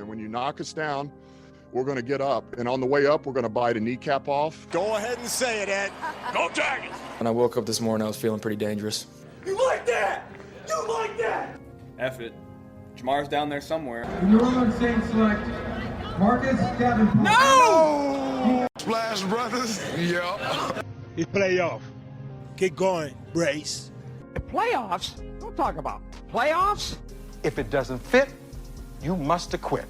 And when you knock us down, we're going to get up. And on the way up, we're going to bite a kneecap off. Go ahead and say it, Ed. Go Tigers! When I woke up this morning, I was feeling pretty dangerous. You like that? You like that? F it. Jamar's down there somewhere. In the New Orleans Saints select Marcus Davenport. No! Splash Brothers. Yeah. It's playoff. Keep going, Brace. Playoffs? Don't talk about playoffs. If it doesn't fit, you must acquit.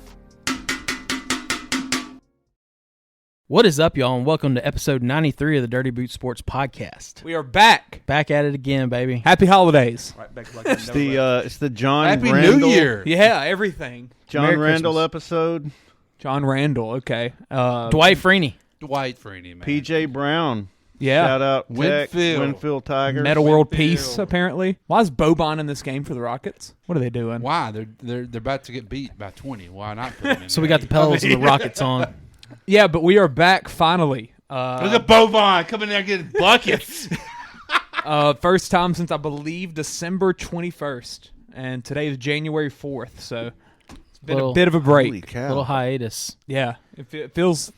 What is up, y'all, and welcome to episode 93 of the Dirty Boot Sports Podcast. We are back. Back at it again, baby. Happy holidays. Right back like It's the John Happy Randall, New Year. Yeah, everything. John Merry Randall Christmas. episode. John Randall, okay. Dwight Freeney. Dwight Freeney, man. PJ Brown. Yeah. Shout out Tech, Winfield. Winfield Tigers. Meta World Winfield. Peace, apparently. Why is Boban in this game for the Rockets? What are they doing? Why? They're about to get beat by 20. Why not put him in So there? we got the Pels and the Rockets on. Yeah, but we are back finally. Look at Boban coming there getting buckets. First time since, I believe, December 21st. And today is January 4th, so it's been a bit of a break. Holy cow. Little hiatus. Yeah, it feels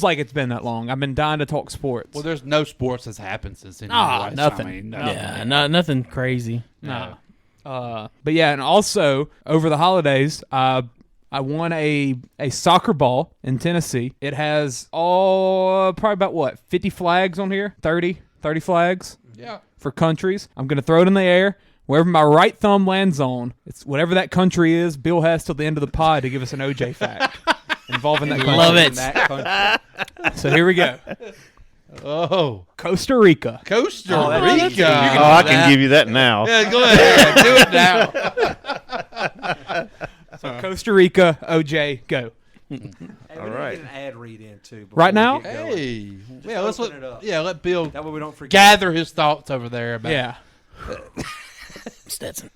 like it's been that long. I've been dying to talk sports. Well, there's no sports that's happened since then. Ah, nothing. I mean, Yeah, nothing crazy. Nah. But yeah, and also over the holidays, I won a soccer ball in Tennessee. It has probably about 50 flags on here, 30 flags. Yeah. For countries. I'm going to throw it in the air. Wherever my right thumb lands on, it's whatever that country is. Bill has till the end of the pod to give us an OJ fact involving that country. Love it. That country. So here we go. Oh. Costa Rica. Costa that's Rica. easy. Oh, I can give you that now. Yeah, go ahead. Do it now. So Costa Rica, OJ, go. All right. Get an ad read in too. before Right we now? get going. Hey. Yeah, let's open it up. let Bill That way we don't forget. gather his thoughts over there about Yeah. Stetson.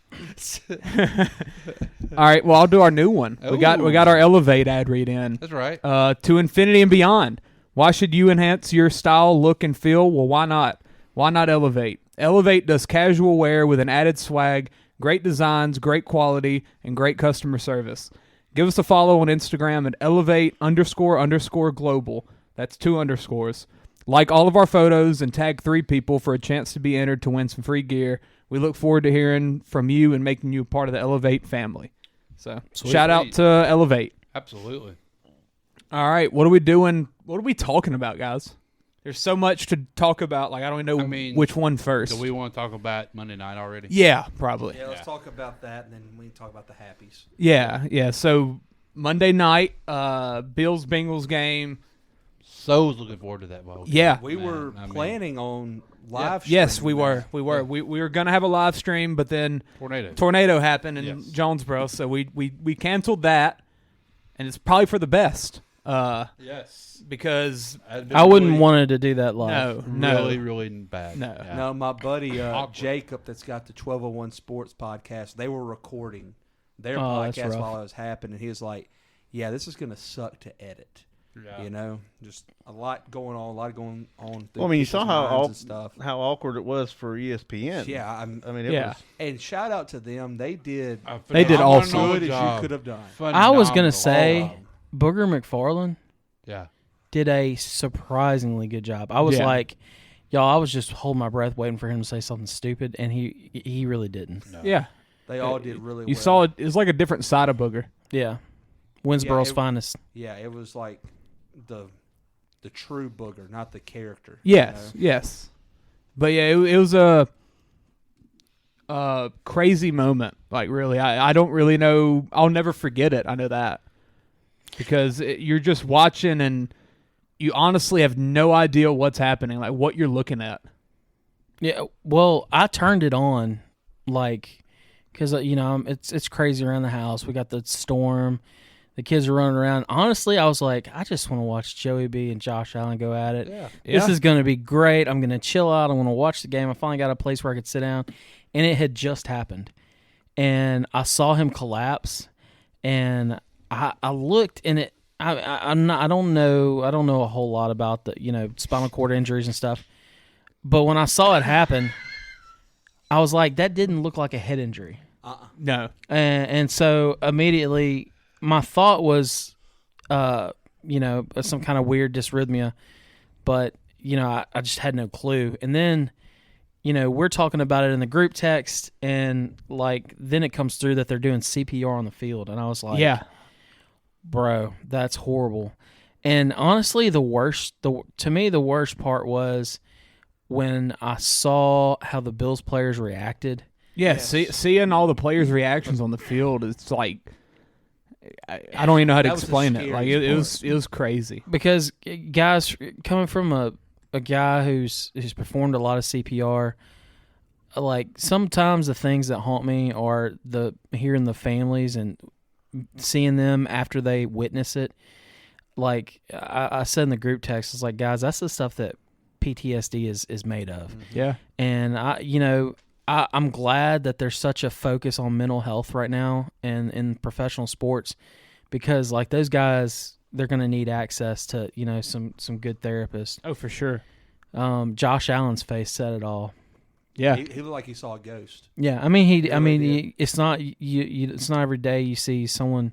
All right. Well, I'll do our new one. We got our Elevate ad read in. That's right. To infinity and beyond. Why should you enhance your style, look, and feel? Well, why not? Why not Elevate? Elevate does casual wear with an added swag, great designs, great quality, and great customer service. Give us a follow on Instagram at elevate__global. That's 2 underscores. Like all of our photos and tag 3 people for a chance to be entered to win some free gear. We look forward to hearing from you and making you a part of the Elevate family. So, shout out to Elevate. Absolutely. All right, what are we doing? What are we talking about, guys? There's so much to talk about. Like, I don't even know which one first. Do we want to talk about Monday night already? Yeah, probably. Yeah, let's talk about that, and then we can talk about the happies. Yeah. So Monday night, Bills-Bengals game. So was looking forward to that ball. Yeah. We were planning on live. Yes, we were. We were going to have a live stream, but then tornado happened in Jonesboro, so we canceled that, and it's probably for the best. Yes. Because I wouldn't wanted to do that live. No. Really, really bad. No. Yeah. No, my buddy Jacob, that's got the 1201 Sports podcast. They were recording their podcast while it was happening. He was like, "Yeah, this is going to suck to edit." Yeah. You know, just a lot going on. Well, I mean, you saw stuff. how awkward it was for ESPN. Yeah, I mean, it Yeah. was. And shout out to them. They did awesome. as good as you could have done. I was going to Phenomenal. say Booger McFarland Yeah. did a surprisingly good job. I was like, y'all, I was just holding my breath waiting for him to say something stupid, and he really didn't. No. Yeah. They all did really well. You saw it. It was like a different side of Booger. Yeah. Winsboro's finest. Yeah, it was like the true Booger, not the character. Yes, yes. But yeah, it was a crazy moment. Like, really, I don't really know. I'll never forget it. I know that. Because you're just watching and you honestly have no idea what's happening, like what you're looking at. Yeah, well, I turned it on, like, because, it's crazy around the house. We got the storm. The kids are running around. Honestly, I was like, I just want to watch Joey B and Josh Allen go at it. Yeah. This is going to be great. I'm going to chill out. I'm going to watch the game. I finally got a place where I could sit down, and it had just happened. And I saw him collapse, and I looked, and it. I don't know a whole lot about the spinal cord injuries and stuff, but when I saw it happen, I was like, that didn't look like a head injury. No. And so immediately my thought was, some kind of weird dysrhythmia, but I just had no clue. And then, we're talking about it in the group text, and then it comes through that they're doing CPR on the field, and I was like, yeah, bro, that's horrible. And honestly, the worst part was when I saw how the Bills players reacted. Yeah, seeing all the players' reactions on the field, it's like I don't even know how to explain it. Like it was crazy. Because guys, coming from a guy who's performed a lot of CPR, like sometimes the things that haunt me are hearing the families and seeing them after they witness it. Like I said in the group text, it's like, guys, that's the stuff that PTSD is made of. Yeah. And I'm glad that there's such a focus on mental health right now and in professional sports, because like those guys, they're going to need access to, some good therapists. Oh, for sure. Josh Allen's face said it all. Yeah. He looked like he saw a ghost. Yeah. It's not it's not every day you see someone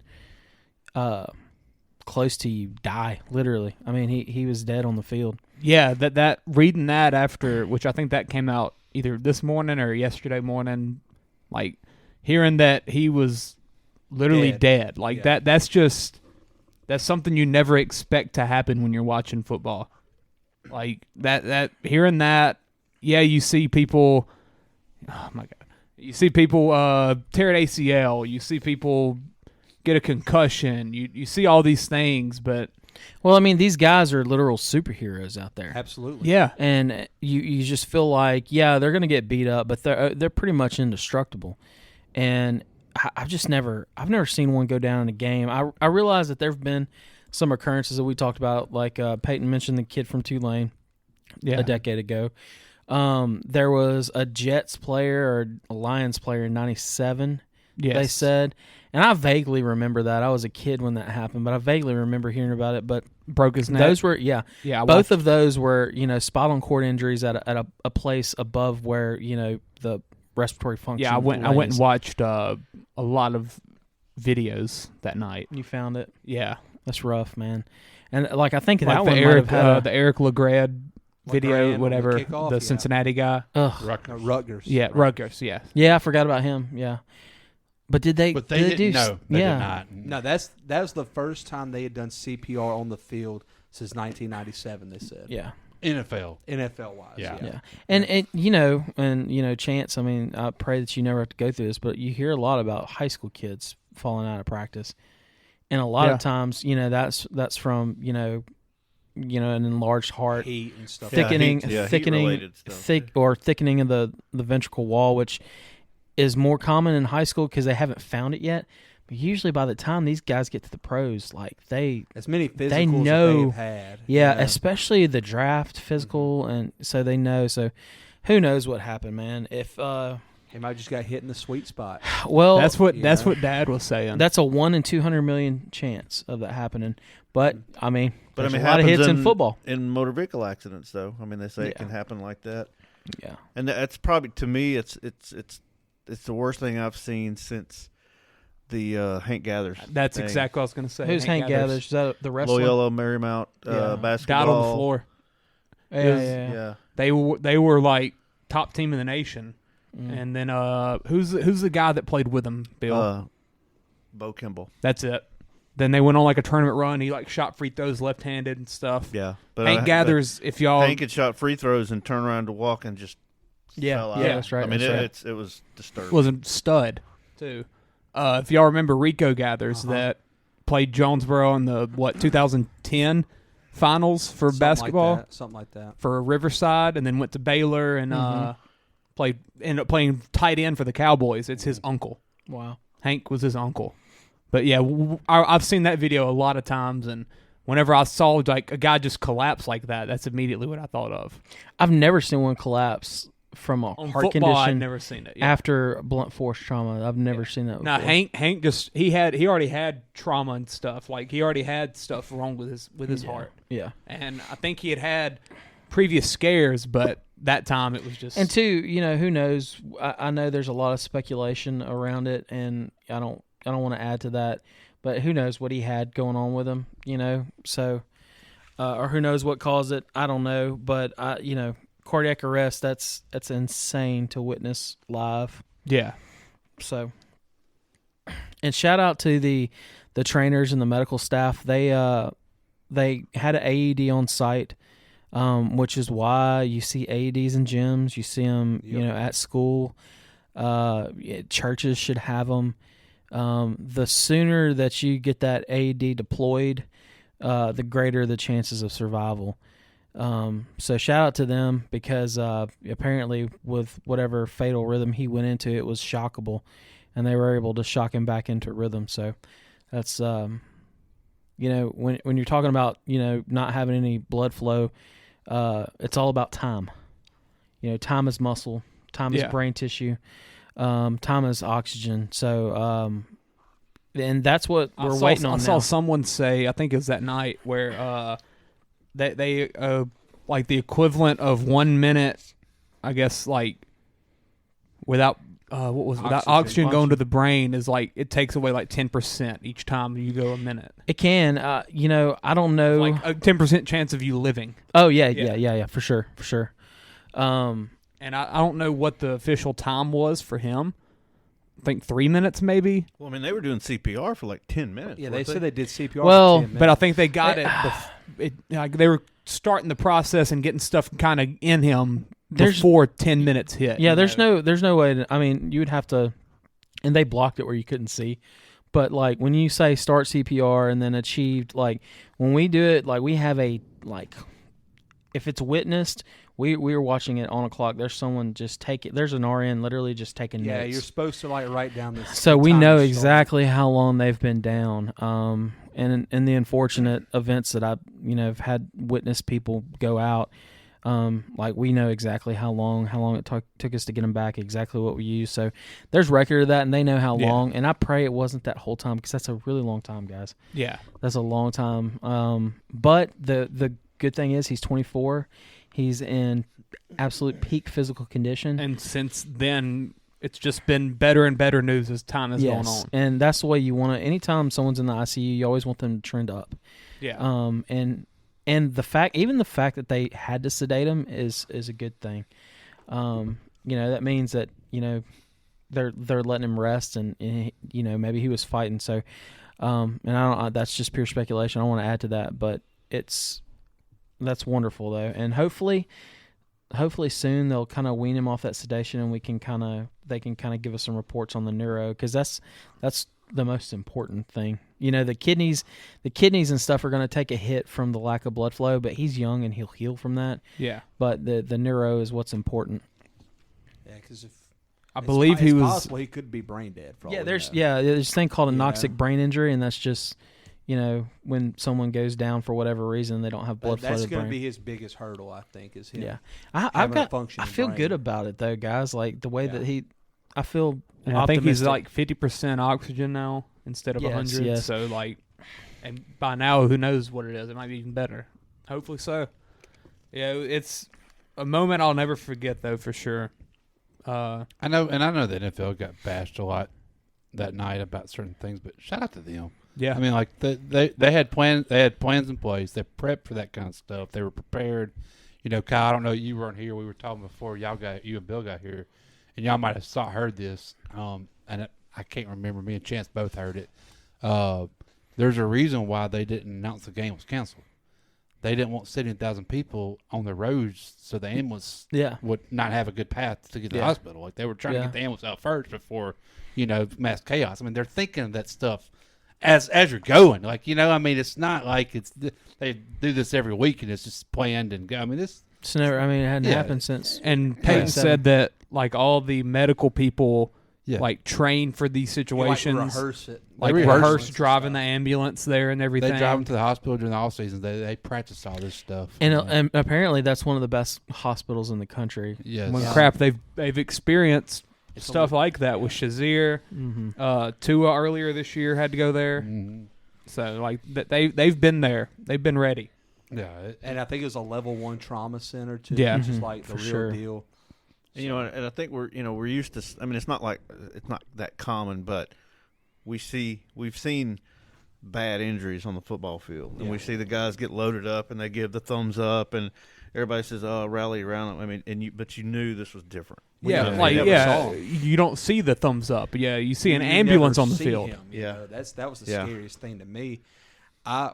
close to you die, literally. I mean, he was dead on the field. Yeah, that reading that after, which I think that came out either this morning or yesterday morning, like hearing that he was literally dead. Like that's something you never expect to happen when you're watching football. Like that hearing that, yeah, you see people, oh my God. You see people tear an ACL, you see people get a concussion, you see all these things, but well, I mean, these guys are literal superheroes out there. Absolutely. Yeah. And you just feel like, yeah, they're going to get beat up, but they're pretty much indestructible. And I've never seen one go down in a game. I realize that there have been some occurrences that we talked about, like Peyton mentioned the kid from Tulane a decade ago. There was a Jets player or a Lions player in 97, they said. And I vaguely remember that. I was a kid when that happened, but I vaguely remember hearing about it. But broke his neck. Those were, both of those were, spinal cord injuries at a place above where, the respiratory function. Yeah, I went and watched a lot of videos that night. You found it? Yeah. That's rough, man. And I think like that one Eric, might have had the Eric Legrand video, whatever, the kickoff, Cincinnati guy. Rutgers. Yeah, Rutgers, yeah. Yeah, I forgot about him, yeah. But did they? But they didn't know. They yeah. did not. No, that was the first time they had done CPR on the field since 1997. They said. Yeah. NFL wise. Yeah. And Chance. I mean, I pray that you never have to go through this, but you hear a lot about high school kids falling out of practice, and a lot of times, that's from an enlarged heart, heat and stuff, thickening of the ventricle wall, which is more common in high school because they haven't found it yet. But usually by the time these guys get to the pros, like as many physicals they know, they've had. Yeah, especially the draft physical, and so they know. So who knows what happened, man? If he might just got hit in the sweet spot. Well, that's what Dad was saying. That's a 1 in 200 million chance of that happening. But I mean, there's a lot of hits in football. In motor vehicle accidents, though. I mean, they say it can happen like that. Yeah, and that's probably, to me, it's the worst thing I've seen since the Hank Gathers. That's exactly what I was going to say. Who's Hank Gathers? Is that the wrestler? Loyola Marymount basketball. Died on the floor. Yeah. They were like top team in the nation. And then who's the guy that played with him, Bill? Bo Kimball. That's it. Then they went on like a tournament run. He like shot free throws left-handed and stuff. Yeah. But Hank Gathers, if y'all... Hank had shot free throws and turned around to walk and just fell out. Yeah, that's right. I mean, it was disturbing. Was a stud, too. If y'all remember Rico Gathers that played Jonesboro in the, 2010 finals for basketball? Something like that. For Riverside, and then went to Baylor and ended up playing tight end for the Cowboys. It's his uncle. Wow. Hank was his uncle. But yeah, I've seen that video a lot of times, and whenever I saw like a guy just collapse like that, that's immediately what I thought of. I've never seen one collapse from a On heart football, condition. I've never seen it after blunt force trauma. I've never seen that before. Now Hank just he already had trauma and stuff. Like he already had stuff wrong with his heart. Yeah, and I think he had previous scares, but that time it was just. And two, who knows? I know there's a lot of speculation around it, and I don't want to add to that. but who knows what he had going on with him, so or who knows what caused it. I don't know, but cardiac arrest, that's insane to witness live. Yeah. So, and shout out to the trainers and the medical staff. They had an AED on site, which is why you see AEDs in gyms. You see them, at school. Churches should have them. The sooner that you get that AED deployed, the greater the chances of survival. So shout out to them because apparently with whatever fatal rhythm he went into, it was shockable, and they were able to shock him back into rhythm. So that's when you're talking about not having any blood flow, it's all about time. Time is muscle, time is brain tissue, time is oxygen. So and that's what we're waiting on. I saw someone say, I think it was that night, where they like the equivalent of 1 minute, I guess, like without without oxygen going to the brain is like it takes away like 10% each time you go a minute. It can, I don't know, like a 10% chance of you living. Oh yeah, for sure. And I don't know what the official time was for him. I think 3 minutes maybe. Well, I mean, they were doing CPR for like 10 minutes. Yeah, they said they did CPR well, for 10 minutes. But I think they got they were starting the process and getting stuff kind of in him before 10 minutes hit. Yeah, there's no way I mean, you would have to, and they blocked it where you couldn't see. But like when you say start CPR and then achieved, like when we do it, like we have a, like if it's witnessed, we were watching it on a clock. There's someone just there's an RN literally just taking notes. Yeah, you're supposed to like write down this. So we know exactly how long they've been down. And in the unfortunate events that have had witnessed people go out, like we know exactly how long it took us to get them back, exactly what we used. So there's record of that, and they know how long. And I pray it wasn't that whole time, because that's a really long time, guys. Yeah, that's a long time. But the good thing is he's 24. He's in absolute peak physical condition. And since then, it's just been better and better news as time has gone on. And that's the way you want to. Anytime someone's in the ICU, you always want them to trend up. Yeah. And the fact that they had to sedate him is a good thing. That means that they're letting him rest, and maybe he was fighting. So, and I don't. That's just pure speculation. I don't want to add to that, but that's wonderful though, and hopefully soon they'll kind of wean him off that sedation, and they can kind of give us some reports on the neuro, because that's the most important thing. The kidneys and stuff are going to take a hit from the lack of blood flow, but he's young and he'll heal from that. Yeah. But the neuro is what's important. Yeah, because if I believe he was possible, he could be brain dead. For all there's this thing called a noxic brain injury, and that's just when someone goes down for whatever reason, they don't have blood flow to the brain. That's going to be his biggest hurdle, I think, is him. Yeah, I feel good about it though, guys. Like the way that I feel. And I think he's like 50% oxygen now instead of 100. Yes. So like, and by now, who knows what it is? It might be even better. Hopefully so. Yeah, it's a moment I'll never forget though, for sure. I know the NFL got bashed a lot that night about certain things, but shout out to them. Yeah, I mean, like they had plans. They had plans in place. They prepped for that kind of stuff. They were prepared. Kyle, I don't know, you weren't here. We were talking before you and Bill got here, and y'all might have heard this. And I can't remember. Me and Chance both heard it. There's a reason why they didn't announce the game was canceled. They didn't want 70,000 people on the roads, so the ambulance would not have a good path to get to the hospital. Like they were trying to get the ambulance out first before, mass chaos. I mean, they're thinking of that stuff as you're going. Like, it's not like they do this every week and it's just planned and go. I mean, this. It's never. I mean, it hadn't happened since. And Peyton said that like all the medical people like train for these situations. Like rehearse it. Like rehearse driving the ambulance there and everything. They drive them to the hospital during the off season. They practice all this stuff. And apparently that's one of the best hospitals in the country. Yes. Crap, they've experienced stuff like that with Shazier. Mm-hmm. Tua earlier this year had to go there. Mm-hmm. So like they've been there. They've been ready. Yeah, and I think it was a level 1 trauma center too. Yeah, which is like the real deal. And, and I think we're used to. I mean, it's not that common, but we've seen bad injuries on the football field. And we see the guys get loaded up and they give the thumbs up and everybody says, "Oh, rally around them." I mean, but you knew this was different. You don't see the thumbs up. Yeah, you see an ambulance on the field. Him, that was the scariest thing to me.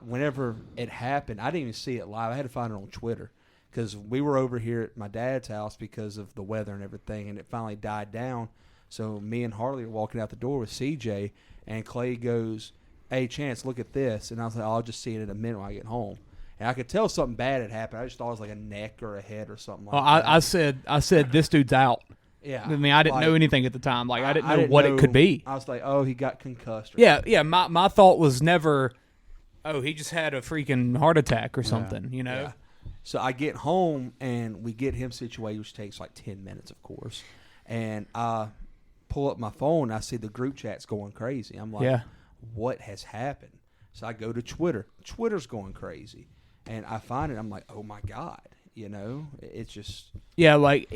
Whenever it happened, I didn't even see it live. I had to find it on Twitter because we were over here at my dad's house because of the weather and everything, and it finally died down. So me and Harley are walking out the door with CJ, and Clay goes, "Hey, Chance, look at this." And I was like, "I'll just see it in a minute when I get home." And I could tell something bad had happened. I just thought it was like a neck or a head or something like that. I said this dude's out. Yeah. I mean, I didn't know anything at the time. Like, I didn't know what it could be. I was like, oh, he got concussed. Yeah. My thought was never, oh, he just had a freaking heart attack or something, you know? Yeah. So I get home, and we get him situated, which takes like 10 minutes, of course. And I pull up my phone, and I see the group chat's going crazy. I'm like, what has happened? So I go to Twitter. Twitter's going crazy. And I find it, I'm like, oh, my God. You know, it's just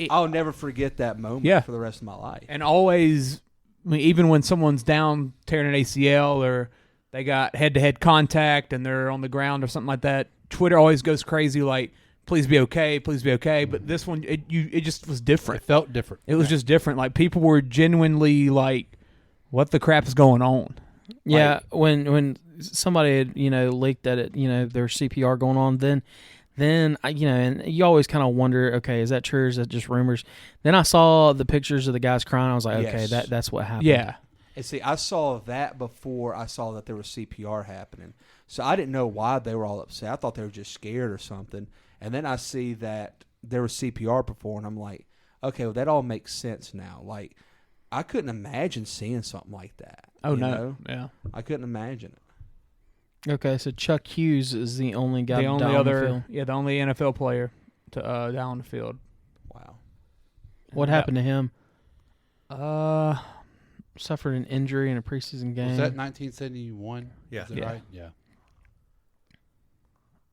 I'll never forget that moment for the rest of my life. And always, I mean, even when someone's down tearing an ACL or they got head-to-head contact and they're on the ground or something like that, Twitter always goes crazy like, please be okay, please be okay. But this one, it just was different. It felt different. It was just different. Like, people were genuinely like, what the crap is going on? Yeah, like, when somebody had, leaked that it, there's CPR going on, then and you always kind of wonder, okay, is that true or is that just rumors? Then I saw the pictures of the guys crying. I was like, okay, that's what happened. Yeah. And see, I saw that before I saw that there was CPR happening. So I didn't know why they were all upset. I thought they were just scared or something. And then I see that there was CPR before, and I'm like, okay, well, that all makes sense now. Like, I couldn't imagine seeing something like that. Oh, you no. know? Yeah. I couldn't imagine it. Okay, so Chuck Hughes is the only guy down on the field. Yeah, the only NFL player to down on the field. Wow. What happened to him? Suffered an injury in a preseason game. Was that 1971? Yeah. Is that right? Yeah.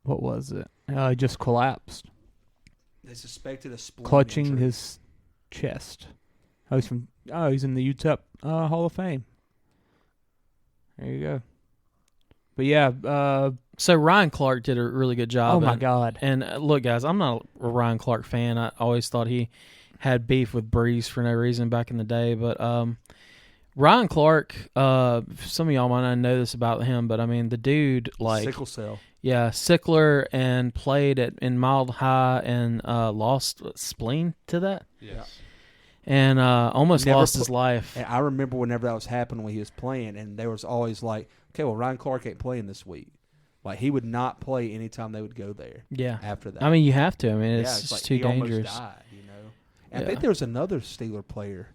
What was it? He just collapsed. They suspected a spleen clutching injury. his chest. He's in the UTEP Hall of Fame. There you go. But yeah, so Ryan Clark did a really good job. Oh my God! And look, guys, I'm not a Ryan Clark fan. I always thought he had beef with Breeze for no reason back in the day. But Ryan Clark, some of y'all might not know this about him, but I mean, the dude sickle cell. Yeah, sickler, and played in mild high and lost spleen to that. Yes. And almost lost his life. And I remember whenever that was happening when he was playing, and there was always like, okay, well, Ryan Clark ain't playing this week. Like, he would not play anytime they would go there. Yeah. After that. I mean, you have to. I mean, it's just like too he dangerous. Almost died, And I think there was another Steeler player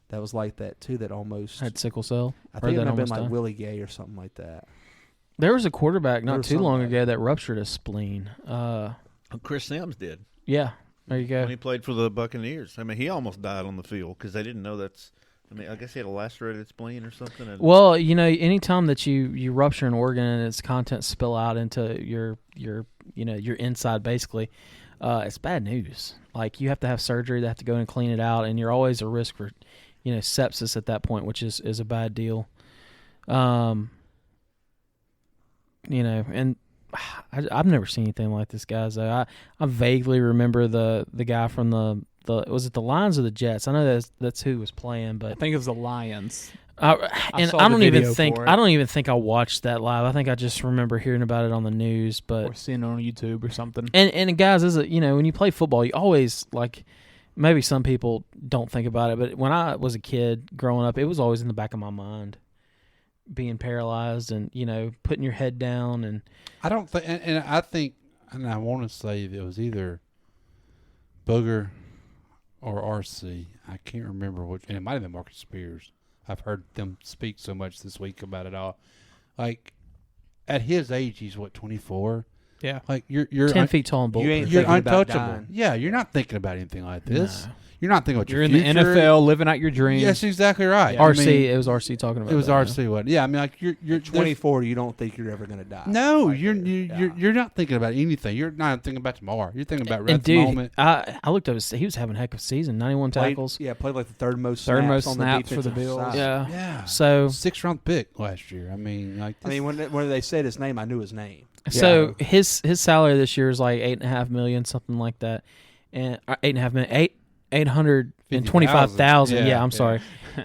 that was like that, too, that almost had sickle cell. I think it might have been like Willie Gay or something like that. There was a quarterback not too long ago that ruptured his spleen. Chris Sims did. Yeah. There you go. When he played for the Buccaneers. I mean, he almost died on the field because they didn't know that's – I mean, I guess he had a lacerated spleen or something. Well, anytime that you rupture an organ and its contents spill out into your inside, basically, it's bad news. Like, you have to have surgery. They have to go and clean it out, and you're always a risk for, sepsis at that point, which is a bad deal. And I've never seen anything like this, guys. Though I vaguely remember the guy from the was it the Lions or the Jets? I know that's who was playing, but I think it was the Lions. I don't even think I watched that live. I think I just remember hearing about it on the news, or seeing it on YouTube or something. And guys, when you play football, you always like. Maybe some people don't think about it, but when I was a kid growing up, it was always in the back of my mind. Being paralyzed and putting your head down, and I don't think, and I think, and I want to say it was either Booger or RC. I can't remember which, and it might have been Marcus Spears. I've heard them speak so much this week about it all. Like, at his age, he's 24. Yeah, like you're 10 feet tall and bulletproof. You're untouchable. Yeah, you're not thinking about anything like this. No. You're not thinking about You're your in future. the NFL, living out your dreams. Yes, exactly right. RC, it was RC talking about. It was that, RC. What? Yeah, I mean, like you're 24. You don't think you're ever going to die. No, you're not thinking about anything. You're not thinking about tomorrow. You're thinking about right and dude, moment. I looked up. He was having a heck of a season. 91 tackles. Played like the third most snaps for the Bills. Bills. Yeah. Yeah. So 6th round pick last year. I mean, like. when they said his name, I knew his name. So his salary this year is like $8.5 million, something like that, and $8.5 million, $825,000. Yeah, I'm sorry,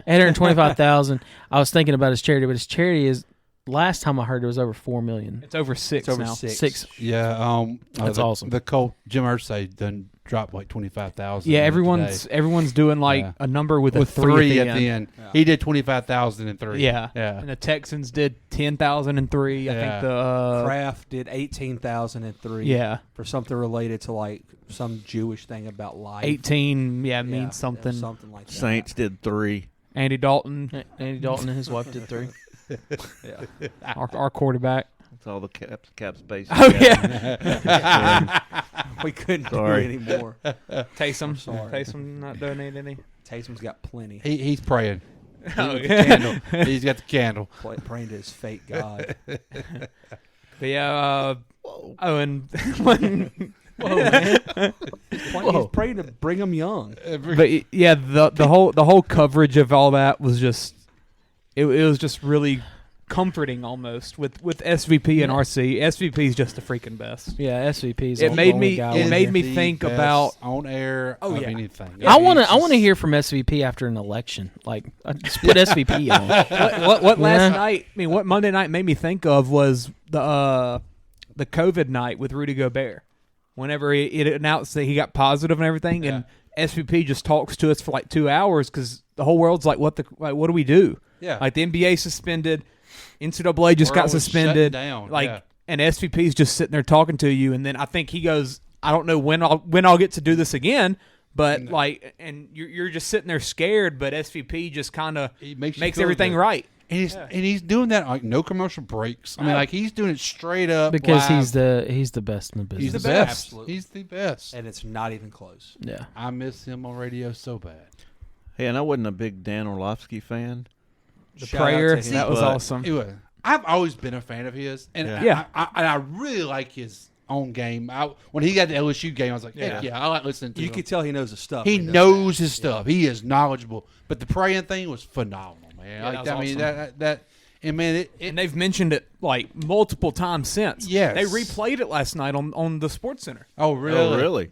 $825,000. I was thinking about his charity, but his charity is. Last time I heard it was over $4 million. It's over six now. Six. Yeah, that's awesome. The Colt Jim Irsay done dropped like 25,000. Yeah, everyone's doing like a number with a three at the end. Yeah. He did 25,000 and 3. Yeah, yeah. And the Texans did 10,000 and 3. Yeah. I think the Kraft did 18,000 and 3. Yeah, for something related to like some Jewish thing about life. 18, means something. Something like that. Saints did 3. Andy Dalton and his wife did 3. Yeah, our quarterback. That's all the cap space. Oh yeah, we couldn't do it anymore. Taysom not donating any. Taysom's got plenty. He's praying. Oh, yeah. He's got the candle. Praying to his fake God. But yeah. And when. Whoa, man. He's praying to bring him young. But yeah, the whole coverage of all that was just. It was just really comforting almost with SVP and RC. SVP is just the freaking best. Yeah, SVP's. It made me think about on air. Oh yeah, anything. I want to hear from SVP after an election. Like just put SVP on. What last night? I mean, what Monday night made me think of was the COVID night with Rudy Gobert. Whenever it announced that he got positive and everything, and SVP just talks to us for like 2 hours because the whole world's like, what do we do? Yeah, like the NBA suspended, NCAA just got suspended, down. And SVP's just sitting there talking to you, and then I think he goes, I don't know when I'll get to do this again, but and you're just sitting there scared, but SVP just kind of makes everything right. And he's doing that like no commercial breaks. I mean, like he's doing it straight up because live. he's the best in the business. He's the best. Absolutely. He's the best, and it's not even close. Yeah, I miss him on radio so bad. Hey, and I wasn't a big Dan Orlovsky fan. The prayer, that was awesome. I've always been a fan of his, and I really like his own game. When he got the LSU game, I was like, heck yeah, I like listening to him. You could tell he knows his stuff. He knows his stuff. He is knowledgeable. But the praying thing was phenomenal, man. Yeah, that was awesome. And man, and they've mentioned it like multiple times since. Yes, they replayed it last night on the Sports Center. Oh, really? Oh, really?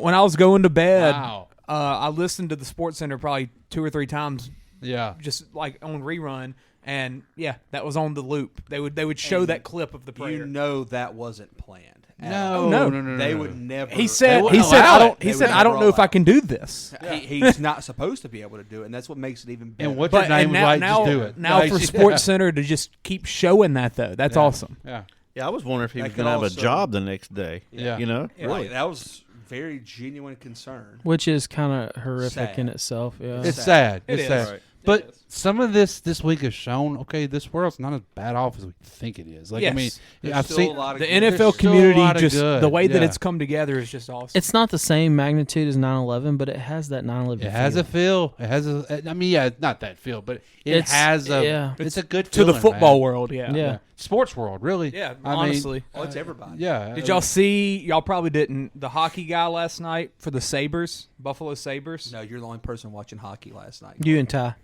When I was going to bed, wow. I listened to the Sports Center probably 2 or 3 times. Yeah, just like on rerun, and that was on the loop. They would show that clip of the prayer. You know that wasn't planned. No. They would never. He said I don't know if I can do this. Yeah. He's not supposed to be able to do it, and that's what makes it even better. And what's your name was like, just do it. Now for Sports Center to just keep showing that though, that's awesome. Yeah, I was wondering if he was going to have a job the next day. Yeah, you know, really, that was very genuine concern, which is kind of horrific in itself. Yeah, it's sad. It is sad. Right. But some of this week has shown, okay, this world's not as bad off as we think it is. Like, I mean, I've seen the NFL community just the way that it's come together is just awesome. It's not the same magnitude as 9/11, but it has that 9/11. It has a feel. It has a. I mean, not that feel, but it has a. Yeah. It's a good to the feeling, football man. world. Yeah. Sports world, really. Yeah, I honestly. mean, it's everybody. Yeah. Did y'all see? Y'all probably didn't. The hockey guy last night for the Sabres, Buffalo Sabres. No, you're the only person watching hockey last night. You and Ty.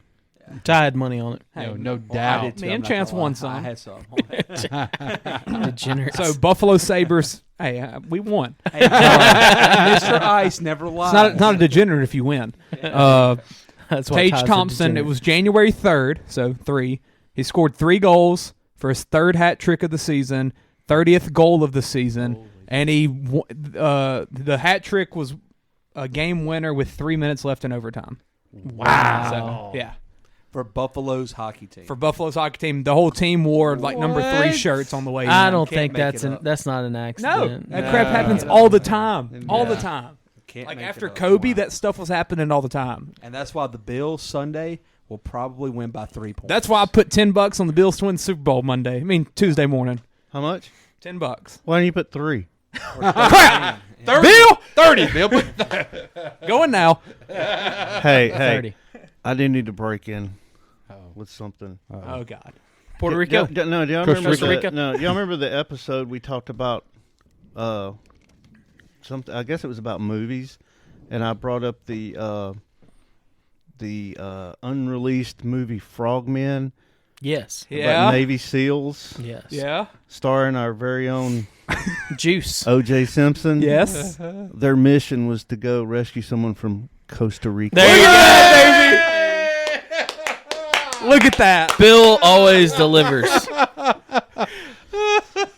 Ty had money on it. No doubt. I did too. Me and Chance won some. I had some. Degenerates. So Buffalo Sabres. Hey, we won. Hey, Mr. Ice never lies. It's not a degenerate if you win. That's why Tage Ty's a Thompson. It degenerate. was January 3rd, so 3. He scored 3 goals for his 3rd hat trick of the season, 30th goal of the season, and the hat trick was a game winner with 3 minutes left in overtime. Wow. So, yeah. For Buffalo's hockey team. For Buffalo's hockey team, the whole team wore like number 3 shirts on the way in. I don't think make that's not an accident. No, that crap happens all the time. All the time. Can't like make after it up. Kobe, that stuff was happening all the time. And that's why the Bills Sunday will probably win by 3 points. That's why I put $10 on the Bills to win the Super Bowl Tuesday morning. How much? $10. Why didn't you put 3? Crap! 30. Bill! 30, Bill. Going now. Hey, 30. I do need to break in with something. Oh, God. Puerto Rico. Do y'all Costa remember Rica. No, y'all remember the episode we talked about? Something. I guess it was about movies, and I brought up the unreleased movie Frogmen. Yes. About Navy SEALs. Yes. Yeah. Starring our very own Juice. O.J. Simpson. Yes. Their mission was to go rescue someone from Costa Rica. There you go, baby. Look at that. Bill always delivers.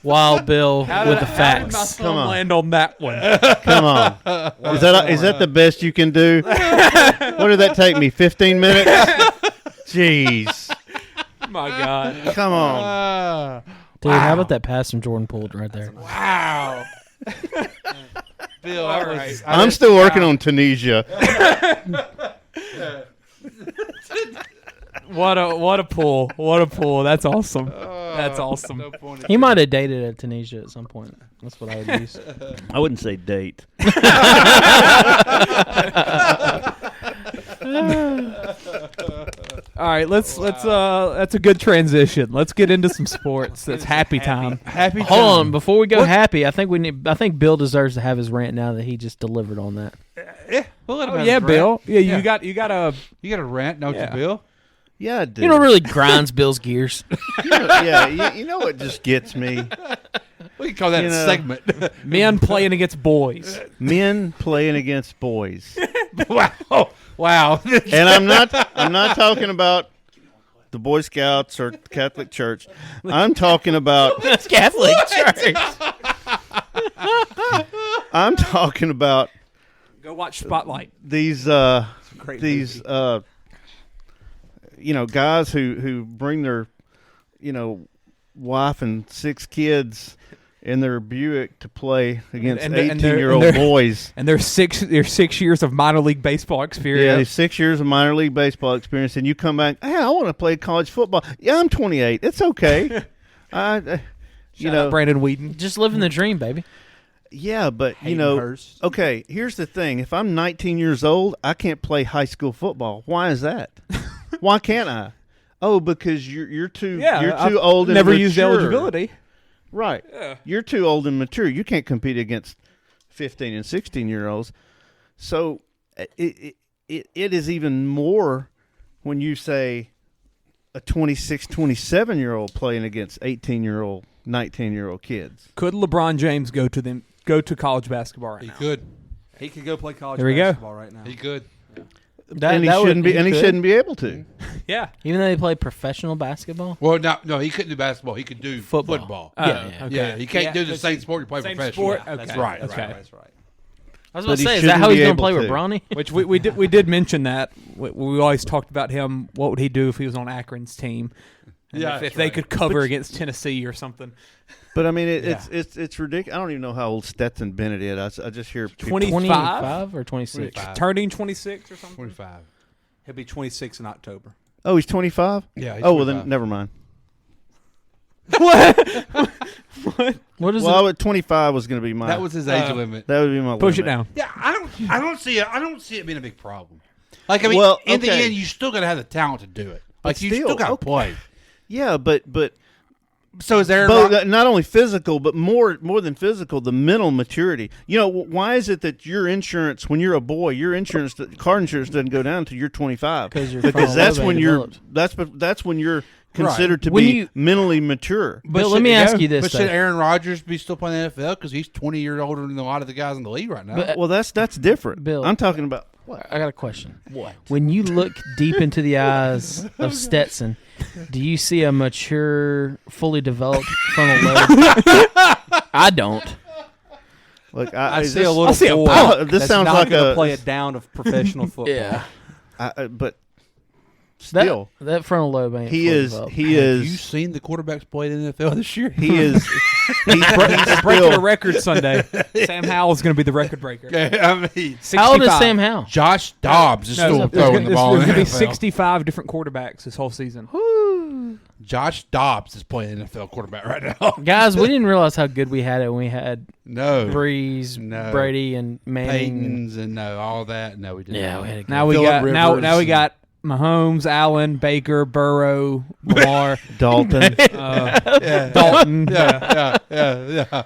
Wild Bill with the facts. Come on. Land on that one. Come on. Is that the best you can do? What did that take me? 15 minutes? Jeez. My God. Come on. Dude, how about that pass from Jordan Poole right there? Wow. Bill, All right. I'm still working on Tunisia. What a pull. What a pull. That's awesome. That's awesome. No point in He might have dated at Tunisia at some point. That's what I would use. I wouldn't say date. All right, let's that's a good transition. Let's get into some sports. That's happy time. Happy Hold time. on, before we go happy, I think Bill deserves to have his rant now that he just delivered on that. Yeah, we'll let him Oh, have yeah, his Bill. rant. Yeah, you got a You got a rant, don't Yeah. you, Bill? Yeah, I do. You know what really grinds Bill's gears? You know what just gets me? We can call that You a know. segment. men playing against boys. Men playing against boys. Wow. And I'm not talking about the Boy Scouts or Catholic Church. I'm talking about Catholic Church. I'm talking about Go watch Spotlight. these Great guys who bring their wife and 6 kids in their Buick to play against And they're- 18-year-old boys. And there's 6 years of minor league baseball Yeah, experience. 6 years of minor league baseball experience, and you come back. Hey, I want to play college football. Yeah, I'm 28. It's okay. Shout out Brandon Whedon. Just living the dream, baby. Yeah, but Hayden Hurst. okay. Here's the thing: if I'm 19 years old, I can't play high school football. Why is that? Why can't I? Oh, because you're too I've old and never mature. used eligibility. Right. Yeah. You're too old and mature. You can't compete against 15 and 16-year-olds. So it is even more when you say a 26, 27-year-old playing against 18-year-old, 19-year-old kids. Could LeBron James go to college basketball right He now? could. He could go play college There we go. basketball right now. He could. And he shouldn't be able to. Yeah. Even though they play professional basketball? Well, no, he couldn't do basketball. He could do football. Yeah. Okay. Yeah, he can't Yeah, do the 'cause same sport you play same professionally. sport? That's Okay. right. Okay. That's right. I was But about to he say, is that shouldn't how be he's going to able play with to. Bronny? Which we did mention that. We always talked about him. What would he do if he was on Akron's team? And Yeah, if that's they right. could cover against Tennessee or something. But I mean, it's ridiculous. I don't even know how old Stetson Bennett is. I just hear people. 25 or 26? 25. Turning 26 or something. 25. He'll be 26 in October. Oh, he's 25. Yeah. He's Oh well, 25. then never mind. What is Well, it? 25 was going to be my. That was his age limit. That would be my. Push it limit. down. Yeah, I don't see it being a big problem. Like, I mean, Well, in the okay. end, you still got to have the talent to do it. Like, But you still, still got to okay. play. Yeah, but So is Aaron not only physical, but more than physical, the mental maturity. You know, why is it that your insurance, when you're a boy, your insurance, car insurance doesn't go down until you're 25? Because that's when you're that's when you're considered to When be you- mentally mature. Bill, let me ask you this, But though. should Aaron Rodgers be still playing the NFL because he's 20 years older than a lot of the guys in the league right now? But- Well, that's different. Bill. I'm talking about. I got a question. What? When you look deep into the eyes of Stetson, do you see a mature, fully developed frontal lobe? I don't. Look, I is see this- a little I see a boy pop. This that's sounds not like gonna a- play it down of professional football. Yeah. but still, That frontal lobe ain't he fully is. developed. He Have is. you seen the quarterbacks play in the NFL this year? He is. He's They're breaking a still. record Sunday. Sam Howell is going to be the record breaker. I mean, 65. How old is Sam Howell? Josh Dobbs is No, still there's throwing gonna- the ball in There's the going to be NFL. 65 different quarterbacks this whole season. Josh Dobbs is playing NFL quarterback right now. Guys, we didn't realize how good we had it when we had Breeze, No. Brady, and Manning. Peytons and all that. No, we didn't. Yeah, we had a good Now we got now we got Mahomes, Allen, Baker, Burrow, Lamar, Dalton. Dalton. Yeah.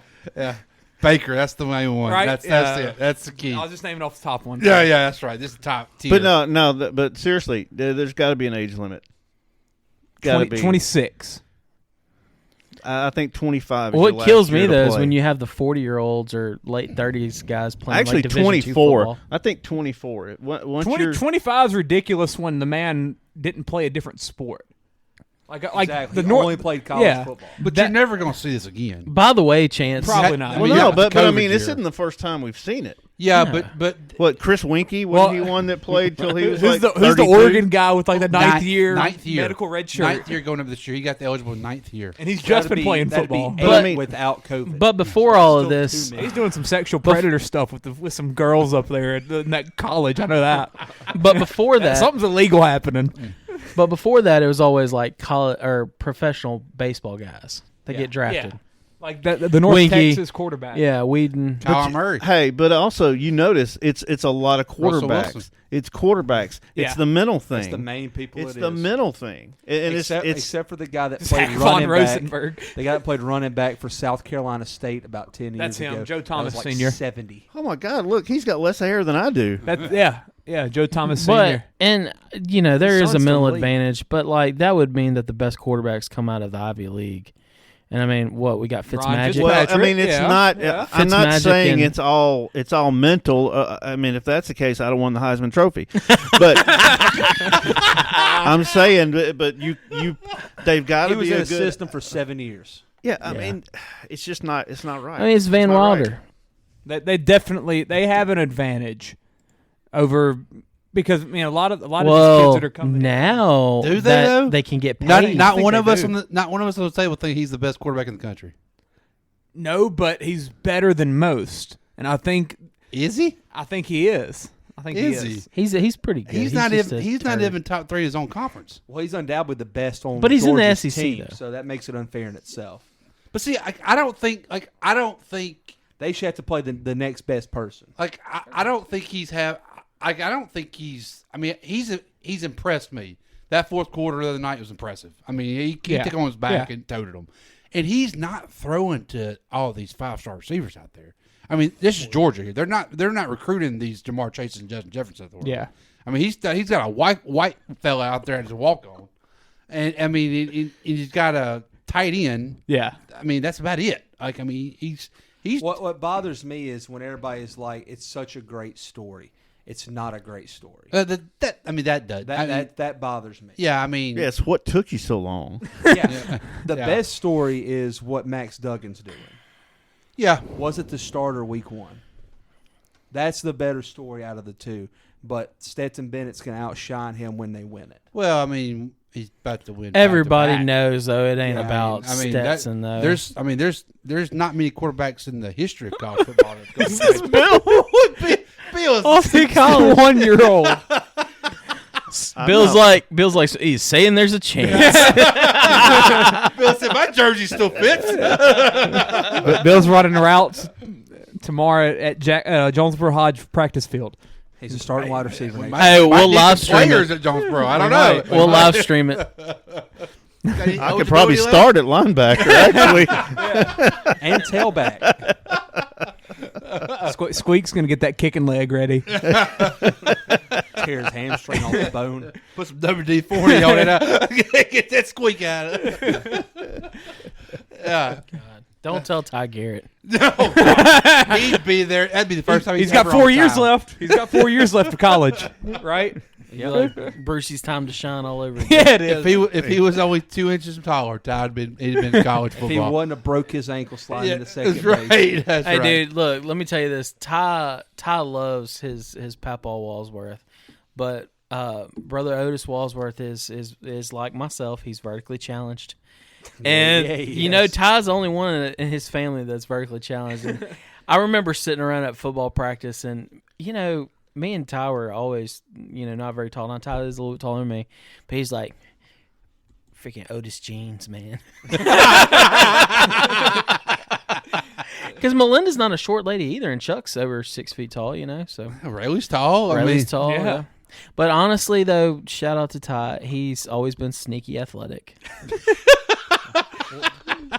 Baker, that's the main one. Right? That's it. That's the key. I was just naming off the top one. Yeah, that's right. This is the top tier. But but seriously, there's got to be an age limit. Got to be 26. I think 25. Is What your kills last me year to though is play. when you have the 40-year-olds or late 30s guys playing Actually, like Division 24. II football. I think 24. Once 25 is ridiculous when the man didn't play a different sport. Like Exactly. the He North only played college football. But you're never going to see this again. By the way, Chance. Probably not. Well, no, but I mean, this isn't the first time we've seen it. Yeah, Yeah. but What, Chris Winkie? Wasn't he one that played till he was who's like the 32? Oregon guy with like the ninth year medical red shirt? Ninth year going up this year. He got the eligible ninth year. And he's just been playing that'd football. Be But- without COVID. But before all of Still this, too many. He's doing some sexual predator stuff with some girls up there at that college. I know that. but before that, Something's illegal happening. but before that, it was always like college or professional baseball guys that get drafted. Yeah. Like the North Winky. Texas quarterback. Yeah, Whedon. Kyler Murray. Hey, but also you notice it's a lot of Russell quarterbacks. Wilson. It's quarterbacks. Yeah. It's the mental thing. It's the main people. It's it the is. mental thing. And except, it's except for the guy that played Zach running von back. Rosenberg. The guy that played running back for South Carolina State about 10 years That's him, ago. Joe That Thomas was like Sr.. 70. oh my God! Look, he's got less hair than I do. Yeah, Joe Thomas But Sr. and you know there His is a son's mental still in the league. advantage, but like that would mean that the best quarterbacks come out of the Ivy League. And I mean, what we got Fitzmagic. Well, I Patrick, mean, it's yeah. not. Yeah. I'm not Fitzmagic saying and- it's all mental. I mean, if that's the case, I'd have won the Heisman Trophy. But I'm saying, but they've got He to was be in a a good. system for 7 years. Yeah, I mean, it's just not. It's not right. I mean, it's Van not right. Wilder. They definitely have an advantage over because I mean a lot of these kids Well, that are coming. now Do they, that though? they can get paid. Not think one they of us do. on the not one of us on the table think he's the best quarterback in the country. No, but he's better than most, and I think Is he? he is. I think he Is is. He's pretty good. He's not just even. a He's not turd. even top three in his own conference. Well, he's undoubtedly the best on But he's in the Georgia's SEC, team, though. so that makes it unfair in itself. But see, I don't think They should have to play the next best person. I don't think he's have. I don't think he's. I mean, he's impressed me. That fourth quarter the other night was impressive. I mean, he took on his back and toted them, and he's not throwing to all these 5-star receivers out there. I mean, this is Georgia here. They're not recruiting these Jamar Chases and Justin Jefferson of the world. Yeah. I mean, he's got a white fella out there as a walk on, and I mean he's got a tight end. Yeah. I mean that's about it. Like I mean he's What bothers me is when everybody is like, "It's such a great story." It's not a great story. that bothers me. Yeah, I mean, Yes. What took you so long? Yeah. The best story is what Max Duggan's doing. Yeah. Was it the starter week 1? That's the better story out of the two. But Stetson Bennett's going to outshine him when they win it. Well, I mean, he's about to win. Everybody back-to-back. knows though it ain't Yeah, about I mean, Stetson though. There's not many quarterbacks in the history of college football. This is Bill. Bill's Austin Collins, 1-year-old. Bill's like he's saying there's a chance. Bill said my jersey still fits. But Bill's running routes tomorrow at Jonesboro Hodge practice field. He's a starting wide receiver. Hey, we'll live stream players it. at Jonesboro. I don't know. We'll live stream it. I could probably start at linebacker actually. And tailback. Squeak's gonna get that kicking leg ready. Tear his hamstring off the bone. Put some WD-40 on it. Get that squeak out of it. Yeah. God, don't tell Ty Garrett. No, he'd be there. That'd be the first time He's got ever 4 on years time. left. He's got 4 years left of college, right? Yeah, like Brucey's time to shine all over again. Yeah, it is. If he was only 2 inches taller, Ty'd been in college football. If he wouldn't have broke his ankle sliding into second that's right. base. That's Hey, right. dude, look. Let me tell you this. Ty loves his Papaw Walsworth, but brother Otis Walsworth is like myself. He's vertically challenged, and you know Ty's the only one in his family that's vertically challenged. And I remember sitting around at football practice, and you know, me and Ty were always, you know, not very tall. Now Ty is a little bit taller than me, but he's like, Freaking Otis jeans, man. Because Melinda's not a short lady either, and Chuck's over 6 feet tall, so. Rayleigh's tall. Rayleigh's tall, yeah. But honestly, though, shout out to Ty. He's always been sneaky athletic.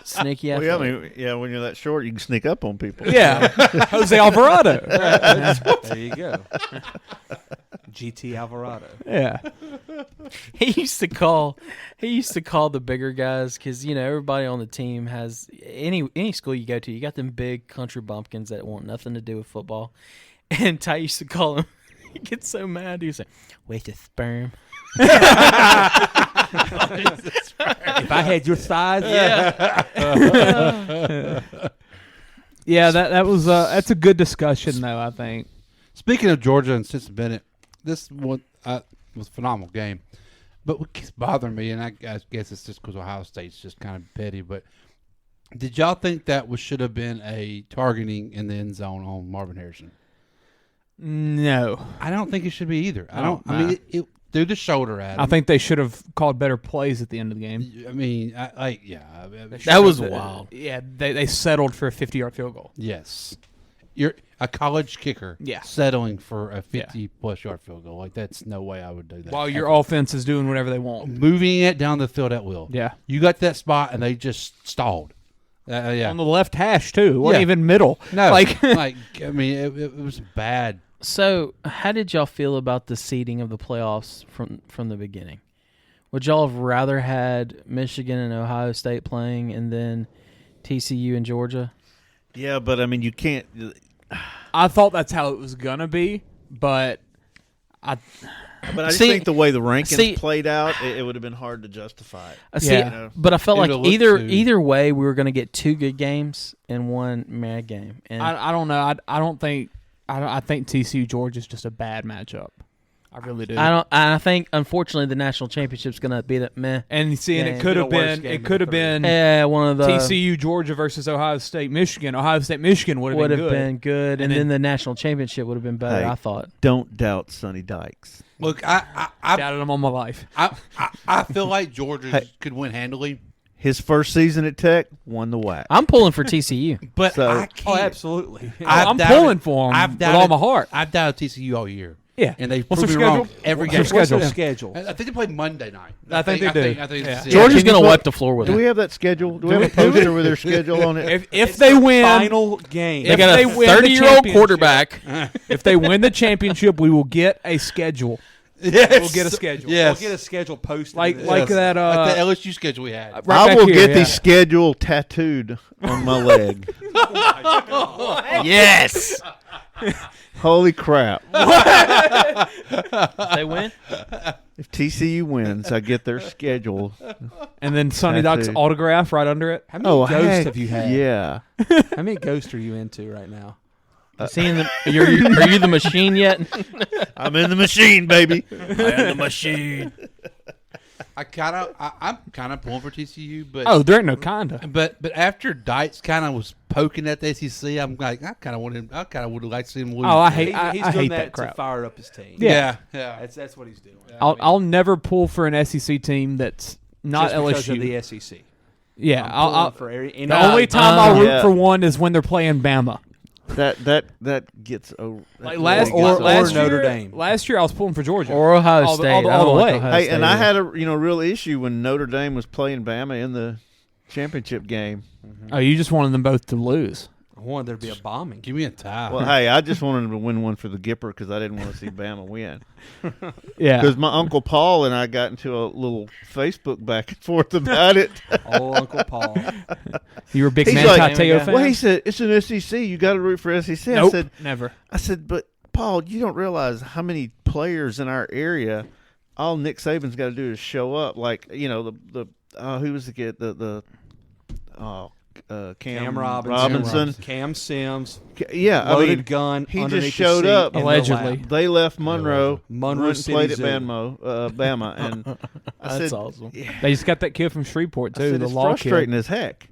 Sneaky athletic. When you're that short, you can sneak up on people. Yeah. Jose Alvarado. There you go. GT Alvarado. Yeah. He used to call the bigger guys because everybody on the team has any school you go to, you got them big country bumpkins that want nothing to do with football, and Ty used to call him. He gets so mad. He was like, "Waste of sperm." If I had your size, Yeah, that's a good discussion though. I think. Speaking of Georgia and Stetson Bennett, this one was a phenomenal game. But what keeps bothering me, and I guess it's just because Ohio State's just kind of petty, but did y'all think that should have been a targeting in the end zone on Marvin Harrison? No. I don't think it should be either. I mean, it threw the shoulder at him. I think they should have called better plays at the end of the game. I mean, that was wild. Yeah, they settled for a 50-yard field goal. Yes. You're a college kicker settling for a 50-plus yard field goal. Like, that's no way I would do that. While your offense is doing whatever they want. Moving it down the field at will. Yeah. You got that spot, and they just stalled. On the left hash, too. It wasn't even middle. No. I mean, it was bad. So, how did y'all feel about the seeding of the playoffs from the beginning? Would y'all have rather had Michigan and Ohio State playing and then TCU and Georgia? Yeah, but I mean, you can't. I thought that's how it was gonna be, but I just think the way the rankings played out, it would have been hard to justify it. But I felt like either way, we were going to get two good games and one mad game. And I don't know. I think TCU Georgia is just a bad matchup. I really do. I think unfortunately the national championship's going to be that meh. And it could have been one of the TCU Georgia versus Ohio State Michigan. Ohio State Michigan would have been good, and then the national championship would have been better. Hey, I thought. Don't doubt Sonny Dykes. Look, I doubted him all my life. I feel like Georgia could win handily. His first season at Tech won the WAC. I'm pulling for TCU, but I can't. Oh, absolutely. I'm pulling for him with all my heart. I've doubted TCU all year. Yeah, and they proved me wrong every game. What's their schedule? I think they play Monday night. I think they do. I think Georgia's going to wipe the floor with it. Do we have that schedule? Do we have a poster with their schedule on it? If they win, final game. They got a 30-year-old quarterback. If they win the championship, we will get a schedule. Yes. We'll get a schedule. Yes. We'll get a schedule posted. Like that. Like the LSU schedule we had. I will get the schedule tattooed on my leg. Yes. Holy crap. They win? If TCU wins, I get their schedule. And then Sonny Dykes autograph right under it. How many ghosts have you had? Yeah. How many ghosts are you into right now? Are you the machine yet? I'm in the machine, baby. I am the machine. I'm kind of pulling for TCU, but there ain't no kinda. But after Dykes kind of was poking at the SEC, I'm like, I kind of would have liked to see him lose. Oh, He's I doing hate that crap. to fire up his team. Yeah. That's what he's doing. I'll never pull for an SEC team that's not just LSU. Because of the SEC. Yeah, I'll for the only time I'll root for one is when they're playing Bama. That gets over. Last Notre Dame. Last year I was pulling for Georgia or Ohio State all the way. Hey, and I had a real issue when Notre Dame was playing Bama in the championship game. Mm-hmm. Oh, you just wanted them both to lose. I wanted there to be a bombing. Give me a tie. Well, hey, I just wanted to win one for the Gipper because I didn't want to see Bama win. Yeah, because my Uncle Paul and I got into a little Facebook back and forth about it. Oh, Uncle Paul. You were a big Manti Te'o fan? Well, he said, it's an SEC. You got to root for SEC. Nope, I said, never. I said, but, Paul, you don't realize how many players in our area, all Nick Saban's got to do is show up. Like, who was the kid? Cam Robinson. Cam Sims. Yeah. Loaded gun. He just showed up. Allegedly. They left Monroe. Monroe City played at Bama. And I That's said, awesome. Yeah. They just got that kid from Shreveport, too. I said, the it's law frustrating kid. as heck.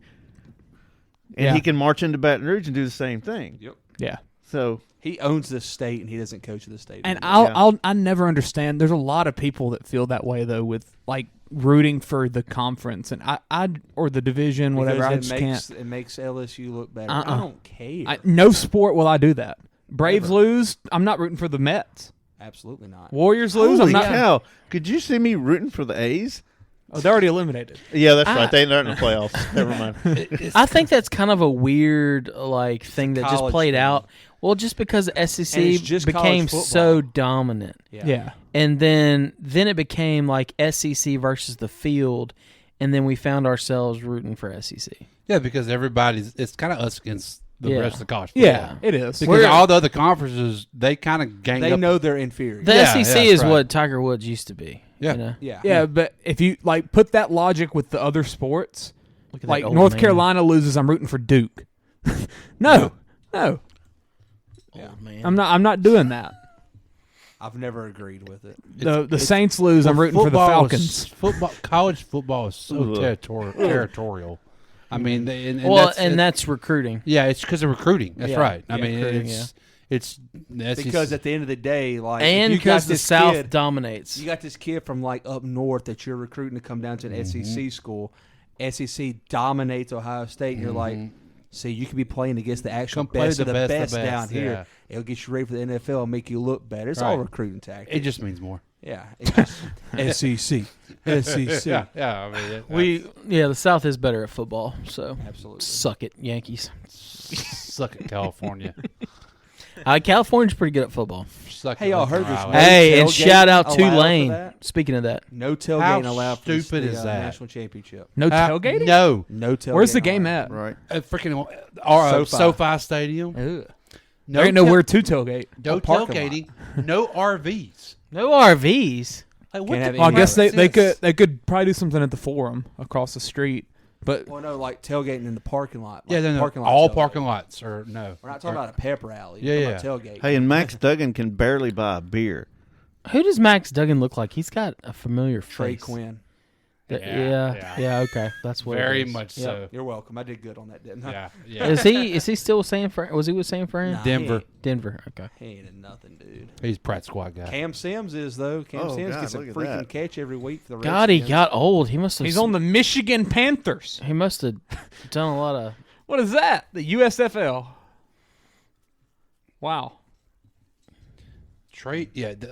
And he can march into Baton Rouge and do the same thing. Yep. Yeah. So he owns this state, and he doesn't coach the state. And anymore. I never understand. There's a lot of people that feel that way though. With like rooting for the conference and I or the division, whatever. I just can't. It makes LSU look better. Uh-uh. I don't care. No sport will I do that. Braves lose, I'm not rooting for the Mets. Absolutely not. Warriors lose, Holy I'm not. cow. Could you see me rooting for the A's? Oh, they're already eliminated. Yeah, that's right. They're in the playoffs. Never mind. I think that's kind of a weird thing that just college played thing. out. Well, just because the SEC it's just became college so football. dominant. Yeah. And then it became like SEC versus the field, and then we found ourselves rooting for SEC. Yeah, because it's kind of us against the rest of the college football. Yeah, it is. Because all the other conferences, they kind of gang They up. know they're inferior. The SEC that's is right. what Tiger Woods used to be. Yeah. You know? Yeah, but if you put that logic with the other sports, Look at that like old North man. Carolina loses, I'm rooting for Duke. No. Old man. I'm not doing that. I've never agreed with it. The Saints lose, I'm rooting for the Falcons. College football is so territorial. I mean, that's recruiting. Yeah, it's because of recruiting. That's Yeah. right. I Yeah, mean, recruiting, it's Because at the end of the day, like, and if you got because the this South kid, dominates. you got this kid from like up north that you're recruiting to come down to an SEC school. SEC dominates Ohio State, and you're like, see, you could be playing against the actual Come play best of the the best, best down here. yeah. It'll get you ready for the NFL and make you look better. It's Right. all recruiting tactics. it just means more. Yeah. It just, SEC. SEC. Yeah. I mean, The South is better at football, so Absolutely. suck it, Yankees. suck at California. California's pretty good at football. Suck Hey, at y'all heard this, Raleigh. No Hey, and tailgate shout out allowed for Tulane. that? Speaking of that, No tailgating How allowed for stupid the is that? national championship. No tailgating? No. No tailgating. Where's the game allowed. at? Right. Freaking SoFi. SoFi Stadium. Ugh. No There ain't nowhere tail- to tailgate. No parking tailgating. No RVs. no RVs. Like, Can't have Well, I any guess of they sense. could probably do something at the Forum across the street, but Well, no, like tailgating in the parking lot. Yeah, Like no, parking lot all tailgate. parking lots or no. We're not talking about a pep rally. Yeah, We're talking about tailgate. Hey, and Max Duggan can barely buy a beer. Who does Max Duggan look like? He's got a familiar Trey face. Quinn. Yeah. Okay, that's what. Very it is. much Yep. so. You're welcome. I did good on that, didn't I? Yeah, yeah. Is he still with San Fran? Was he with San Fran? Nah, Denver. Denver. Okay. He ain't in nothing, dude. He's Pratt squad guy. Cam Sims is though. Cam Oh, Sims God, gets a look at freaking that. catch every week for the God, he Redskins. got old. He must have. he's on the Michigan Panthers. He must have done a lot of. What is that? The USFL. Wow. Trey,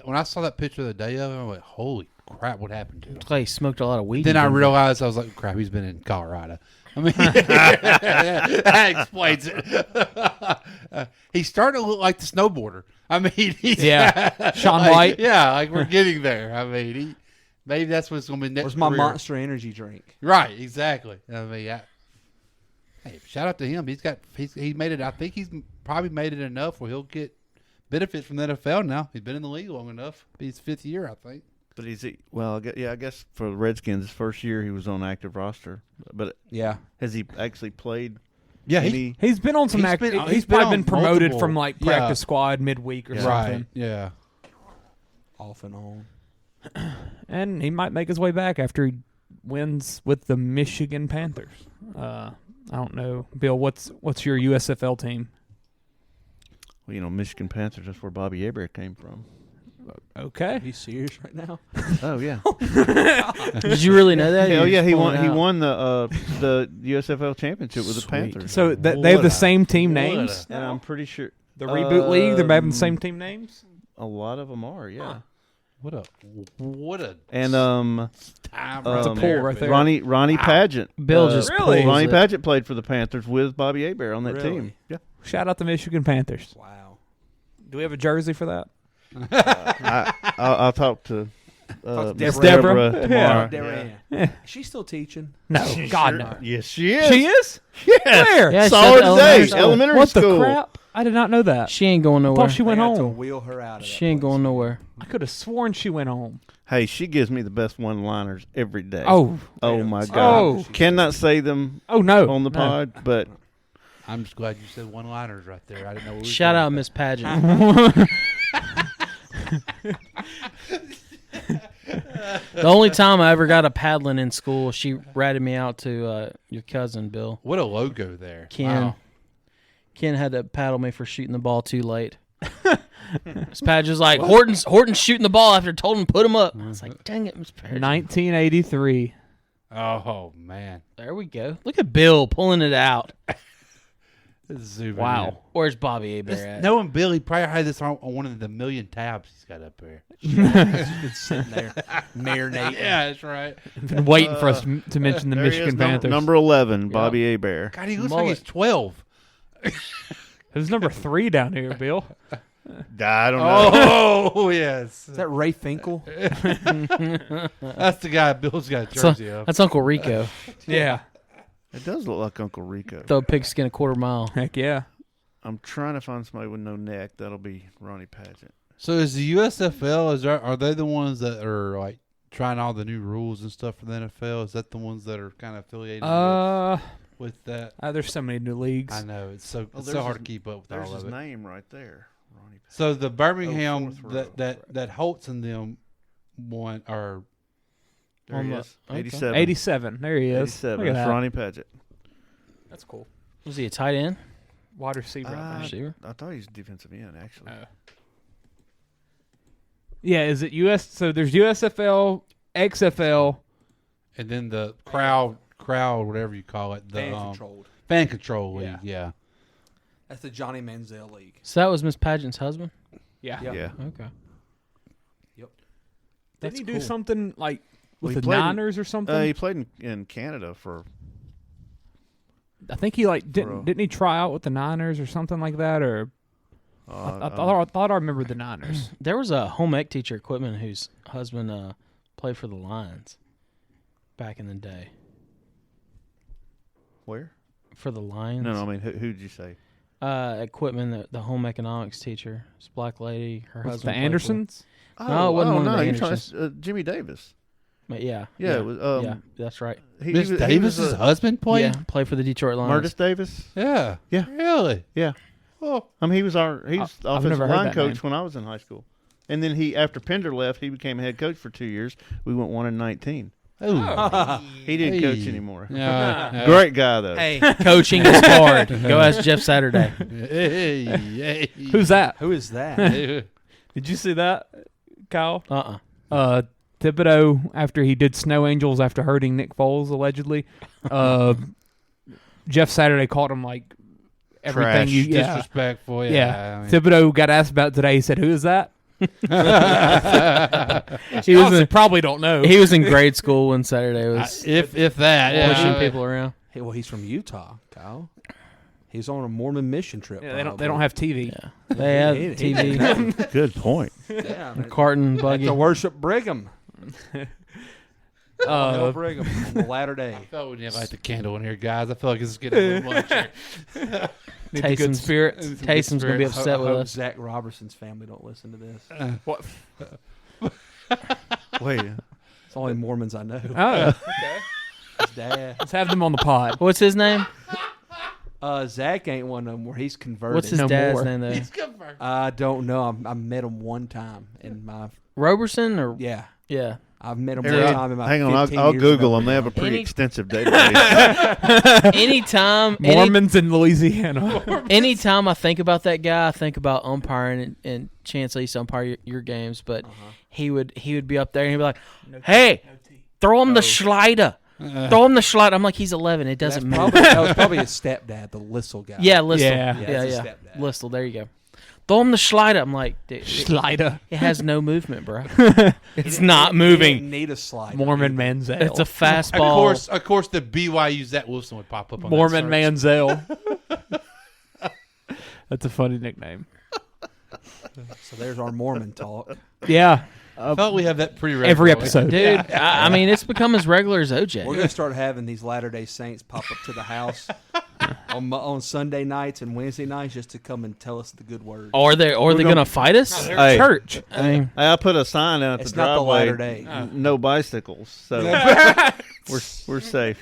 when I saw that picture the day of him, I went, "Holy crap! What happened to him?" Clay smoked a lot of weed. Then I in Denver. realized I was like, "Crap! He's been in Colorado." I mean, that explains it. He's starting to look like the snowboarder. I mean, he's, Sean like, White. Yeah, like we're getting there. I mean, maybe that's what's going to be next. Where's my career. Monster Energy drink? Right, exactly. I mean, hey, shout out to him. He made it. I think he's probably made it enough where he'll get benefits from the NFL now. He's been in the league long enough. His 5th year, I think. But I guess for the Redskins, his first year he was on active roster. But Yeah. has he actually played? Yeah, any? He's been on some. He's been- He's he's been probably on been promoted multiple- from like yeah. practice squad midweek or Right. something, Yeah. Off and on. and he might make his way back after he wins with the Michigan Panthers. I don't know, Bill. What's your USFL team? Well, Michigan Panthers. That's where Bobby Hebert came from. Okay. Are you serious right now? Oh yeah. Did you really know that? Hell You're yeah, just he pulling won. it He out. won the USFL championship with the Sweet. Panthers. So they have the same team what names. and I'm pretty sure The reboot league, they're having the same team names. a lot of them are. Yeah. What a And time It's a pull right there. Ronnie Pageant. Bill just Really? pulls Ronnie it. Pageant played for the Panthers with Bobby Hebert on that Really? team. Yeah. Shout out the Michigan Panthers. Wow. Do we have a jersey for that? I'll talk to Talk to Miss Deborah. Deborah tomorrow. Deborah Yeah. Ann. Is she still teaching? No, God no. Yes, she is. She is. Yes. Where? Yeah, Saw she's her at today. elementary school. Elementary What school. the crap? I did not know that. She ain't going I nowhere. thought she went They had to home. wheel her out of She ain't that place. going nowhere. I could have sworn she went home. Hey, she gives me the best one-liners every day. Oh, Oh my Oh. God! Cannot say them oh no. on the No. pod, but I'm just glad you said one-liners right there. I didn't know. What we were Shout doing out with Miss Pageant. The only time I ever got a paddling in school, she ratted me out to your cousin Bill. that. What a logo there. Ken. Wow. Ken had to paddle me for shooting the ball too late. Miss Padge was like, Horton's shooting the ball after told him to put him up. I was like, dang it, Miss Padge. 1983. Oh man, There we go. Look at Bill pulling it out. Wow. Where's Bobby Hebert at? Knowing Billy probably had this on one of the million tabs he's got up there. He's been sitting there marinating. Yeah, that's right. Been waiting for us to mention the There he Michigan is, Panthers. number 11, Bobby Hebert. God, he looks like he's 12. Who's number 3 down here, Bill? I don't know. Oh, yes. Is that Ray Finkel? That's the guy Bill's got a jersey of. That's Uncle Rico. Yeah. It does look like Uncle Rico. Throw a pigskin a quarter mile. Heck yeah. I'm trying to find somebody with no neck. That'll be Ronnie Pageant. So is the USFL, are they the ones that are like trying all the new rules and stuff for the NFL? Is that the ones that are kind of affiliated with that? There's so many new leagues. I know. It's so there's hard to his- keep up with There's all his of it. name right there. Ronnie Pageant. So the Birmingham fourth row. that Holtz and them won are There he is. Okay. 87. 87. There he is. 87. Look at That's that. Ronnie Pageant. That's cool. Was he a tight end? Wide receiver. I think. Receiver? I thought he was defensive end, actually. Yeah, is it US? So there's USFL, XFL. and then the crowd, whatever you call it, the Fan-controlled. fan control league. Yeah. That's the Johnny Manziel League. So that was Miss Pageant's husband? Yeah. Yeah. Okay. Yep. Didn't he do cool. something like Well, with he the played in- Niners or something? He played in Canada for. I think he like Bro. didn't he try out with the Niners or something like that? Or I thought I remembered the Niners. There was a home ec teacher at Quitman whose husband played for the Lions back in the day. Where? For the Lions? No, I mean, who'd you say? At Quitman, the home economics teacher. This black lady, her Was it husband. the played for- Andersons? No, it wasn't one of the you're talking Andersons. Jimmy Davis. But yeah. Yeah, it was, yeah, that's right. Miss Davis's husband played? Yeah, played for the Detroit Lions. Murtis Davis. Yeah. Yeah. Really? Yeah. Oh. I mean, he was I've offensive never heard line that coach name. when I was in high school, and then after Pender left, he became head coach for 2 years. We went 1-19. Oh. He didn't coach Hey. anymore. Yeah. Great guy though. Hey, coaching is hard. Go ask Jeff Saturday. Hey. Who's that? Who is that? Did you see that, Kyle? Uh-uh. Thibodeau, after he did Snow Angels after hurting Nick Foles allegedly, Jeff Saturday called him like everything. Trash. Disrespectful. Yeah. I mean. Thibodeau got asked about it today. He said, "Who is that?" He was in, probably don't know. he was in grade school when Saturday was if that. pushing Yeah. people around. Hey, well, he's from Utah, Kyle. He's on a Mormon mission trip. Yeah, they don't have TV. Yeah. They have He- TV, Good point. Yeah, carton, buggy. to worship Brigham. Uh, Brigham on the latter day. I thought we didn't light the candle in here, guys. I feel like this is getting a little much here. need the good spirits. Taysom's going to be upset with hope us. Zach Robertson's family don't listen to this. What? Wait, It's only Mormons I know. Oh, His dad. let's have them on the pod. What's his name? Zach ain't one of them where he's converted. What's his No dad's more. name, though? I don't know. I met him one time in my Roberson? Or yeah. Yeah. I've met him Here, one time in my hang on. 15 I'll years Google of them. They have a knowing pretty Any- extensive database. Anytime in Louisiana. anytime I think about that guy, I think about umpiring and Chance. I used to umpire your games, but he would be up there and he'd be like, "Hey, throw him the Schleider. Throw him the Schleider." I'm like, he's 11. It doesn't matter. that was probably his stepdad, the Lissel guy. Yeah, Listle. Yeah. Yeah, it's his yeah. stepdad. Listle. There you go. Throw him the Schleider. I'm like, dude, Slider. it has no movement, bro. It's not He moving. didn't need a slide. Mormon Manziel. It's a fastball. Of course, the BYU Zach Wilson would pop up on Mormon that search. Manziel. That's a funny nickname. So there's our Mormon talk. Yeah. I thought we have that pretty Every regularly. episode. Dude, I mean, it's become as regular as OJ. We're gonna start having these Latter-day Saints pop up to the house on Sunday nights and Wednesday nights just to come and tell us the good word. Are they gonna fight us? Hey, Church. I mean, I put a sign out at It's the not the driveway. Latter-day. No bicycles. So we're safe.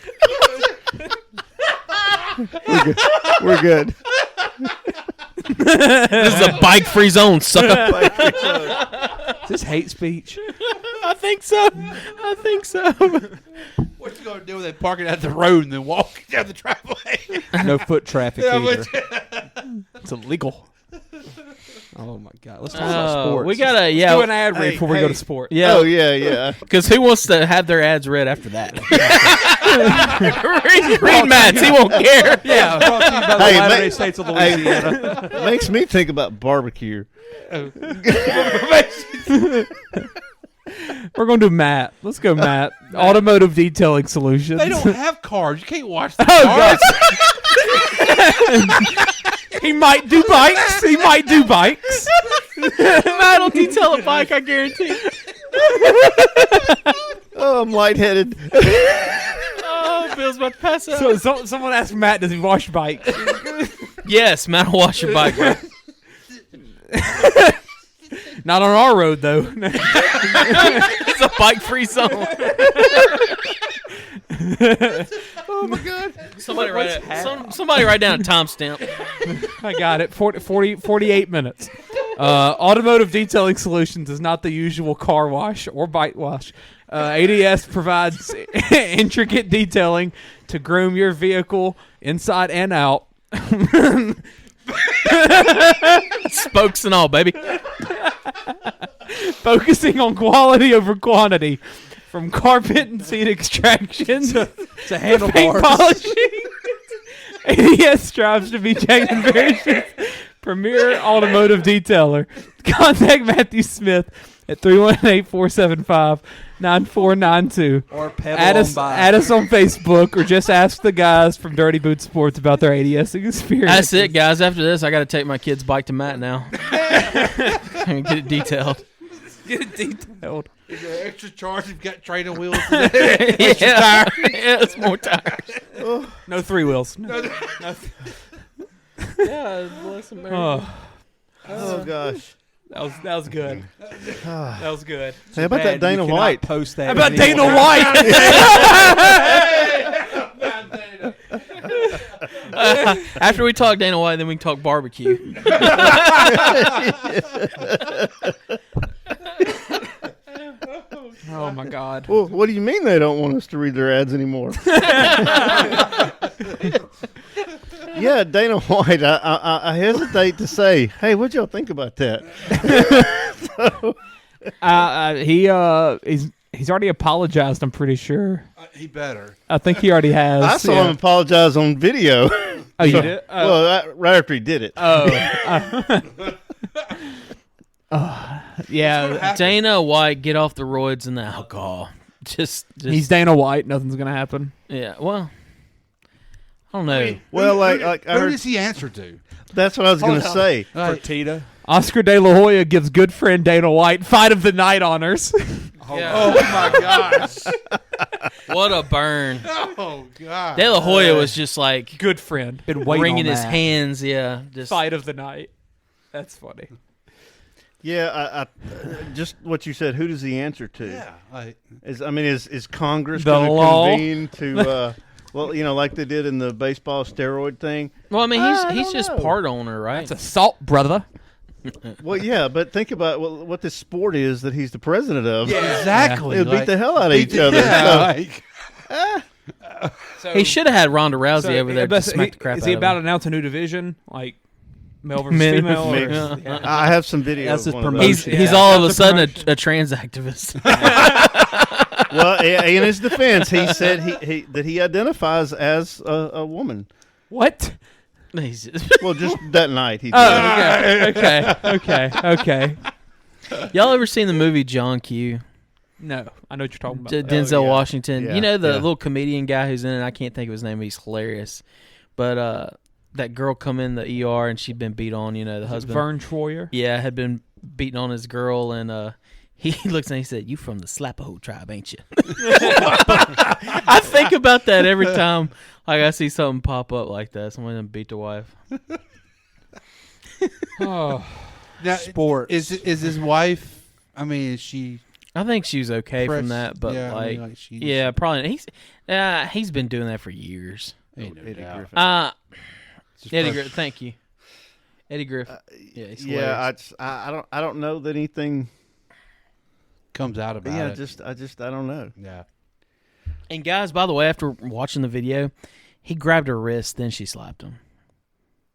We're good. this is a bike-free zone, sucker. Is this hate speech? I think so. I think so. What you gonna do when they park it at the road and then walk down the driveway? No foot traffic Yeah, either. but- It's illegal. Oh my God! Let's talk about sports. We gotta Let's do an ad read before we go to sports. Yeah. Oh yeah. Because who wants to have their ads read after that? read Matt's. He won't care. Yeah. Brought to you by the Latter-day States of Louisiana. Makes me think about barbecue. We're going to do Matt. Let's go, Matt. Automotive Detailing Solutions. They don't have cars. You can't watch the cars. He might do bikes. Matt will detail a bike, I guarantee. Oh, I'm lightheaded. Oh, Bill's about to pass out. So someone asked Matt, does he wash bikes? Yes, Matt will wash your bike, bro. Not on our road, though. It's a bike-free zone. Oh my God! Somebody write down a timestamp. I got it. 48 minutes. Automotive Detailing Solutions is not the usual car wash or bike wash. ADS provides intricate detailing to groom your vehicle inside and out. Spokes and all, baby. Focusing on quality over quantity. From carpet and seat extraction to paint polishing. ADS strives to be Jack and Barish's premier automotive detailer. Contact Matthew Smith at 318-475-9492. Or add us on Facebook, or just ask the guys from Dirty Boot Sports about their ADS experience. That's it, guys. After this, I got to take my kid's bike to Matt now. And get it detailed. Is there extra charge if you've got training wheels? Yeah, it's more tires. No 3 wheels. No. Yeah, bless America. Oh gosh. That was good. That was good. Hey, how about that Dana White? Post that. How about Dana White? After we talk Dana White, then we can talk barbecue. Oh my God. Well, what do you mean they don't want us to read their ads anymore? Yeah, Dana White. I hesitate to say, hey, what'd y'all think about that? He's already apologized, I'm pretty sure. He better. I think he already has. I saw him apologize on video. Oh, you did? Well, right after he did it. Yeah. Dana White, get off the roids and the alcohol. Just He's Dana White. Nothing's going to happen. Yeah, well, I don't know. Well, like I Who heard, does he answer to? that's what I was going to say. Fertitta. Oscar De La Hoya gives good friend Dana White fight of the night honors. Yeah. Oh my gosh! What a burn. Oh god! De La Hoya was just like Good friend. Been waiting wringing on his that. hands. Yeah, just Fight of the night. That's funny. Yeah, I just what you said. Who does he answer to? Yeah, Is Congress The going to law? convene to? Well, like they did in the baseball steroid thing. Well, I mean, he's don't just know. part owner, right? That's assault, brother. Well, yeah, but think about what this sport is that he's the president of. Yeah, exactly. They would beat the hell out of each other. Yeah, He should have had Ronda Rousey over there to smack the crap Is out he of about to him. announce a new division, like male versus Men female? versus- Or, I have some video. That's of his one of promotion. those. He's all of a sudden a trans activist. Well, in his defense, he said that he identifies as a woman. what? He's Well, just that night he did. Okay. Y'all ever seen the movie John Q? No, I know what you're talking about. Denzel Washington. Yeah, You know the yeah. little comedian guy who's in it? I can't think of his name, but he's hilarious. But that girl come in the ER and she'd been beat on, the husband. Vern Troyer. Yeah, had been beating on his girl, and he looks and he said, "You from the Slapaho tribe, ain't you?" I think about that every time I see something pop up like that. Someone done beat the wife. Oh, Now, Sports. is his wife? I mean, is she? I think she was okay Fresh- from that, but yeah, I mean, like she just- yeah, probably he's been doing that for years. Ain't no doubt. Just Eddie fresh- Griffin, thank you, Eddie Griffin. Yeah, he's Yeah, hilarious. I don't know that anything. comes out about Yeah, it. I don't know. Yeah. And guys, by the way, after watching the video, he grabbed her wrist, then she slapped him.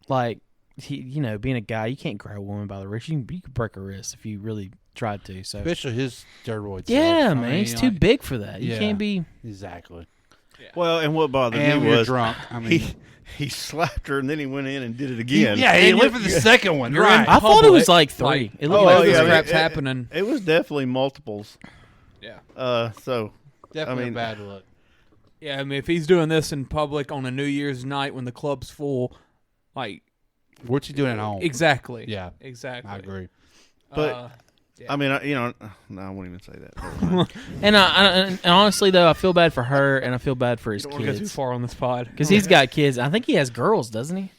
Like being a guy, you can't grab a woman by the wrist. You could break her wrist if you really tried to. So especially his steroids. Yeah, man, he's too big for that. You can't be exactly. Yeah. Well, and what bothered and me was drunk. I mean, he slapped her and then he went in and did it again. He went for the second one. Right. I thought it was like 3. It looked like this crap's happening. It was definitely multiples. Yeah. So definitely a bad look. Yeah, I mean, if he's doing this in public on a New Year's night when the club's full, like, what's he doing at home? Exactly. Yeah, exactly. I agree. But yeah. I mean, no, I won't even say that. and honestly, though, I feel bad for her and I feel bad for his Don't want to go too kids far on this pod because he's got kids. I think he has girls, doesn't he?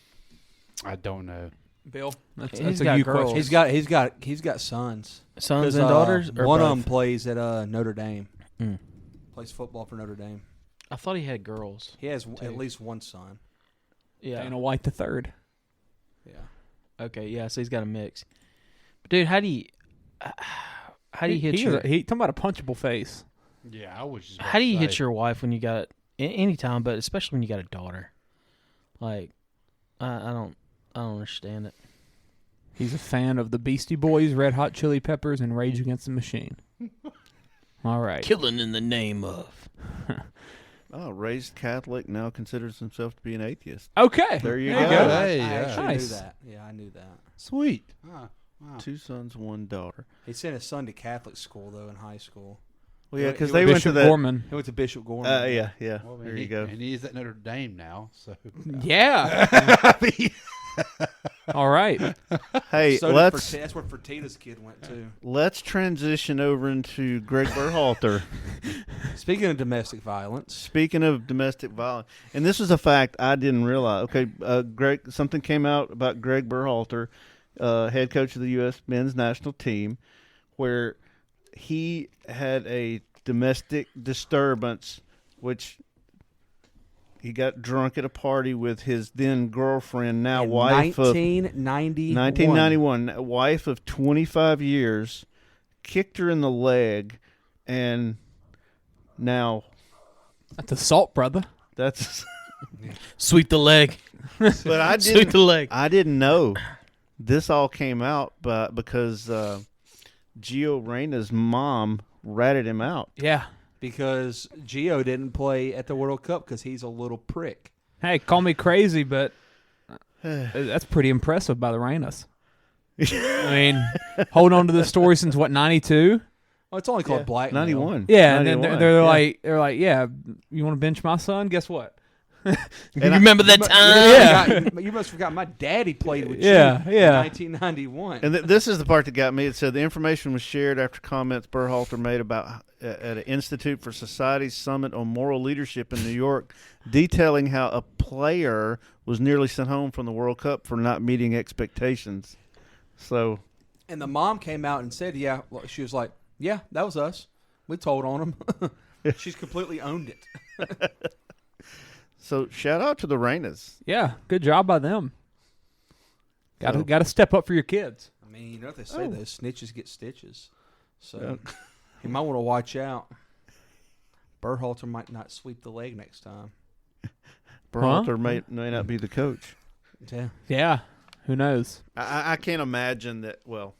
I don't know. Bill, that's He's a got you girls. question. He's got sons. Sons and daughters. Or One of both? them plays at Notre Dame. Mm. Plays football for Notre Dame. I thought he had girls. He has at least one son. Yeah. Dana White the third. Yeah. Okay. Yeah. So he's got a mix. But dude, how do you hit your? He talking about a punchable face. Yeah, I was just. How do you hit your wife when you got anytime, but especially when you got a daughter? Like, I don't understand it. He's a fan of the Beastie Boys, Red Hot Chili Peppers, and Rage Against the Machine. All right. Killing in the name of. Raised Catholic, now considers himself to be an atheist. Okay. There you go. go. Hey, I actually nice. knew that. Yeah, I knew that. Sweet. Wow. 2 sons, 1 daughter. He sent his son to Catholic school though in high school. Well, yeah, because He they went went to Bishop that. Gorman. He went to Bishop Gorman. Yeah. Well, There you go. And he's at Notre Dame now, so. Yeah. All right. Hey, So let's that's where Fertitta's kid went to. let's transition over into Greg Berhalter. Speaking of domestic violence, Speaking of domestic violence, and this is a fact I didn't realize. Okay, Greg, something came out about Greg Berhalter, head coach of the U.S. men's national team, where he had a domestic disturbance, which he got drunk at a party with his then girlfriend, now in wife 1991. wife of 25 years, kicked her in the leg, and now That's assault, brother. that's. Sweep the leg. But I Sweep didn't. the leg. I didn't know this all came out, but because Gio Reyna's mom ratted him out. Yeah. Because Gio didn't play at the World Cup because he's a little prick. Hey, call me crazy, but that's pretty impressive by the Reynas. I mean, hold on to this story since what, 92? Oh, it's only called blackmail. 91. Yeah, and then 91, they're yeah. like, yeah, you want to bench my son? Guess what? You remember that time? You must have forgot my daddy played with Yeah, you yeah. in 1991. And this is the part that got me. It said the information was shared after comments Berhalter made about at an Institute for Society Summit on Moral Leadership in New York, detailing how a player was nearly sent home from the World Cup for not meeting expectations. So, And the mom came out and said, yeah, she was like, yeah, that was us. We told on him. She's completely owned it. so shout out to the Reynas. Yeah, good job by them. Got to step up for your kids. I mean, you know what they say, those snitches get stitches. So you might want to watch out. Berhalter might not sweep the leg next time. Berhalter may not be the coach. Yeah. Yeah, who knows? I can't imagine that. Well,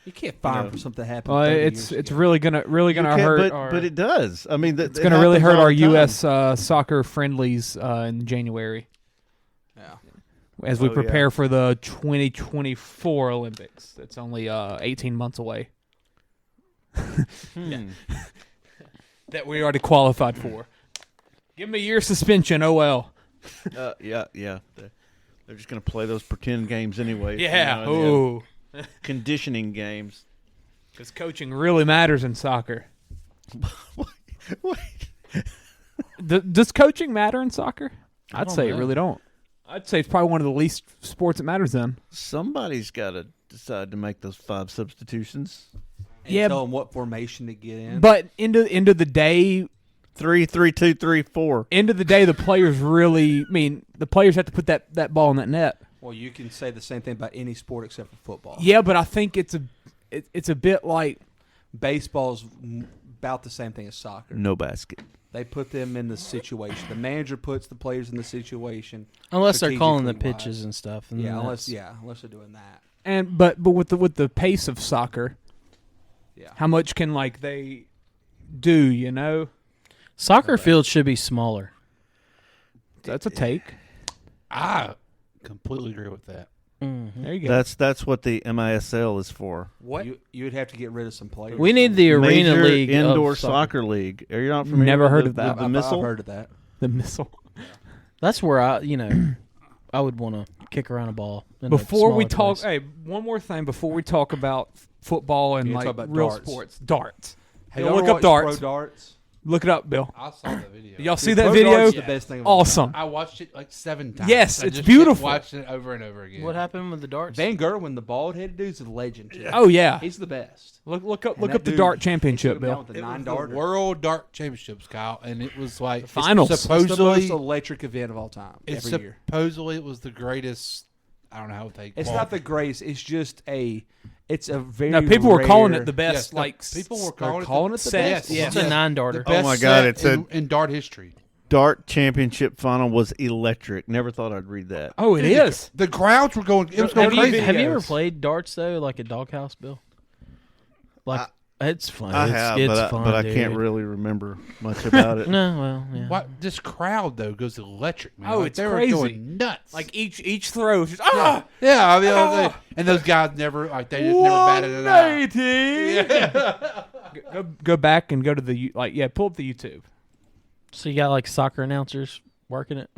You can't fire him for something that happened. Well, 30 it's years ago. really gonna hurt. But it does. I mean, it's gonna really hurt our U.S. Soccer friendlies in January. Yeah. As we prepare for the 2024 Olympics, that's only 18 months away. That we already qualified for. Give me a year suspension. Oh well. Yeah. They're just going to play those pretend games anyway. Yeah. Ooh. Conditioning games. Because coaching really matters in soccer. Wait. Does coaching matter in soccer? I'd say know. it really don't. I'd say it's probably one of the least sports that matters in. Somebody's got to decide to make those 5 substitutions. And tell them what formation to get in. But end of the day, 3-3-2-3-4. End of the day, the players really. I mean, the players have to put that ball in that net. Well, you can say the same thing about any sport except for football. Yeah, but I think it's a bit like baseball's about the same thing as soccer. No basket. They put them in the situation. The manager puts the players in the situation. Unless they're calling the strategically pitches wise. and stuff. And Yeah, then unless that's- they're doing that. And but with the pace of soccer, Yeah. how much can like they do? You know, Soccer fields should be smaller. that's a take. I completely agree with that. Mm-hmm. There you go. That's what the MISL is for. What you would have to get rid of some players. We need the arena Major league of Indoor soccer. Soccer League. Are you not familiar? Never with heard the, of that. The I've missile. heard of that. The missile. That's where I would want to kick around a ball. In a Before we smaller talk, place. hey, one more thing before we talk about football and Yeah, like talk about real darts. sports, darts. Hey, Bill, y'all look ever up watch darts. Pro darts. Look it up, Bill. I saw the video. Y'all see Dude, that Pro video? darts is the best thing of all Awesome. I watched it like 7 times. Yes, I it's just beautiful. kept watching it over and over again. What happened with the darts? Van Gerwen, the bald-headed dude's a legend too. Oh yeah. He's the best. Look up And that the dude, dart he championship, took him down Bill. with a It was 9-darter. the World Dart Championships, Kyle, and it was like finals. It's the most Supposedly, electric event of all time. Every year. supposedly it was the greatest. I don't know how they. It's not the greatest. It's just it's a very. Now people were calling rare- it the best. Yes, like people were They're calling it the set. best. Yes. It's a 9-darter. The best my God, set it's a- in dart history. Dart championship final was electric. Never thought I'd read that. Oh, it Dude, is. The crowds were going. It was going Have crazy. you ever played darts though, like a doghouse, Bill? Like it's fun. I it's, have, it's fun, but I dude. can't really remember much about it. No, well, yeah. What this crowd though goes electric, man. Oh, Like, it's they crazy. were going nuts. Like each throw, is just, ah, yeah, I mean, Oh. and those guys never they just never batted it out. go back and go to the pull up the YouTube. So you got like soccer announcers working it.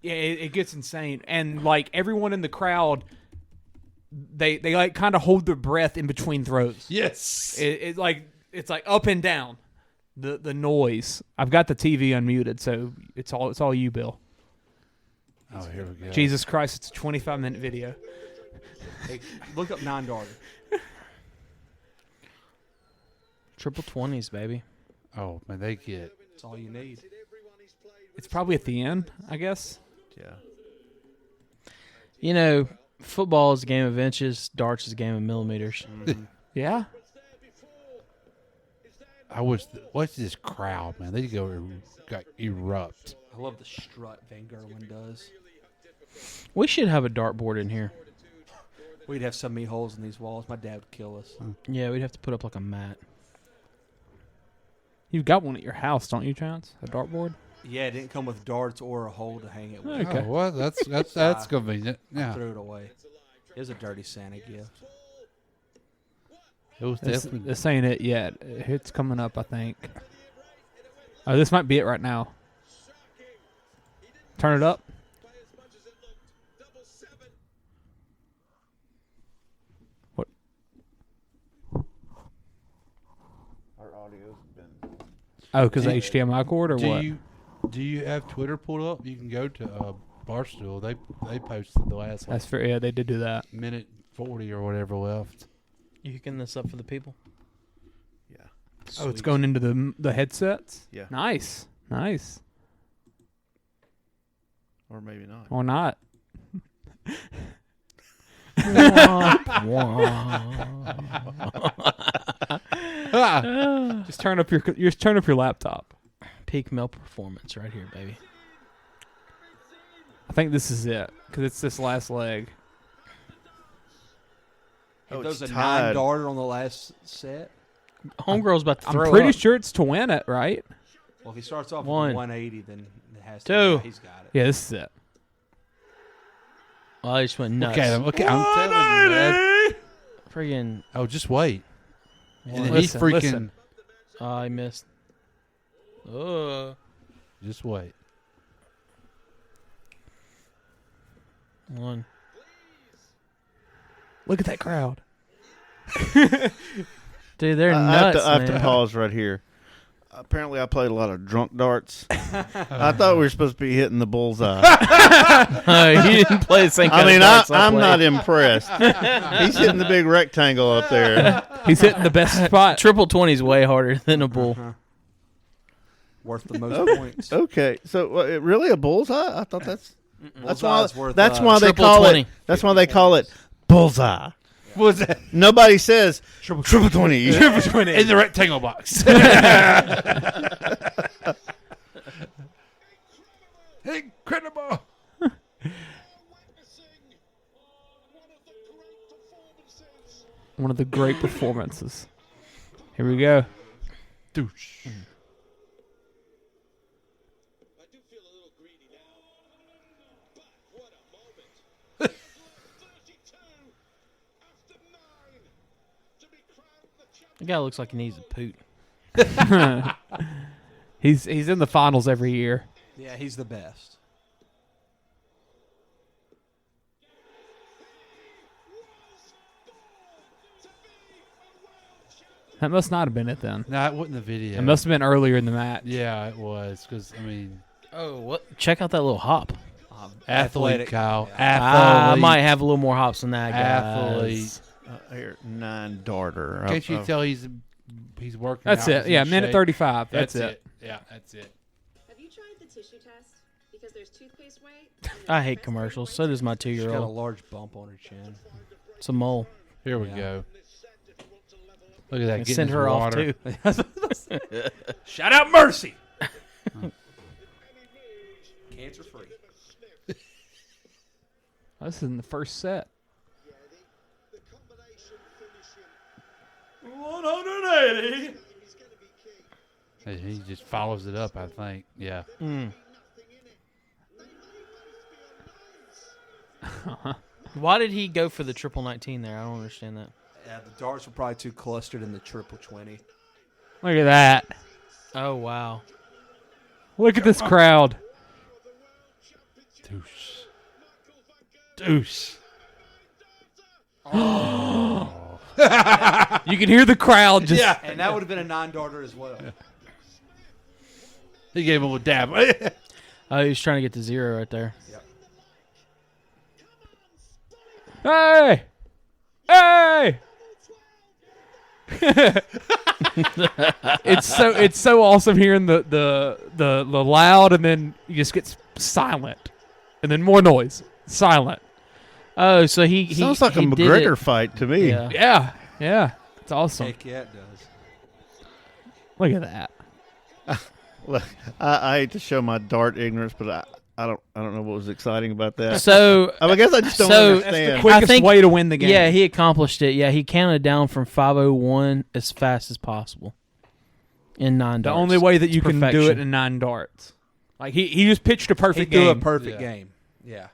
Yeah, it gets insane, and like everyone in the crowd, they like kind of hold their breath in between throws. Yes, It's like up and down, the noise. I've got the TV unmuted, so it's all you, Bill. Oh, here we go. Jesus Christ, it's a 25-minute video. Hey, look up 9-darter. Triple 20s, baby. Oh man, they get. That's all you need. It's probably at the end, I guess. Yeah. You know, football is a game of inches. Darts is a game of millimeters. Yeah. I wish. What's this crowd, man? They got erupt. I love the strut Van Gerwen does. We should have a dartboard in here. We'd have so many holes in these walls. My dad would kill us. Yeah, we'd have to put up like a mat. You've got one at your house, don't you, Chance? A dartboard? Yeah, it didn't come with darts or a hole to hang it with. Okay. Oh, well, that's convenient. I Yeah, threw it away. It was a dirty Santa gift. it was definitely. This ain't it yet. It's coming up, I think. Oh, this might be it right now. Turn it up. What? Our audio's been. Oh, because of HDMI cord or what? Do you have Twitter pulled up? You can go to Barstool. They posted the last That's fair. Yeah, they did do that. minute 40 or whatever left. You hooking this up for the people? Yeah. Oh, it's going into the headsets? Yeah. Nice. Nice. Or maybe not. Or not. Just turn up your laptop. Peak male performance right here, baby. I think this is it because it's this last leg. Oh, If there was it's a tied. 9-darter on the last set. Homegirl's about to I'm throw pretty up. sure it's to win it, right? Well, if he starts off One. with 180, then it has to. Two. He's got it. Yeah, this is it. Oh, I just went nuts. Look at him. Look at him. I'm telling you, man. Friggin' Oh, just wait. And then Listen, he's freaking. listen. I missed. Just wait. One. Look at that crowd. Dude, they're I nuts, have to man. pause right here. Apparently, I played a lot of drunk darts. I thought we were supposed to be hitting the bullseye. You didn't play the same kind I mean, of darts I'm played. not impressed. He's hitting the big rectangle up there. He's hitting the best spot. Triple 20 is way harder than a bull. Worth the most points. Okay, so really a bullseye? I thought that's why Bullseye's worth, that's why they triple call 20. it. That's why they call it bullseye. What was that? Nobody says triple 20. Triple 20 in the rectangle box. Incredible. One of the great performances. Here we go. Douche. The guy looks like he needs a poot. He's in the finals every year. Yeah, he's the best. That must not have been it then. No, it wasn't the video. It must have been earlier in the match. Yeah, it was. Because, I mean. Oh, what? Check out that little hop. Athlete, Kyle. Yeah. Athlete. I might have a little more hops than that, guys. Athlete. Here, 9-darter. Can't you tell he's working That's out? it. He's Yeah, in minute shape? 35. That's it. Yeah, that's it. Have you tried the tissue test? Because there's toothpaste weight. I hate commercials. So does my She's got a 2-year-old. large bump on her chin. It's a mole. Here we go. Look at that. Getting Send his her off, water. too. Shout out Mercy. Cancer free. This is in the first set. 180. He just follows it up, I think. Yeah. Why did he go for the triple 19 there? I don't understand that. Yeah, the darts were probably too clustered in the triple 20. Look at that. Oh, wow. Look at this crowd. Douche. Douche. You can hear the crowd just. Yeah, and that would have been a 9-darter as well. He gave him a dab. Oh, he was trying to get to 0 right there. Hey! Hey! it's so awesome hearing the loud, and then you just get silent, and then more noise, silent. Oh, so he sounds like a he did McGregor it. fight to me. Yeah, it's awesome. Heck yeah, it does. Look at that. Look, I hate to show my dart ignorance, but I don't know what was exciting about that. So I guess I just don't That's understand. the quickest way to win the game. Yeah, he accomplished it. Yeah, he counted down from 5:01 as fast as possible in 9 The darts. only way that It's you can do perfection. it in 9 darts. Like he just pitched a He perfect threw game. a perfect game. Yeah.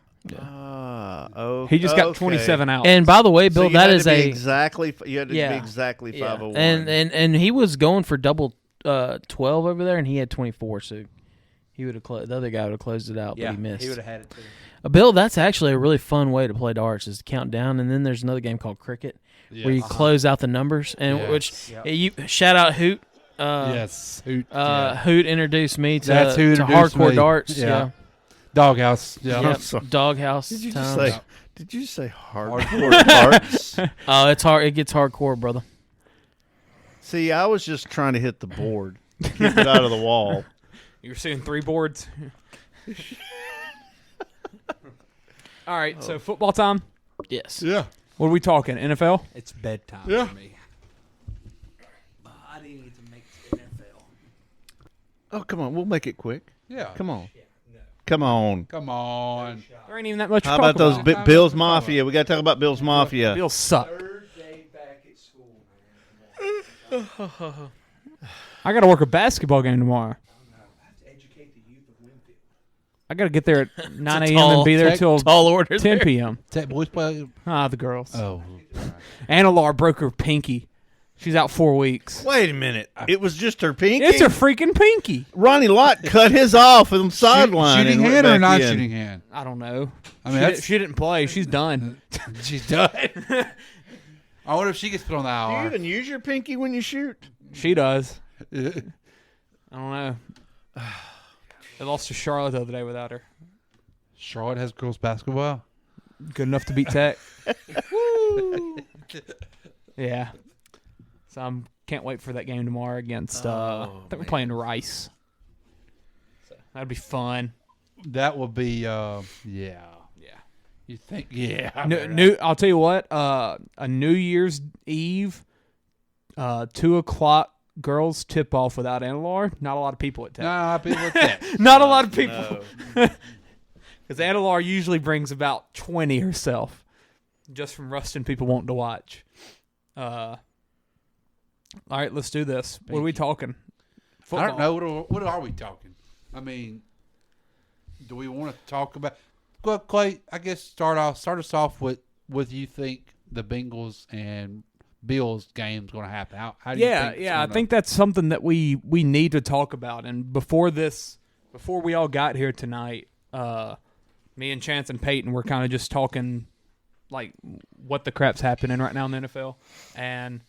He just got 27 out. And by the way, So Bill, you that had is to be a exactly. You had to yeah, be exactly yeah. 501. And he was going for double 12 over there, and he had 24. So he would have the other guy would have closed it out, Yeah, but he missed. he would have had it too. Bill, that's actually a really fun way to play darts is to count down, and then there's another game called cricket where you close out the numbers, and which you shout out Hoot. Yes, Hoot. Hoot introduced me to, That's who to introduced hardcore me. darts. Yeah. Yeah. Doghouse. Yeah. Yep. Doghouse. Did you times. just say? Did you say hardcore darts? Oh, it's hard. It gets hardcore, brother. See, I was just trying to hit the board, keep it out of the wall. You're seeing 3 boards. All right, so football time. Yes. Yeah. What are we talking? NFL? It's bedtime Yeah. for me. I didn't need to make the NFL. Oh, come on, we'll make it quick. Yeah. Come on, come on. Come on. There ain't even that much. to How talk about those about. Bills Mafia? We got to talk about Bills Mafia. Bills suck. Third day back at school, man. I got to work a basketball game tomorrow. I have to educate the youth of Winfield. I got to get there at 9 It's a a.m. and tall- be there till tall order 10 there. p.m. Tech boys play. The girls. Oh. Anna Laura broke her pinky. She's out 4 weeks. Wait a minute. It was just her pinky? It's her freaking pinky. Ronnie Lott cut his off on the sideline. Shooting and went hand or back not in. shooting hand? I don't know. I mean, she didn't play. She's done. She's done. I wonder if she gets put on the Do you IR. even use your pinky when you shoot? She does. I don't know. They lost to Charlotte the other day without her. Charlotte has girls basketball. Good enough to beat Tech. Woo! Yeah. So I can't wait for that game tomorrow against. I think we're playing Rice. So that'd be fun. That will be. Yeah. Yeah. You think? Yeah. I'll tell you what. A New Year's Eve, 2:00 girls tip off without Analar. Not a lot of people at that. Not a lot of people at that. Not a lot of people. Because Analar usually brings about 20 herself, just from Ruston people wanting to watch. All right, let's do this. What are we talking? Football. I don't know. What are we talking? I mean, do we want to talk about? Well, Clay, I guess start us off with you think the Bengals and Bills game's going to happen. How do you think I think that's something that we need to talk about. And before we all got here tonight, me and Chance and Peyton were kind of just talking like what the crap's happening right now in the NFL, and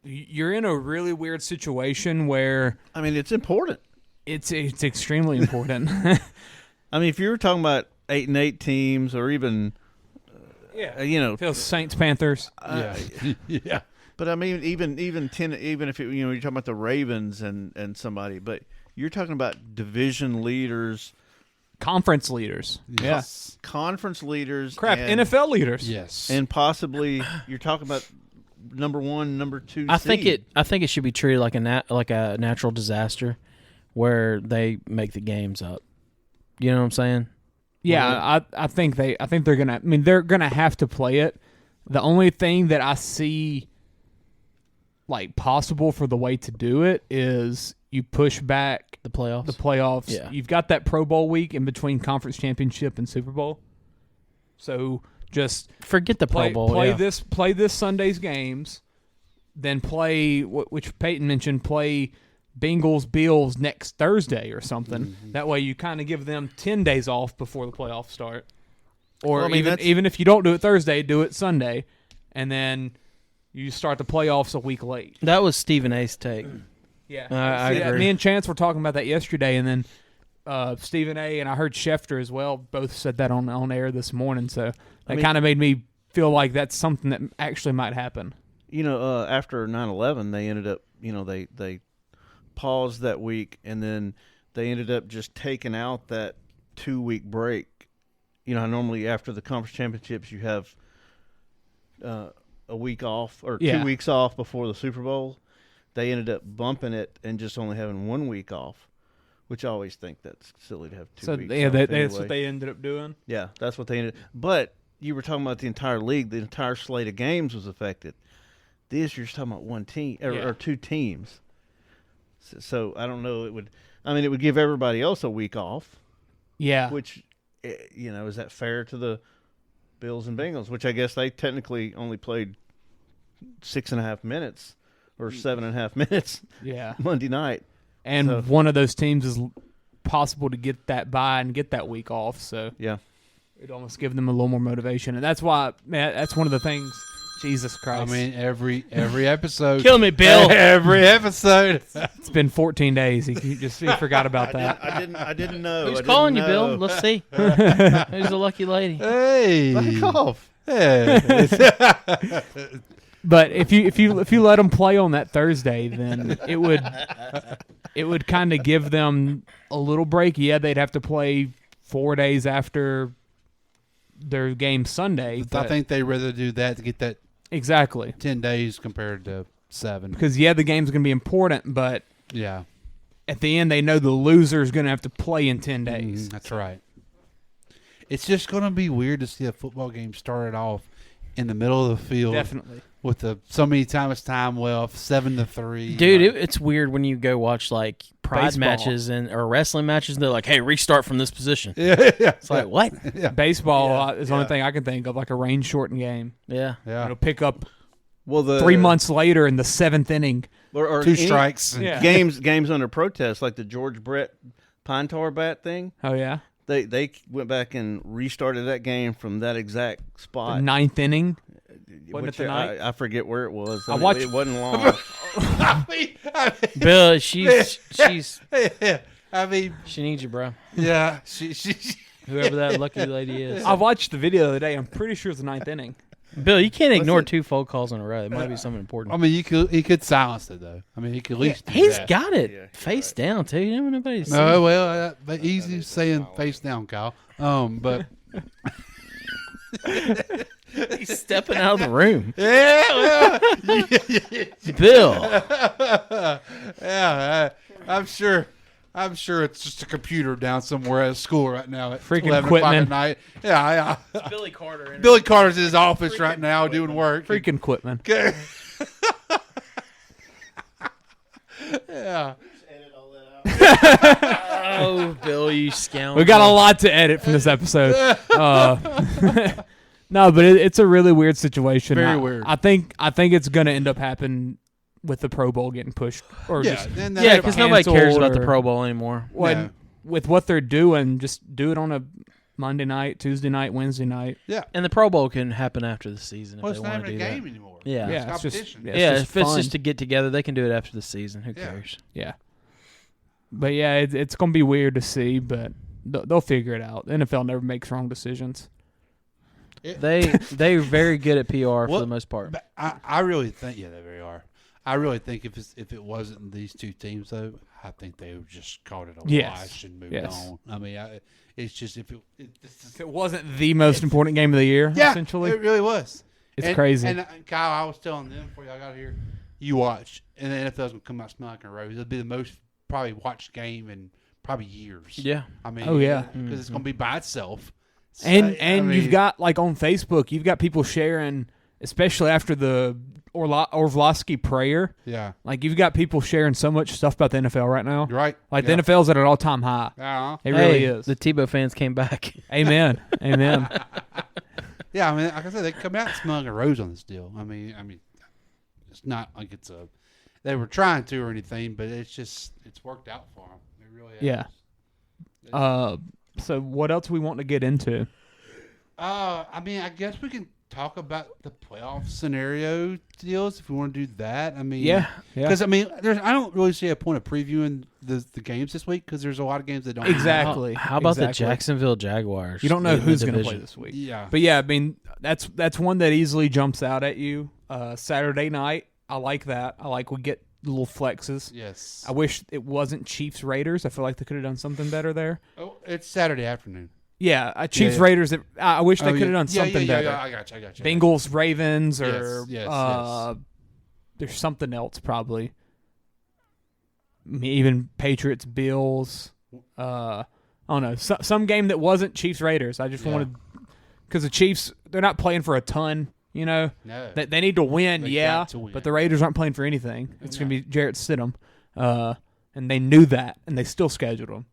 you're in a really weird situation where it's important. It's extremely important. I mean, if you were talking about 8-8 teams, or even, feels Saints Panthers, yeah. But I mean, even 10, even if you're talking about the Ravens and somebody, but you're talking about division leaders, conference leaders, yes, conference leaders, NFL leaders, yes, and possibly you're talking about number 1, number 2. I think it should be treated like a natural disaster, where they make the games up. You know what I'm saying? Yeah, I think they're gonna. I mean, they're gonna have to play it. The only thing that I see, like, possible for the way to do it is you push back the playoffs. Yeah. You've got that Pro Bowl week in between conference championship and Super Bowl, so just forget the Pro Bowl. Play this Sunday's games, then play which Peyton mentioned. Play Bengals, Bills next Thursday or something. Mm-hmm. That way you kind of give them 10 days off before the playoffs start. Or even if you don't do it Thursday, do it Sunday, and then you start the playoffs a week late. That was Stephen A's take. Yeah. I agree. Me and Chance were talking about that yesterday, and then Stephen A. and I heard Schefter as well both said that on air this morning, so that kind of made me feel like that's something that actually might happen. After 9/11, they ended up, they paused that week, and then they ended up just taking out that 2-week break. Normally after the conference championships you have a week off or 2 weeks off before the Super Bowl. They ended up bumping it and just only having 1 week off, which I always think that's silly to have 2 weeks off. That's what they ended up doing. Yeah, that's what they ended. But you were talking about the entire league. The entire slate of games was affected. This you're just talking about one team or 2 teams. So I don't know. It would give everybody else a week off. Yeah. Which, is that fair to the Bills and Bengals? Which I guess they technically only played 6.5 minutes or 7.5 minutes. Yeah. Monday night, and one of those teams is possible to get that bye and get that week off. So yeah, it'd almost give them a little more motivation, and that's why, man. That's one of the things. Jesus Christ! I mean, every episode. Kill me, Bill. Every episode. It's been 14 days. He forgot about that. I didn't know. Who's calling you, Bill? Let's see. Who's the lucky lady? Hey, back off. Hey. But if you let them play on that Thursday, then it would kind of give them a little break. Yeah, they'd have to play 4 days after their game Sunday. I think they'd rather do that to get that. Exactly. 10 days compared to 7. Because, the game's going to be important, but yeah, at the end, they know the loser is going to have to play in 10 days. That's right. It's just going to be weird to see a football game started off in the middle of the field. Definitely. With so many times time left, 7-3. Dude, it's weird when you go watch, like, pride Baseball. matches or wrestling matches. They're like, hey, restart from this position. Yeah. It's like, what? Yeah. Baseball is the only thing I can think of, like a rain-shortened game. Yeah. It'll pick up the 3 months later in the 7th inning. Or 2 strikes. Yeah. Games under protest, like the George Brett pine tar bat thing. Oh, yeah? They went back and restarted that game from that exact spot. The 9th inning. Which I forget where it was. I watched. It wasn't long. Bill, she's. I mean, she needs you, bro. Yeah, she whoever that lucky lady is. I watched the video the other day. I'm pretty sure it's the 9th inning. Bill, you can't ignore 2 phone calls in a row. It might be something important. I mean, he could silence it though. I mean, he could at least. He's got it face down too. You know nobody's. No, well, but easy saying face down, Kyle. But He's stepping out of the room. Yeah, Bill. Yeah, I'm sure it's just a computer down somewhere at school right now at Freaking 11 o'clock Quitman. at night. Yeah. It's Billy Carter. Billy Carter's in his office right now doing work. Freaking Quitman. Okay. Yeah. Oh, Bill, you scoundrel. We got a lot to edit from this episode. No, but it's a really weird situation. Very weird. I think it's going to end up happening with the Pro Bowl getting pushed. Or Yeah, because nobody cares about the or- Pro Bowl anymore. When, with what they're doing, just do it on a Monday night, Tuesday night, Wednesday night. Yeah. And the Pro Bowl can happen after the season if Well, they it's not want to even do a that. game anymore. Yeah, Yeah, it's it's just competition. if it's fun. just to get together, they can do it after the season. Who cares? Yeah. But yeah, it's going to be weird to see, but they'll figure it out. The NFL never makes wrong decisions. They're very good at PR for the most part. But I really think they really are. I really think if it wasn't these two teams though, I think they would just called it a wash and moved on. I mean, it's just if it wasn't the most important game of the year, essentially, it really was. It's crazy. And Kyle, I was telling them before y'all got here, you watch, and the NFL's gonna come out smelling like a rose. It'll be the most probably watched game in probably years. Yeah. I mean, Oh, yeah. because it's gonna be by itself. And I mean, you've got, like, on Facebook, you've got people sharing, especially after the Orlovsky prayer. Yeah. Like, you've got people sharing so much stuff about the NFL right now. You're right. Like, the NFL's at an all-time high. Yeah. It really is. The Tebow fans came back. Amen. Amen. Yeah, I mean, like I said, they come out smelling a rose on this deal. I mean, it's not like they were trying to or anything, but it's worked out for them. It really has. Yeah. So what else we want to get into? I mean, I guess we can talk about the playoff scenario deals if we want to do that. I mean, Yeah. because I mean, I don't really see a point of previewing the games this week because there's a lot of games that don't. Exactly. How about the Exactly. Jacksonville Jaguars? You don't know leading the who's going to play division? this week. Yeah. But yeah, I mean, that's one that easily jumps out at you. Saturday night, I like that. I like we get little flexes. Yes. I wish it wasn't Chiefs Raiders. I feel like they could have done something better there. Oh, it's Saturday afternoon. Yeah, Chiefs Yeah. Raiders. I wish they could have done Yeah, something better. Yeah, I got you. Bengals Ravens or Yes. there's something else probably. Even Patriots Bills. I don't know, some game that wasn't Chiefs Raiders. I just wanted because the Chiefs, they're not playing for a ton. You know, No. they need to win, They yeah, got to win. but the Raiders aren't playing for anything. It's going to be Jarrett Stidham, and they knew that, and they still scheduled them.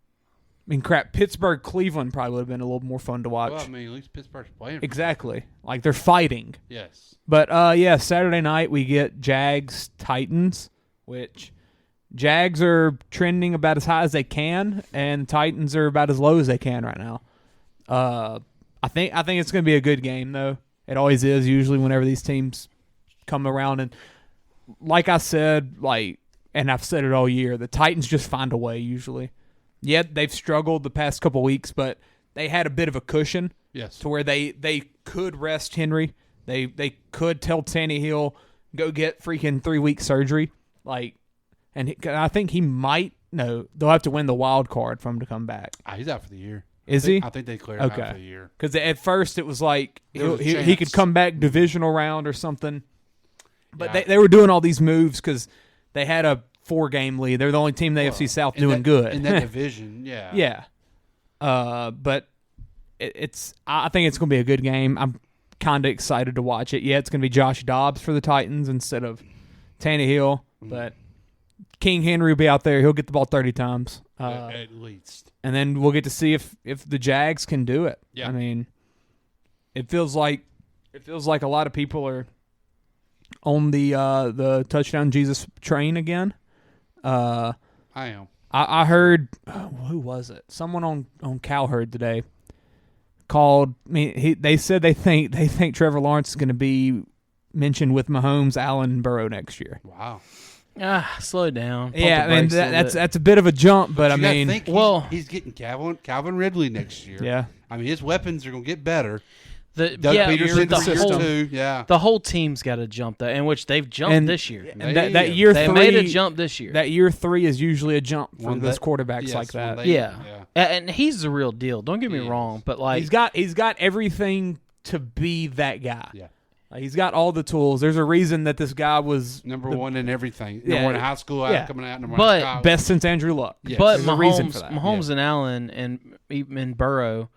I mean, crap, Pittsburgh, Cleveland probably would have been a little more fun to watch. Well, I mean, at least Pittsburgh's playing. For Exactly, like they're fighting. Yes. But yeah, Saturday night we get Jags Titans, which Jags are trending about as high as they can, and Titans are about as low as they can right now. I think it's going to be a good game though. It always is usually whenever these teams come around, and like I said, and I've said it all year, the Titans just find a way usually. Yeah, they've struggled the past couple weeks, but they had a bit of a cushion. Yes. To where they could rest Henry. They could tell Tannehill go get freaking 3-week surgery. And I think he might. No, they'll have to win the wild card for him to come back. He's out for the year. Is he? I think they cleared him out for the year. Because at first it was like There was a he could chance. come back divisional round or something. But they were doing all these moves because they had a 4-game lead. They're the only team in the AFC South doing good. In that division, yeah. Yeah. But I think it's going to be a good game. I'm kind of excited to watch it. Yeah, it's going to be Josh Dobbs for the Titans instead of Tannehill. But King Henry will be out there. He'll get the ball 30 times. At least. And then we'll get to see if the Jags can do it. Yeah. I mean, it feels like a lot of people are on the touchdown Jesus train again. I am. I heard who was it? Someone on Cowherd today called me. They said they think Trevor Lawrence is going to be mentioned with Mahomes, Allen, and Burrow next year. Wow. Slow down. Pump Yeah, the I mean brakes a little bit. that's a bit of a jump, but I You gotta mean, think he's getting Calvin Ridley next year. Yeah. I mean, his weapons are going to get better. Doug Peterson, the whole team's got to jump that, in which they've jumped this year. And that year they 3, made a jump this year. That year 3 is usually a jump for those quarterbacks like that. And he's the real deal. Don't get me wrong, but like he's got everything to be that guy. Yeah. He's got all the tools. There's a reason that this guy was number one in everything. Number one in high school, coming out. Number one in college. Best since Andrew Luck. Yes. But There's a reason for that. Mahomes and Allen and Burrow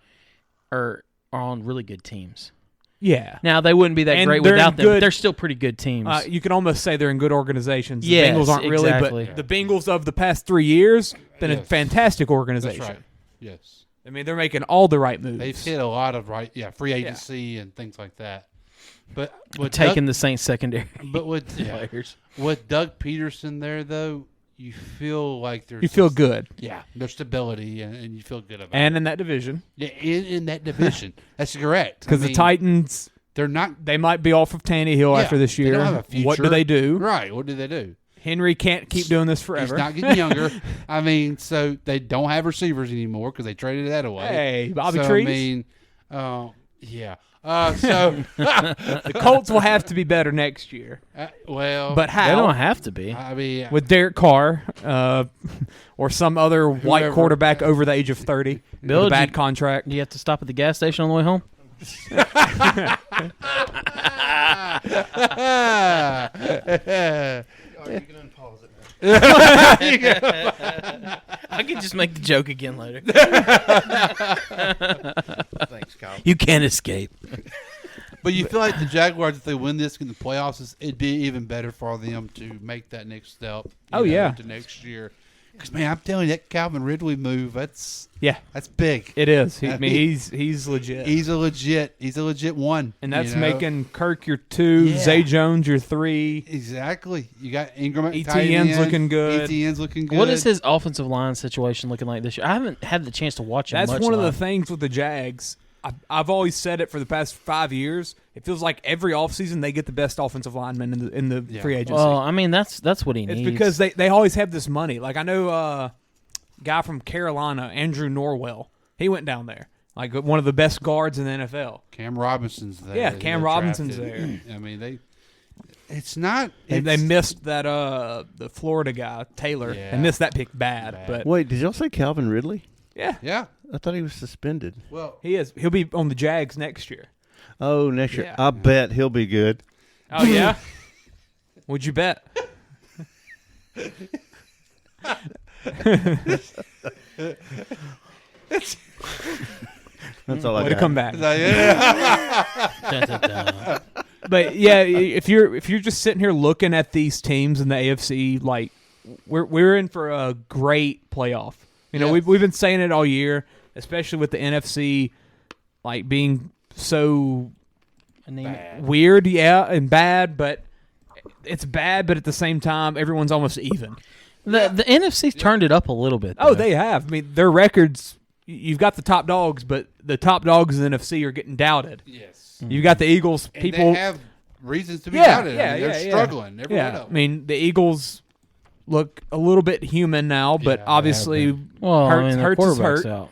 are on really good teams. Yeah. Now they wouldn't be that great without them. But they're still pretty good teams. You can almost say they're in good organizations. The Yes, Bengals aren't really, exactly. but the Bengals of the past 3 years been a fantastic organization. That's right. Yes. I mean, they're making all the right moves. They've hit a lot of free agency and things like that. But taking the Saints secondary. But with players. With Doug Peterson there, though, you feel like there's good. Yeah, there's stability, and you feel good about it. And in that division. Yeah, in that division. That's correct. Because the Titans, they might be off of Tannehill after this year. They don't have a future. What do they do? Right, what do they do? Henry can't keep doing this forever. He's not getting younger. I mean, so they don't have receivers anymore because they traded that away. Hey, Bobby so, Trees. I mean, yeah. So the Colts will have to be better next year. But how? They don't have to be. I mean, with Derek Carr or some other white quarterback over the age of 30 Bill, with a bad contract. Do you have to stop at the gas station on the way home? You can unpause it now. I can just make the joke again later. Thanks, Kyle. You can't escape. But you feel like the Jaguars, if they win this in the playoffs, it'd be even better for them to make that next step. To next year. Because, man, I'm telling you, that Calvin Ridley move, that's big. It is. He's legit. He's a legit one. And that's making Kirk your 2, Zay Jones your 3. Exactly. You got Ingram at ETN's looking good. ETN's looking good. What is his offensive line situation looking like this year? I haven't had the chance to watch him much. That's one of the things with the Jags. I've always said it for the past 5 years. It feels like every offseason they get the best offensive lineman in the free agency. Well, I mean, that's what he needs. It's because they always have this money. Like I know a guy from Carolina, Andrew Norwell. He went down there. Like one of the best guards in the NFL. Cam Robinson's there. Yeah, Cam Robinson's there. I mean, they missed that the Florida guy, Taylor. Yeah. They missed that pick bad. But wait, did y'all say Calvin Ridley? Yeah. Yeah. I thought he was suspended. Well, he is. He'll be on the Jags next year. Oh, next year. Yeah. I bet he'll be good. Oh, yeah? Would you bet? That's all I got. Way to come back. But yeah, if you're just sitting here looking at these teams in the AFC, like we're in for a great playoff. You know, we've been saying it all year, especially with the NFC like being so weird, and bad, but it's bad, but at the same time everyone's almost even. The NFC's turned it up a little bit. Oh, they have. I mean, their records, you've got the top dogs, but the top dogs in the NFC are getting doubted. Yes. You've got the Eagles. And people they have reasons to be doubted. I mean, they're struggling. Every one of them. I mean, the Eagles look a little bit human now, but obviously Hurts is hurt. Out.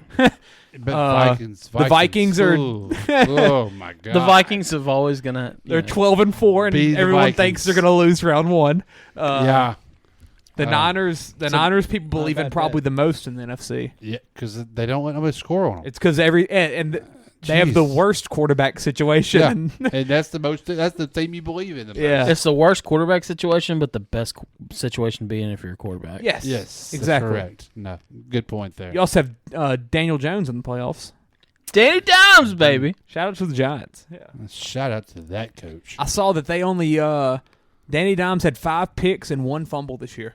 But the Vikings are. Oh my god! The Vikings have always gonna. They're 12-4, and everyone thinks they're gonna lose round 1. Yeah. The Niners. The Niners people believe in probably the most in the NFC. Yeah, because they don't let nobody score on them. It's because they have the worst quarterback situation. Yeah. And that's the team you believe in. Yeah. It's the worst quarterback situation, but the best situation being if you're a quarterback. Yes, exactly. Correct. No, good point there. You also have Daniel Jones in the playoffs. Danny Dimes, baby. Shout out to the Giants. Yeah. Shout out to that coach. I saw that they only Danny Dimes had 5 picks and 1 fumble this year.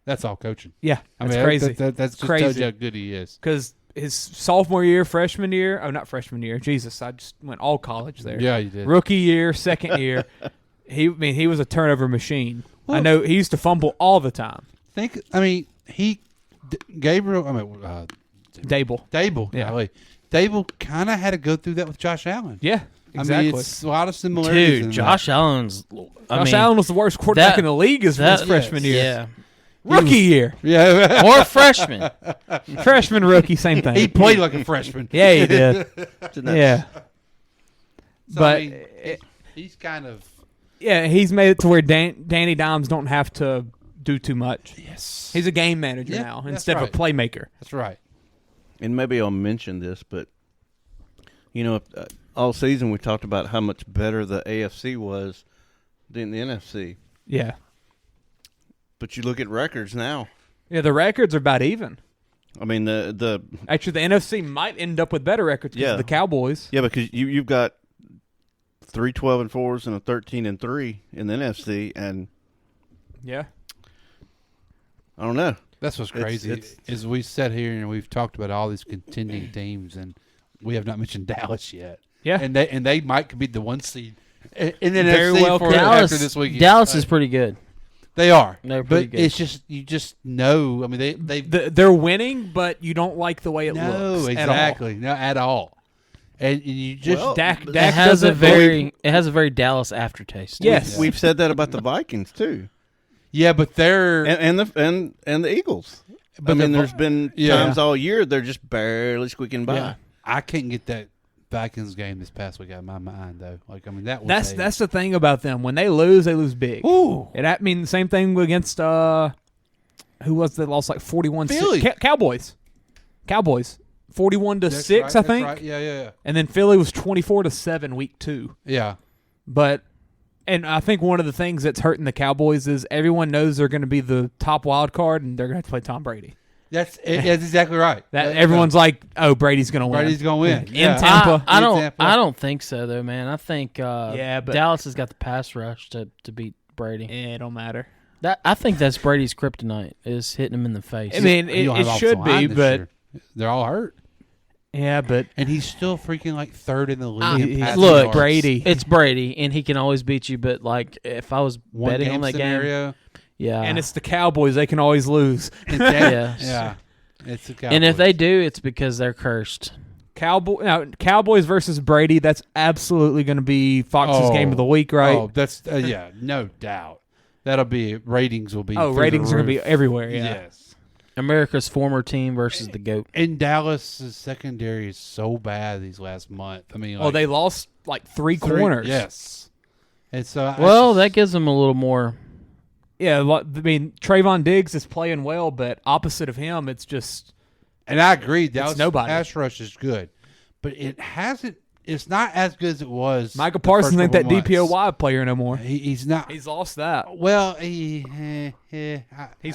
That's all coaching. Yeah, I that's mean, crazy. That's just crazy. tells you how good he is. Because his sophomore year, freshman year, not freshman year. Jesus, I just went all college there. Yeah, you did. Rookie year, second year, he was a turnover machine. Well, I know he used to fumble all the time. Dable. Dable. Yeah. Dable kind of had to go through that with Josh Allen. Yeah, exactly. I mean, it's a lot of similarities. Dude, Josh Allen was the worst quarterback in the league his freshman year. Yeah. Rookie year. Yeah. Or freshman. Freshman, rookie, same thing. He played like a freshman. Yeah, he did. Yeah. So, but I mean, he's kind of he's made it to where Danny Dimes don't have to do too much. Yes, he's a game manager now instead of a playmaker. That's right. And maybe I'll mention this, but all season we talked about how much better the AFC was than the NFC. Yeah, but you look at records now. Yeah, the records are about even. I mean, actually the NFC might end up with better records because of the Cowboys. Yeah, because you've got 3 12-4s and a 13-3 in the NFC, and yeah, I don't know. That's what's crazy. Is we sat here and we've talked about all these contending teams, and we have not mentioned Dallas yet. Yeah, and they might be the 1 seed in the Very NFC well for Dallas, after this weekend. Dallas is pretty good. They are. They're pretty good. It's just you just know. I mean, they're winning, but you don't like the way it looks. No, exactly, no, at all. And you just Dak it has a very Dallas aftertaste. Yes, we've said that about the Vikings too. Yeah, but they're and the Eagles. But I mean, there's been times all year they're just barely squeaking by. Yeah. I can't get that Vikings game this past week out of my mind though. Like, I mean, that's the thing about them. When they lose big. Ooh. I mean, the same thing against who was that lost like 41-6? Philly. Cowboys. 41-6, right, I think. Right. Yeah. And then Philly was 24-7 week 2. Yeah. And I think one of the things that's hurting the Cowboys is everyone knows they're going to be the top wild card and they're going to have to play Tom Brady. That's exactly right. Everyone's like, "Oh, Brady's going to win. Brady's going to win in Tampa." I don't think so though, man. I think but Dallas has got the pass rush to beat Brady. It don't matter. I think that's Brady's kryptonite is hitting him in the face. I mean, it should be, but they're all hurt. Yeah, and he's still freaking like third in the league. Look, Brady. It's Brady, and he can always beat you. But like, if I was betting on that scenario, game, yeah, and it's the Cowboys, they can always lose. Yeah, it's the Cowboys. And if they do, it's because they're cursed. Cowboys versus Brady. That's absolutely going to be Fox's game of the week, right? Oh, that's no doubt. That'll be ratings will be. Oh, ratings are going to be everywhere. Yeah. Yes. America's former team versus the GOAT. And Dallas' secondary is so bad these last month. I mean, they lost like three corners. Yes. And so, that gives them a little more. Yeah, I mean, Trayvon Diggs is playing well, but opposite of him, it's just. And I agree, Dallas' nobody. pass rush is good, but it hasn't. It's not as good as it was. Micah Parsons ain't that DPOY player no more. He's not. He's lost that. Well, he's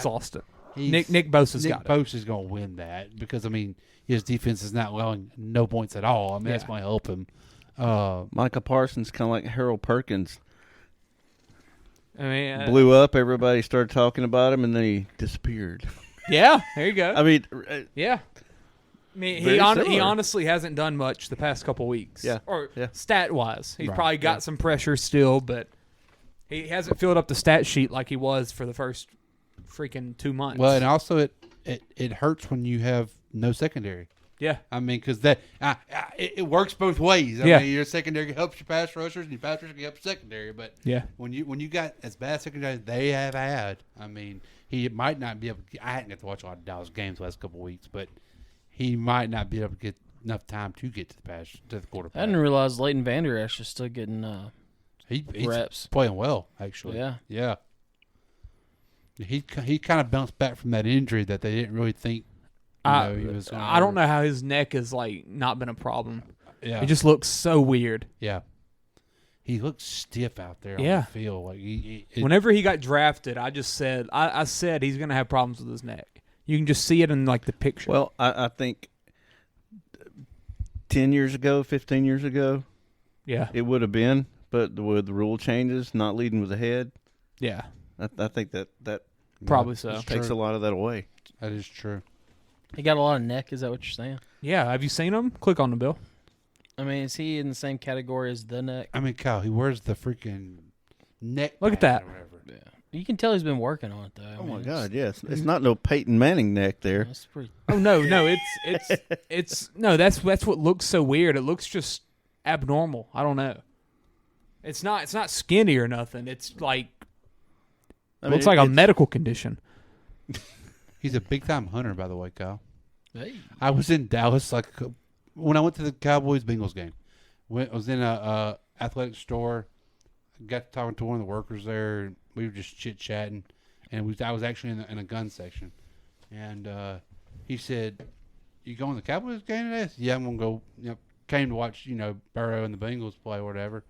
lost it. Nick Bosa's got it. Nick Bosa's going to win that because, I mean, his defense is not allowing no points at all. I mean, that's going to help him. Micah Parsons kind of like Harold Perkins. I mean, blew up. Everybody started talking about him, and then he disappeared. Yeah, there you go. I mean, yeah. I mean, he honestly hasn't done much the past couple weeks. Yeah. Or stat-wise. He's probably got some pressure still, but he hasn't filled up the stat sheet like he was for the first freaking 2 months. Well, and also it hurts when you have no secondary. Yeah. I mean, because that it works both ways. I mean, your secondary helps your pass rushers, and your pass rushers can help your secondary. But when you got as bad secondary as they have had, I mean, he might not be able to. I hadn't got to watch a lot of Dallas games the last couple of weeks, but he might not be able to get enough time to get to the quarterback. I didn't realize Leighton Vander Esch is still getting he's reps. Playing well, actually. Yeah. He kind of bounced back from that injury that they didn't really think. He was gonna I don't know how his neck has not been a problem. Yeah, it just looks so weird. Yeah, he looks stiff out there on the field. Like whenever he got drafted, I just said I said he's going to have problems with his neck. You can just see it in the picture. Well, I think 10 years ago, 15 years ago, it would have been, but with the rule changes, not leading with the head. Yeah, I think that probably so takes a lot of that away. That is true. He got a lot of neck. Is that what you're saying? Yeah. Have you seen him? Click on the bill. I mean, is he in the same category as the neck? I mean, Kyle, he wears the freaking neck. Look at that. Or whatever. Yeah. You can tell he's been working on it though. Oh my God, yes. It's not no Peyton Manning neck there. That's pretty. Oh no, it's no. That's what looks so weird. It looks just abnormal. I don't know. It's not skinny or nothing. It's like looks like a medical condition. He's a big-time hunter, by the way, Kyle. Hey. I was in Dallas when I went to the Cowboys-Bengals game. I was in a athletic store. Got talking to one of the workers there. We were just chit chatting, and I was actually in a gun section, and he said, "You going to the Cowboys game today?" I said, "Yeah, I'm gonna go." Came to watch Burrow and the Bengals play or whatever,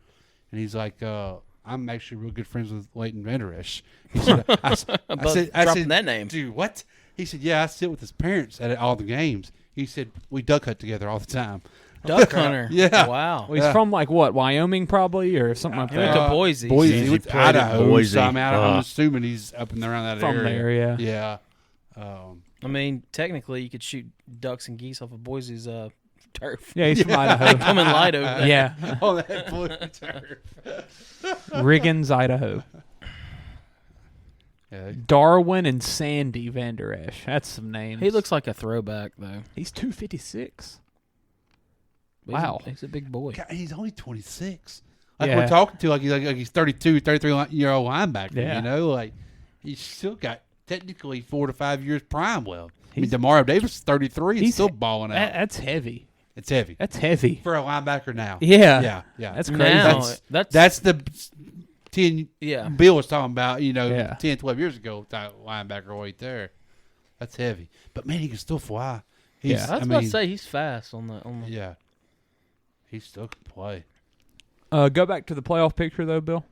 and he's like, "I'm actually real good friends with Leighton Vander Esch." He said, "I said that name, dude. What?" He said, "Yeah, I sit with his parents at all the games." He said, "We duck hunt together all the time." Duck hunter. Yeah. Wow. Well, he's from like what, Wyoming probably, or something like He went that. to Boise. He went to Idaho. Boise. So I'm assuming he's up and around that From area. there, yeah. Yeah. I mean, technically, you could shoot ducks and geese off of Boise's turf. Yeah, he's from Idaho. They come in light over there. Yeah. Oh, that blue turf. Riggins, Idaho. Yeah. Darwin and Sandy Vander Esch. That's some names. He looks like a throwback, though. He's 256. He's Wow. He's a big boy. God, he's only 26. Like Yeah. we're talking to, like he's 32, 33-year-old linebacker. Yeah. Like he's still got technically 4 to 5 years prime left. I mean, Damar Davis is 33. He's still balling out. That's heavy. It's heavy. That's heavy. For a linebacker now. Yeah. Yeah. That's crazy. Now, That's the 10 Yeah. Bill was talking about, 10, 12 years ago, type linebacker right there. That's heavy. But, man, he can still fly. I was about to say he's fast on the. Yeah. He still can play. Go back to the playoff picture, though, Bill.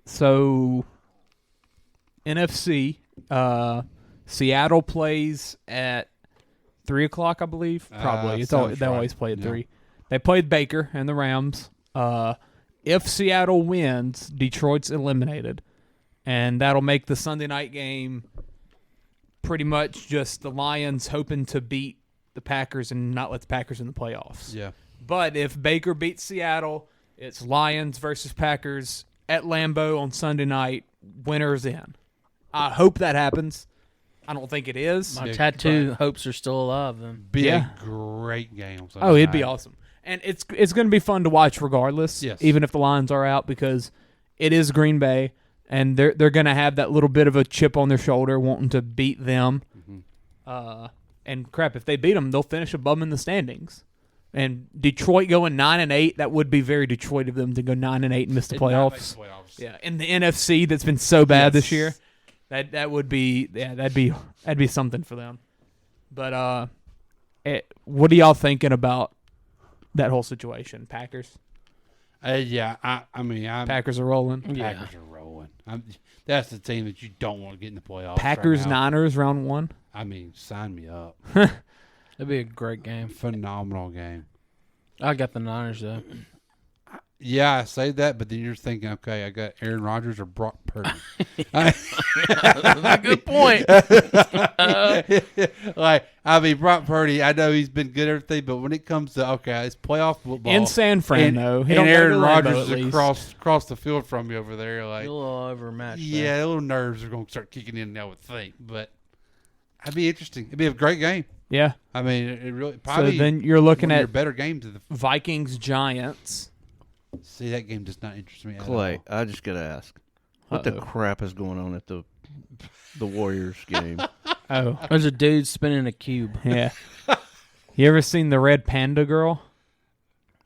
So, NFC, Seattle plays at 3 o'clock, I believe. Probably. They always play at 3. They played Baker and the Rams. If Seattle wins, Detroit's eliminated. And that'll make the Sunday night game pretty much just the Lions hoping to beat the Packers and not let the Packers in the playoffs. Yeah. But if Baker beats Seattle, it's Lions versus Packers at Lambeau on Sunday night. Winner's in. I hope that happens. I don't think it is. My tattoo hopes are still alive. Then Be a great game. Oh, it'd be awesome. And it's going to be fun to watch regardless, Yes. even if the Lions are out, because it is Green Bay, and they're going to have that little bit of a chip on their shoulder wanting to beat them. Mm-hmm. And crap, if they beat them, they'll finish above them in the standings. And Detroit going 9-8, that would be very Detroit of them to go 9-8 and miss the playoffs. Yeah, in the NFC that's been so bad this year, that would be that'd be something for them. But what are y'all thinking about that whole situation? Packers. Packers are rolling. Packers are rolling. That's the team that you don't want to get in the playoffs. Packers right now. Niners round 1. I mean, sign me up. it'd be a great game. Phenomenal game. I got the Niners though. Yeah, I say that, but then you're thinking, okay, I got Aaron Rodgers or Brock Purdy. Good point. Brock Purdy, I know he's been good at everything, but when it comes to, it's playoff football. In San Fran, though. And Aaron Rodgers is across the field from you over there. Like, a little overmatched. Yeah, little nerves are going to start kicking in, I would think. But it'd be interesting. It'd be a great game. Yeah. I mean, it really probably. So then you're looking at better games of the Vikings Giants. See, that game does not interest me at Clay, all. I just got to ask, what the crap is going on at the Warriors game? There's a dude spinning a cube. Yeah. You ever seen the Red Panda girl?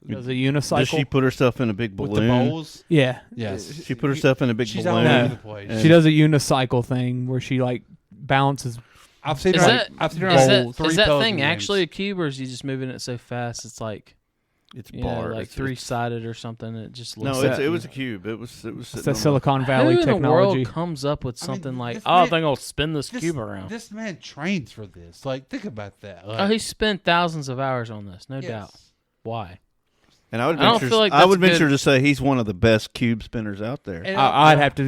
Does a unicycle? Does she put herself in a big balloon? With the bowls? Yeah. Yes. She put herself in a big She's balloon. all over the place. She does a unicycle thing where she balances. I've seen Is her. that, I've seen her is on that, three is that Pelicans thing games. actually a cube, or is he just moving it so fast it's like It's like It's 3-sided or something? It just looks. No, it was a cube. It was. It's sitting that on Silicon Valley Who in technology. the world comes up with something like, this I man- think I'll spin this cube around. This man trains for this. Like, think about that. Like, Oh, he spent thousands of hours on this, no Yes. doubt. Why? And I I don't feel like I would that's venture good. to say he's one of the best cube spinners out there. And I'd have to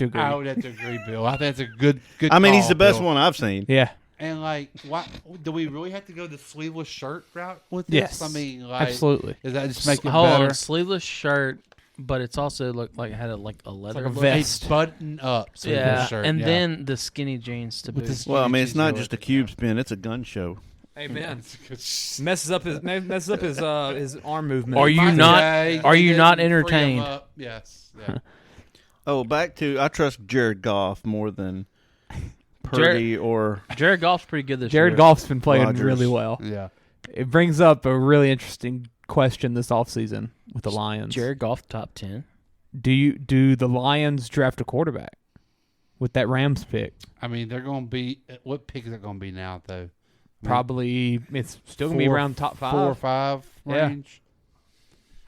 agree. I would have to agree, Bill. I think that's a good. I mean, he's call, the best Bill. one I've seen. Yeah. And like, why do we really have to go the sleeveless shirt route with this? Yes. I mean, like, Absolutely. Does that just make it Hold better? on, sleeveless shirt, but it's also looked like it had a leather like a look. vest. A button up sleeveless Yeah, shirt. and yeah. then the skinny jeans to boot. Well, I mean, it's not just a cube spin; it's a gun show. Amen. messes up his arm movement. Are you not? Are you not entertained? Yes. Yeah. Oh, back to I trust Jared Goff more than Purdy or Jared Goff's pretty good this year. Jared Goff's been playing Rodgers. really well. Yeah. It brings up a really interesting question this offseason with the Lions. Jared Goff top 10. Do the Lions draft a quarterback with that Rams pick? I mean, they're going to be – what pick is it going to be now, though? Probably it's still going to be around top 5. 4 or 5 range.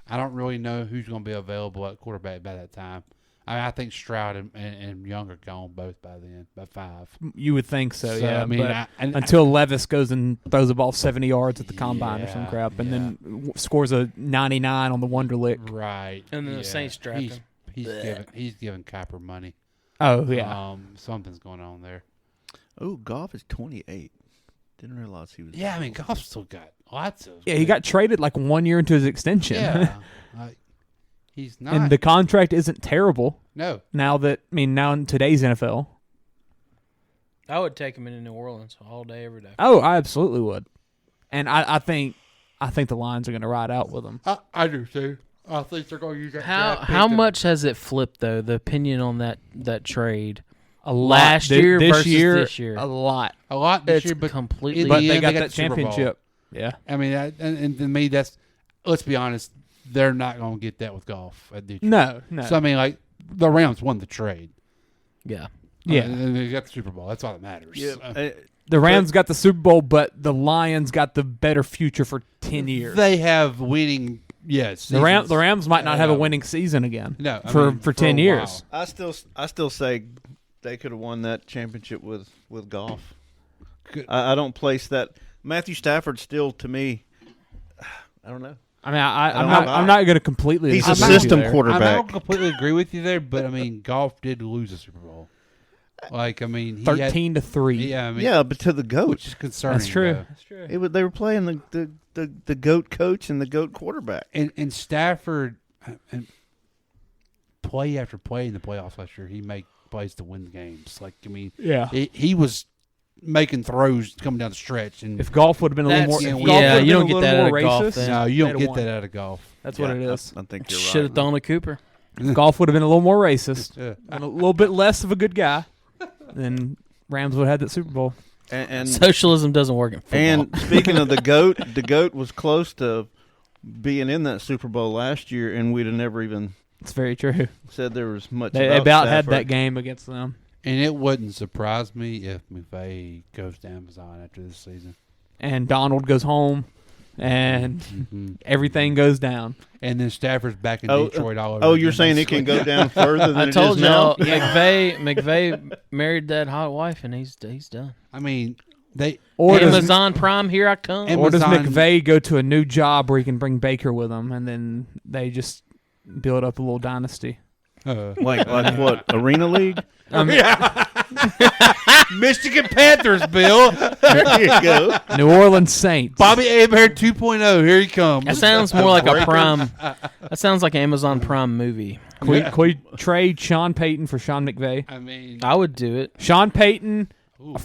Yeah. I don't really know who's going to be available at quarterback by that time. I think Stroud and Young are gone both by then, by 5. You would think so, yeah. I mean, but until Levis goes and throws a ball 70 yards at the combine or some crap, and then scores a 99 on the Wonderlic. Right. And then the Saints draft him. He's giving Kiper money. Oh, yeah. Something's going on there. Oh, Goff is 28. Didn't realize he was. Yeah, I mean, Goff's still got lots of. Yeah, he got traded like 1 year into his extension. Yeah. He's not. And the contract isn't terrible. No. Now in today's NFL. I would take him into New Orleans all day, every day. Oh, I absolutely would. And I think the Lions are going to ride out with him. I do too. I think they're going to use that. How much has it flipped though? The opinion on that trade. A lot. Last year this versus year, this year. A lot this year, but completely. But they got the that Super Bowl. championship. Yeah. I mean, and to me, that's. Let's be honest. They're not going to get that with Goff at Detroit. No. So I mean, like the Rams won the trade. Yeah. Yeah. And they got the Super Bowl. That's all that matters. Yeah. The Rams got the Super Bowl, but the Lions got the better future for 10 years. They have winning. Yes. The Rams might not have a winning season again. No, for 10 years. I still say they could have won that championship with Goff. I don't place that. Matthew Stafford still, to me, I don't know. I mean, I'm not going to completely. He's a system quarterback. I don't completely agree with you there, but I mean, Goff did lose the Super Bowl. Like, I mean, he 13-3. Yeah, I mean, yeah, but to the GOAT, which is concerning. That's true. Though. That's true. They were playing the GOAT coach and the GOAT quarterback. And Stafford, and play after play in the playoffs last year, he made plays to win games. Like, I mean, he was making throws coming down the stretch. And if Goff would have been a little more, you don't get that out of Goff. No, you don't get that out of Goff. That's what it is. I think you're right. Should have thrown to Cooper. Goff would have been a little more racist and a little bit less of a good guy. Then Rams would have had that Super Bowl. And socialism doesn't work in football. And speaking of the GOAT was close to being in that Super Bowl last year, and we'd have never even. It's very true. Said there was much. They about had that game against them. And it wouldn't surprise me if McVay goes to Amazon after this season. And Donald goes home, and everything goes down. And then Stafford's back in Detroit all over. Oh, you're saying it can go down further than I told it is now? McVay married that hot wife, and he's done. I mean, Amazon Prime, here I come. Or does McVay go to a new job where he can bring Baker with him, and then they just build up a little dynasty? Like what? Arena League? Michigan Panthers, Bill. There you go. New Orleans Saints. Bobby Abear 2.0. Here he comes. That sounds more like a Prime. That sounds like an Amazon Prime movie. Can we trade Sean Payton for Sean McVay? I mean, I would do it. Sean Payton and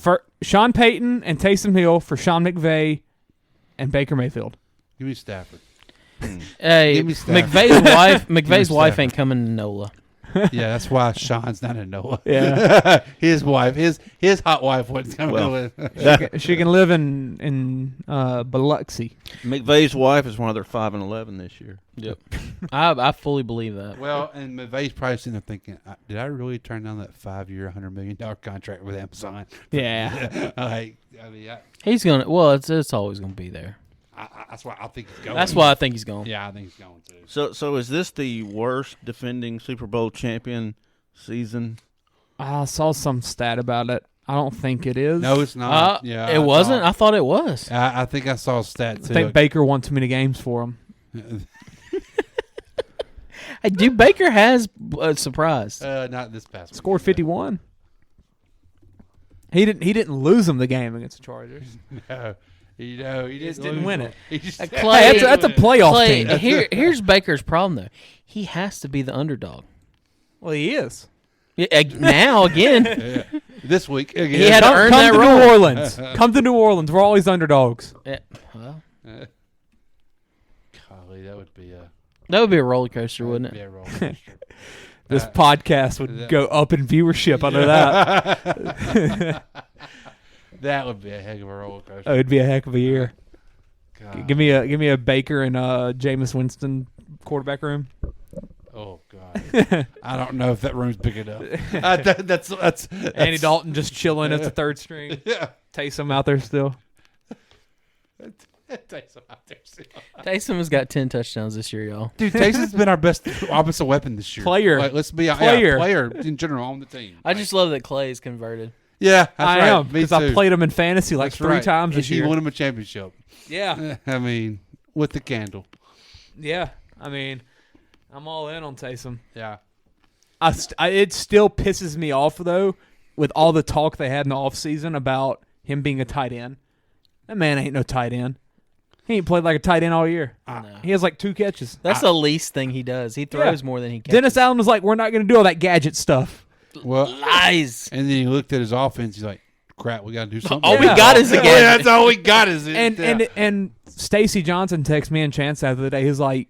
Taysom Hill for Sean McVay and Baker Mayfield. Give me Stafford. Hey, Give me Stafford. McVay's wife ain't coming to NOLA. Yeah, that's why Sean's not in NOLA. Yeah, his wife, his hot wife wasn't coming she can live in Biloxi. McVay's wife is one of their 5-11 this year. Yep, I fully believe that. Well, and McVay's probably sitting there thinking, did I really turn down that 5-year, $100 million contract with Amazon? Yeah, he's gonna. Well, it's always gonna be there. That's why I think he's going. That's why I think he's going. Yeah, I think he's going too. So is this the worst defending Super Bowl champion season? I saw some stat about it. I don't think it is. No, it's not. Yeah, it wasn't. I thought it was. I think I saw a stat too. I think Baker won too many games for him. Hey, dude, Baker has surprised. Not this past. Scored 51. He didn't lose them the game against the Chargers. No. He just didn't win it. Clay, that's a playoff team. Here's Baker's problem, though. He has to be the underdog. Well, he is. Yeah, now, again. Yeah. This week, again. He had to earn that role. New Orleans. Come to New Orleans. We're always underdogs. Yeah, well. Golly, that would be a roller coaster, wouldn't it? Yeah, roller coaster. This podcast would go up in viewership under that. That would be a heck of a roller coaster. It would be a heck of a year. God. Give me a Baker and Jameis Winston quarterback room. Oh God, I don't know if that room's big enough. That's Andy Dalton just chilling as the third string. Yeah, Taysom out there still. Taysom out there still. Taysom has got 10 touchdowns this year, y'all. Dude, Taysom's been our best offensive weapon this year. Player. Like, let's be player in general on the team. I just love that Clay's converted. Yeah, that's I right. am because I played him in fantasy like That's 3 right. times this He year. won him a championship. Yeah, I mean, with the candle. yeah. I mean, I'm all in on Taysom. Yeah. It still pisses me off though, with all the talk they had in the offseason about him being a tight end. That man ain't no tight end. He ain't played like a tight end all year. He has like 2 catches. That's the least thing he does. He throws more than he catches. Dennis Allen was like, "We're not going to do all that gadget stuff." Well, lies. And then he looked at his offense. He's like, "Crap, we got to do something." All we got is a gadget. Yeah, that's all we got is it. And Stacey Johnson texted me and Chance the other day. He's like,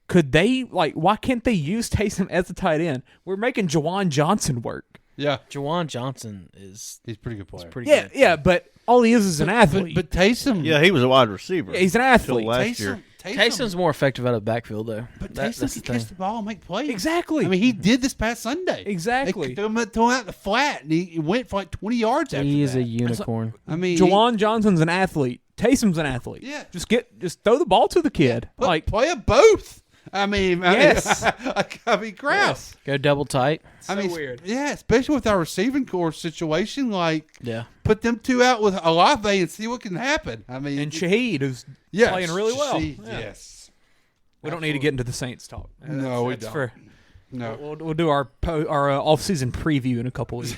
"Could they why can't they use Taysom as a tight end? We're making Jawan Johnson work." Yeah, Jawan Johnson he's a pretty good player. Good. Yeah, but all he is an athlete. But Taysom, Yeah, he was a wide receiver. He's an athlete. Till last year. Taysom's more effective out of the backfield, though. But That's Taysom the can catch thing. the ball and make plays. Exactly. I mean, he did this past Sunday. Exactly. They threw him out the flat, and he went for like 20 yards after He is that. a unicorn. I mean, Jawan Johnson's an athlete. Taysom's an athlete. Yeah. Just throw the ball to the kid. play them both. I mean, Yes. I mean, crap. Yes. Go double tight. I mean, weird. Yeah, especially with our receiving core situation. Like, Yeah. put them 2 out with Olave and see what can happen. I mean, And Shaheed, who's yes, playing really well. Shaheed, Yeah. Yes. We don't need to get into the Saints talk. No, we That's don't. No. We'll do our off-season preview in a couple weeks.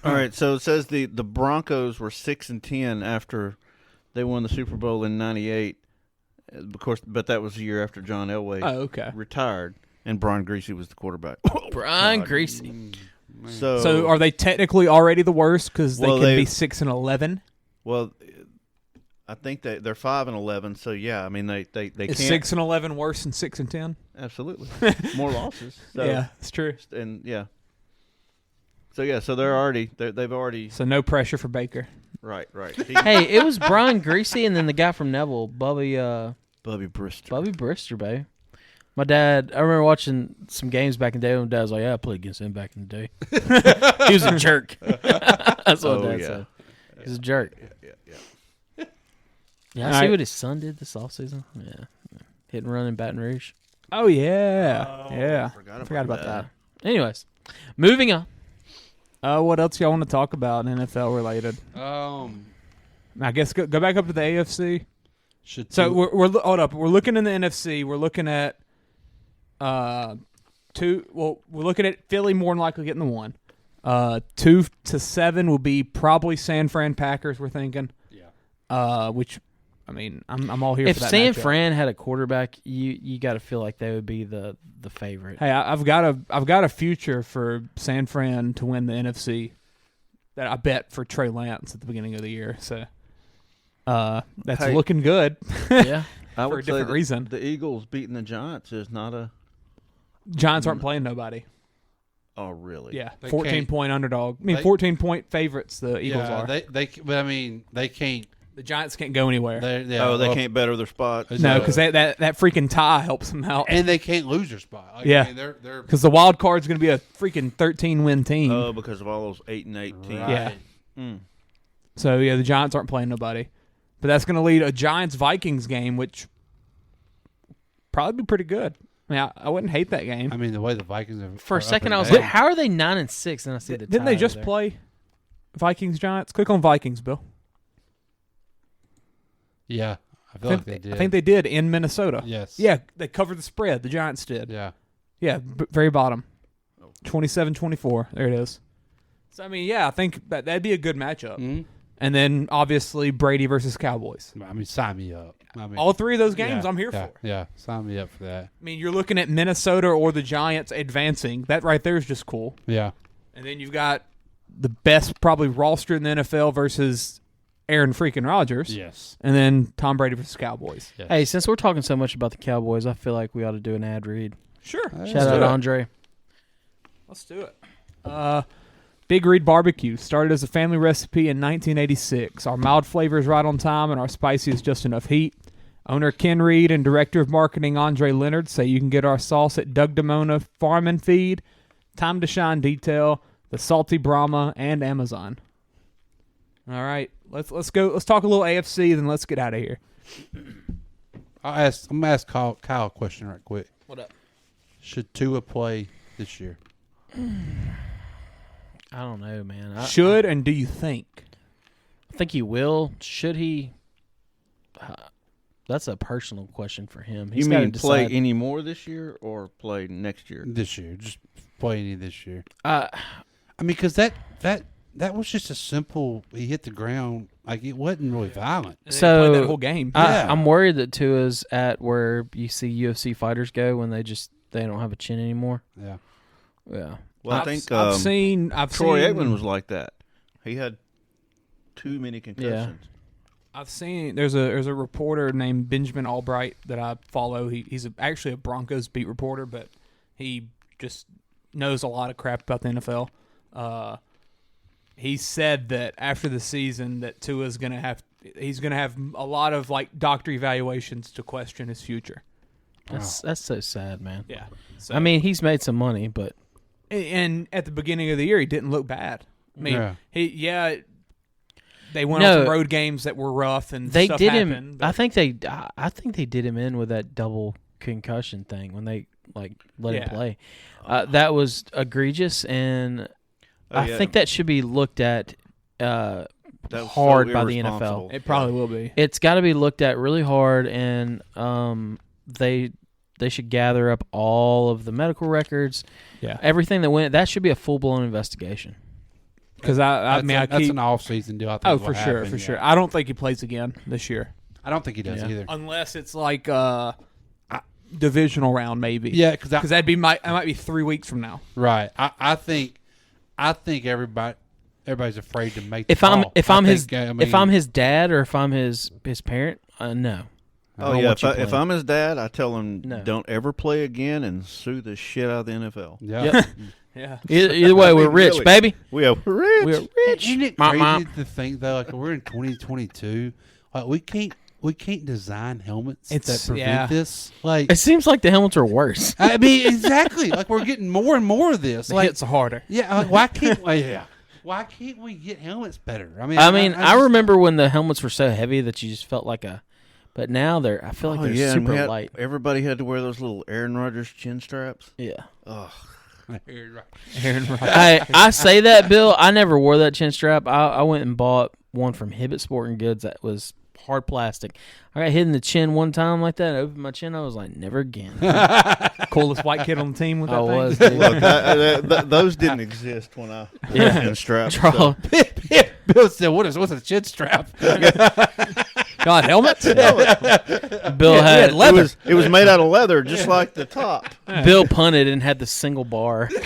All right, so it says the Broncos were 6-10 after they won the Super Bowl in '98. Of course, but that was the year after John Elway retired, and Brian Greasy was the quarterback. Brian Greasy. So are they technically already the worst because they Well, can they- be 6-11? well, I think they're 5-11. So yeah, I mean they Is can't 6-11 worse than 6-10? absolutely more losses. So, Yeah, it's true. and yeah. So yeah, so they've already So no pressure for Baker. right. Hey, it was Brian Greasy and then the guy from Neville, Bubby Brister, babe. My dad, I remember watching some games back in the day. My dad was like, "Yeah, I played against him back in the day." He was a jerk. That's what Dad said. He was a jerk. Yeah, I see what his son did this offseason. Yeah. Hit and run in Baton Rouge. Oh, yeah. Yeah. Forgot about that. Anyways, moving on. What else y'all want to talk about NFL related? I guess go back up to the AFC. So we're hold up. We're looking in the NFC. We're looking at we're looking at Philly more than likely getting the 1. 2-7 will be probably San Fran Packers. We're thinking. Yeah. Which, I mean, I'm all here if for that. If San matchup. Fran had a quarterback, you got to feel like they would be the favorite. Hey, I've got a future for San Fran to win the NFC that I bet for Trey Lance at the beginning of the year. So that's looking good. Yeah. I for would a different say reason. The Eagles beating the Giants is not a. Giants aren't playing nobody. Oh really? Yeah, They 14-point underdog. I mean, 14-point favorites. The Eagles are. But I mean, they can't. The Giants can't go anywhere. They can't better their spot. No, because that freaking tie helps them out. And they can't lose their spot. Like, yeah, I mean, they're because the wild card's going to be a freaking 13-win team. Oh, because of all those 8-8 teams. Yeah. So yeah, the Giants aren't playing nobody, but that's going to lead a Giants-Vikings game, which probably be pretty good. I mean, I wouldn't hate that game. I mean, the way the Vikings have. For a second, I was like, "How are they 9-6?" And I see the. Didn't they just play Vikings-Giants? Click on Vikings, Bill. Yeah, I feel like they did. I think they did in Minnesota. Yes. Yeah, they covered the spread. The Giants did. Yeah. Yeah, very bottom. 27-24. There it is. So, I mean, yeah, I think that'd be a good matchup. Mm-hmm. And then, obviously, Brady versus Cowboys. I mean, sign me up. I mean, all 3 of those games I'm here for. Yeah, sign me up for that. I mean, you're looking at Minnesota or the Giants advancing. That right there is just cool. Yeah. And then you've got the best probably roster in the NFL versus Aaron freaking Rodgers. Yes. And then Tom Brady versus Cowboys. Yes. Hey, since we're talking so much about the Cowboys, I feel like we ought to do an ad read. Sure. Shout out Andre. Let's do it. Big Reed BBQ started as a family recipe in 1986. Our mild flavor is right on time, and our spicy is just enough heat. Owner Ken Reed and Director of Marketing Andre Leonard say you can get our sauce at Doug Damona Farm and Feed, Time to Shine Detail, the Salty Brahma, and Amazon. All right, let's go. Let's talk a little AFC, then let's get out of here. I'm gonna ask Kyle a question right quick. What up? Should Tua play this year? I don't know, man. And do you think? I think he will. Should he? That's a personal question for him. You mean play any more this year or play next year? This year, just play any this year. I mean, because that was just a simple. He hit the ground like it wasn't really violent. So that whole game. I'm worried that Tua's at where you see UFC fighters go when they don't have a chin anymore. Yeah. Yeah. Well, I've Troy seen Aikman was like that. He had too many concussions. Yeah. I've seen there's a reporter named Benjamin Albright that I follow. He's actually a Broncos beat reporter, but he just knows a lot of crap about the NFL. He said that after the season that Tua's he's gonna have a lot of like doctor evaluations to question his future. That's so sad, man. Yeah. So, I mean, he's made some money, but and at the beginning of the year he didn't look bad. I mean, they went on some road games that were rough and they stuff did happened, him. I think they did him in with that double concussion thing when they let him play. That was egregious, and I think that should be looked at hard by the NFL. It probably will be. It's got to be looked at really hard, and they should gather up all of the medical records. Yeah, everything that went. That should be a full blown investigation. Because that's an off-season deal. I think for sure. I don't think he plays again this year. I don't think he does either, unless it's like divisional round, maybe. Yeah, because that might be 3 weeks from now. Right. I think everybody's afraid to make. If I'm his dad or if I'm his parent, no. Oh yeah, if I'm his dad, I tell him don't ever play again and sue the shit out of the NFL. Yeah. Yep. Yeah. Either way, we're rich, baby. We're rich. We're rich. Isn't it crazy to think though? Like we're in 2022, like we can't design helmets that prevent this. Like it seems like the helmets are worse. I mean, exactly. Like we're getting more and more of this. The like hits are harder. Yeah. Like, why can't? Why can't we get helmets better? I mean, I remember when the helmets were so heavy that you just felt like a. But now I feel like they're super light. Everybody had to wear those little Aaron Rodgers chin straps. Yeah. Ugh. Aaron Rodgers. I say that, Bill. I never wore that chin strap. I went and bought one from Hibbett Sporting Goods that was hard plastic. I got hit in the chin one time like that. I opened my chin. I was like, never again. Coolest white kid on the team with that thing. Was, dude. Look, those didn't exist when I wore chin straps. Bill said, "What's a chin strap?" God, helmets? Bill had leather. It was made out of leather, just like the top. Bill punted and had the single bar. We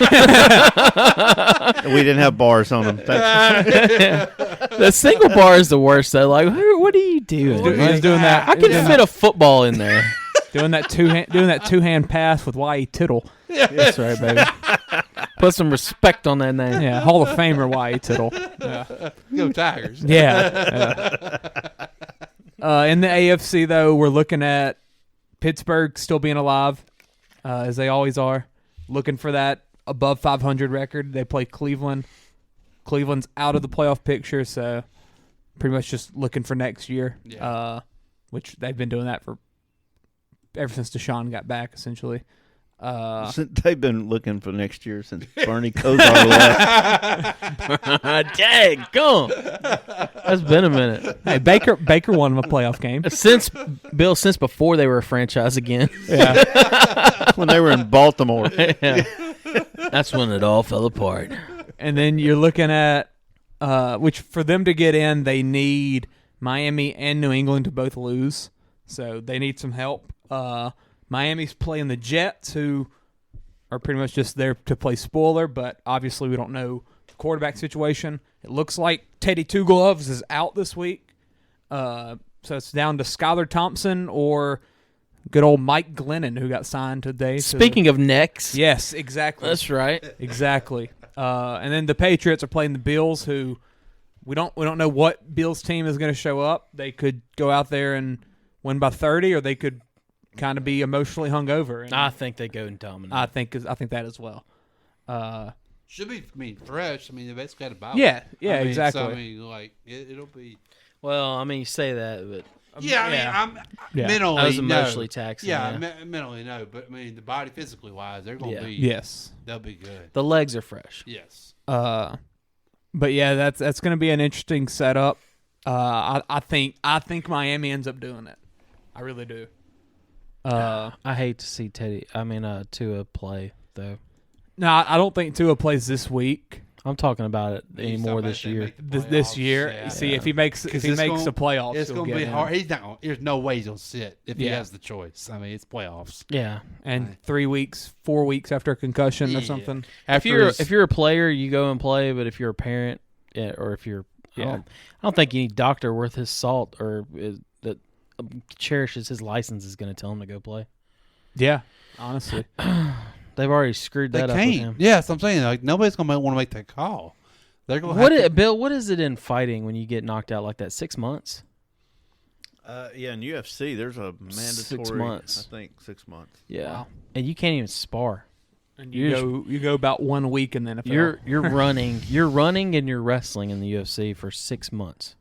didn't have bars on them. The single bar is the worst, though. Like, what are you doing? He's doing that. I can fit a football in there. Doing that two-hand pass with Y.E. Tittle. That's right, baby. Put some respect on that name. Yeah, Hall of Famer Y.E. Tittle. Yeah. Go Tigers. Yeah. In the AFC, though, we're looking at Pittsburgh still being alive, as they always are, looking for that above 500 record. They play Cleveland. Cleveland's out of the playoff picture, so pretty much just looking for next year, which they've been doing that for ever since Deshaun got back, essentially. They've been looking for next year since Bernie Kosar left. Dang, go. That's been a minute. Hey, Baker won a playoff game. Since before they were a franchise again. Yeah. When they were in Baltimore. Yeah. That's when it all fell apart. And then you're looking at which for them to get in, they need Miami and New England to both lose. So they need some help. Miami's playing the Jets, who are pretty much just there to play spoiler, but obviously we don't know the quarterback situation. It looks like Teddy Two Gloves is out this week. So it's down to Skylar Thompson or good old Mike Glennon, who got signed today. Speaking of necks. Yes, exactly. That's right. Exactly. And then the Patriots are playing the Bills, who we don't know what Bills team is going to show up. They could go out there and win by 30, or they could kind of be emotionally hungover. And I think they go and dominate. I think that as well. Should be, fresh. I mean, they basically had a bye. Yeah, So, exactly. I mean, like, it'll be. Well, I mean, you say that, but I'm mentally. I was emotionally taxing. Yeah, mentally no, but I mean, the body, physically wise, they're going to be. Yes, they'll be good. The legs are fresh. Yes. But yeah, that's going to be an interesting setup. I think Miami ends up doing it. I really do. I hate to see Tua play though. No, I don't think Tua plays this week. I'm talking about it anymore this year. This year, yeah. See if he makes the playoffs, it's going to be hard. He's not. There's no way he's going to sit if he has the choice. I mean, it's playoffs. Yeah, and 4 weeks after a concussion or something. If you're a player, you go and play. But if you're a parent, or if you're, I don't think any doctor worth his salt or that cherishes his license is going to tell him to go play. Yeah, honestly. They've already screwed that up with him. Yeah, so I'm saying, like, nobody's going to want to make that call. They're going Bill, what is it in fighting when you get knocked out like that? 6 months? Yeah, in UFC, there's a mandatory 6 months. I think 6 months. Yeah. Wow. And you can't even spar. And you go about 1 week in the NFL. You're running and you're wrestling in the UFC for 6 months.